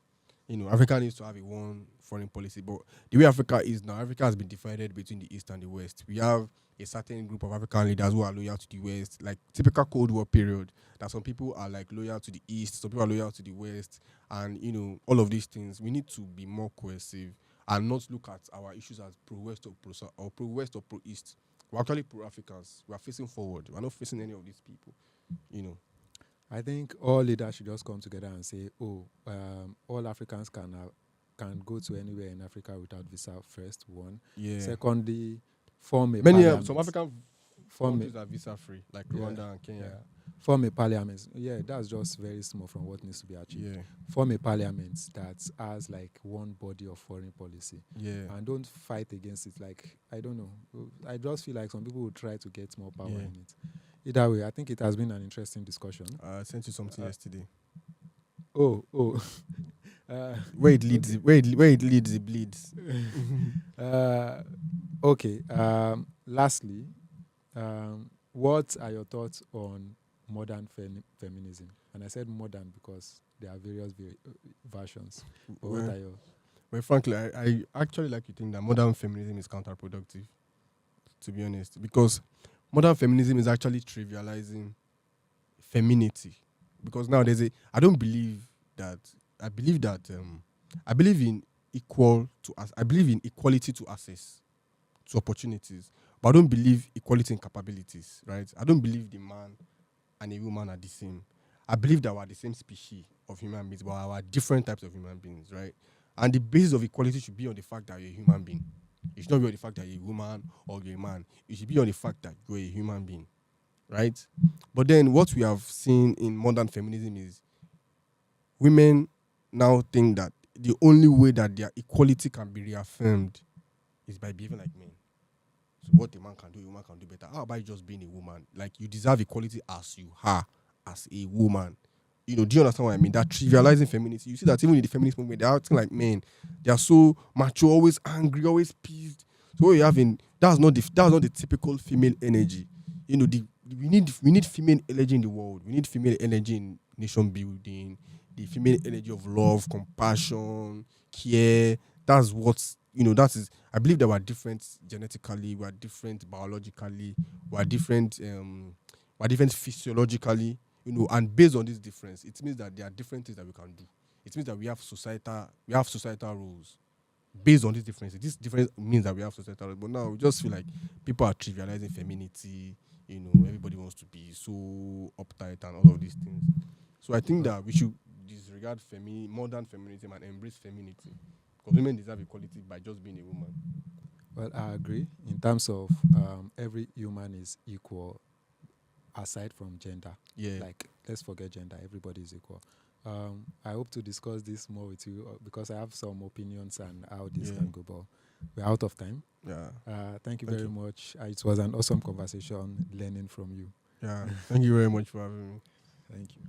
You know, Africa needs to have a one foreign policy. But the way Africa is now, Africa has been divided between the East and the West. We have a certain group of African leaders who are loyal to the West, like typical Cold War period, that some people are like loyal to the East, some people are loyal to the West, and you know, all of these things. We need to be more cohesive and not look at our issues as pro-West or pro-South or pro-West or pro-East. We're actually pro-Africans. We're facing forward. We're not facing any of these people, you know. I think all leaders should just come together and say, all Africans can go to anywhere in Africa without visa. First, one. Yeah. Secondly, form a Many parliament. some African form countries are visa free, like Rwanda and Kenya. Form a parliament. Yeah, that's just very small from what needs to be achieved. Yeah. Form a parliament that has like one body of foreign policy. Yeah. And don't fight against it. Like, I don't know. I just feel like some people will try to get more power in it. Either way, I think it has been an interesting discussion. I sent you something yesterday. Where it leads, where it leads, it bleeds. Okay. Lastly, what are your thoughts on modern feminism? And I said modern because there are various versions. But what are your? Well, frankly, I actually like to think that modern feminism is counterproductive, to be honest, because modern feminism is actually trivializing femininity. Because now I believe in I believe in equality to access to opportunities, but I don't believe equality in capabilities, right? I don't believe the man and a woman are the same. I believe that we're the same species of human beings, but we're different types of human beings, right? And the basis of equality should be on the fact that you're a human being. It should not be on the fact that you're a woman or you're a man. It should be on the fact that you're a human being, right? But then what we have seen in modern feminism is women now think that the only way that their equality can be reaffirmed is by behaving like men. So what a man can do, a woman can do better. How about you just being a woman? Like, you deserve equality as you are, as a woman. You know, do you understand what I mean? That trivializing femininity. You see that even in the feminist movement, they're acting like men. They are so macho, always angry, always pissed. So what you have that's not the typical female energy. You know, we need female energy in the world. We need female energy in nation building. The female energy of love, compassion, care. That's what's, you know, that is. I believe that we're different genetically, we're different biologically, we're different physiologically, you know, and based on this difference, it means that there are different things that we can do. It means that we have societal rules based on this difference. This difference means that we have societal rules, but now we just feel like people are trivializing femininity. You know, everybody wants to be so uptight and all of these things. So I think that we should disregard modern feminism and embrace femininity, because women deserve equality by just being a woman. Well, I agree. In terms of every human is equal, aside from gender. Yeah. Like, let's forget gender. Everybody is equal. I hope to discuss this more with you because I have some opinions on how this can go, but we're out of time. Yeah. Thank you very much. It was an awesome conversation learning from you. Yeah. Thank you very much for having me. Thank you.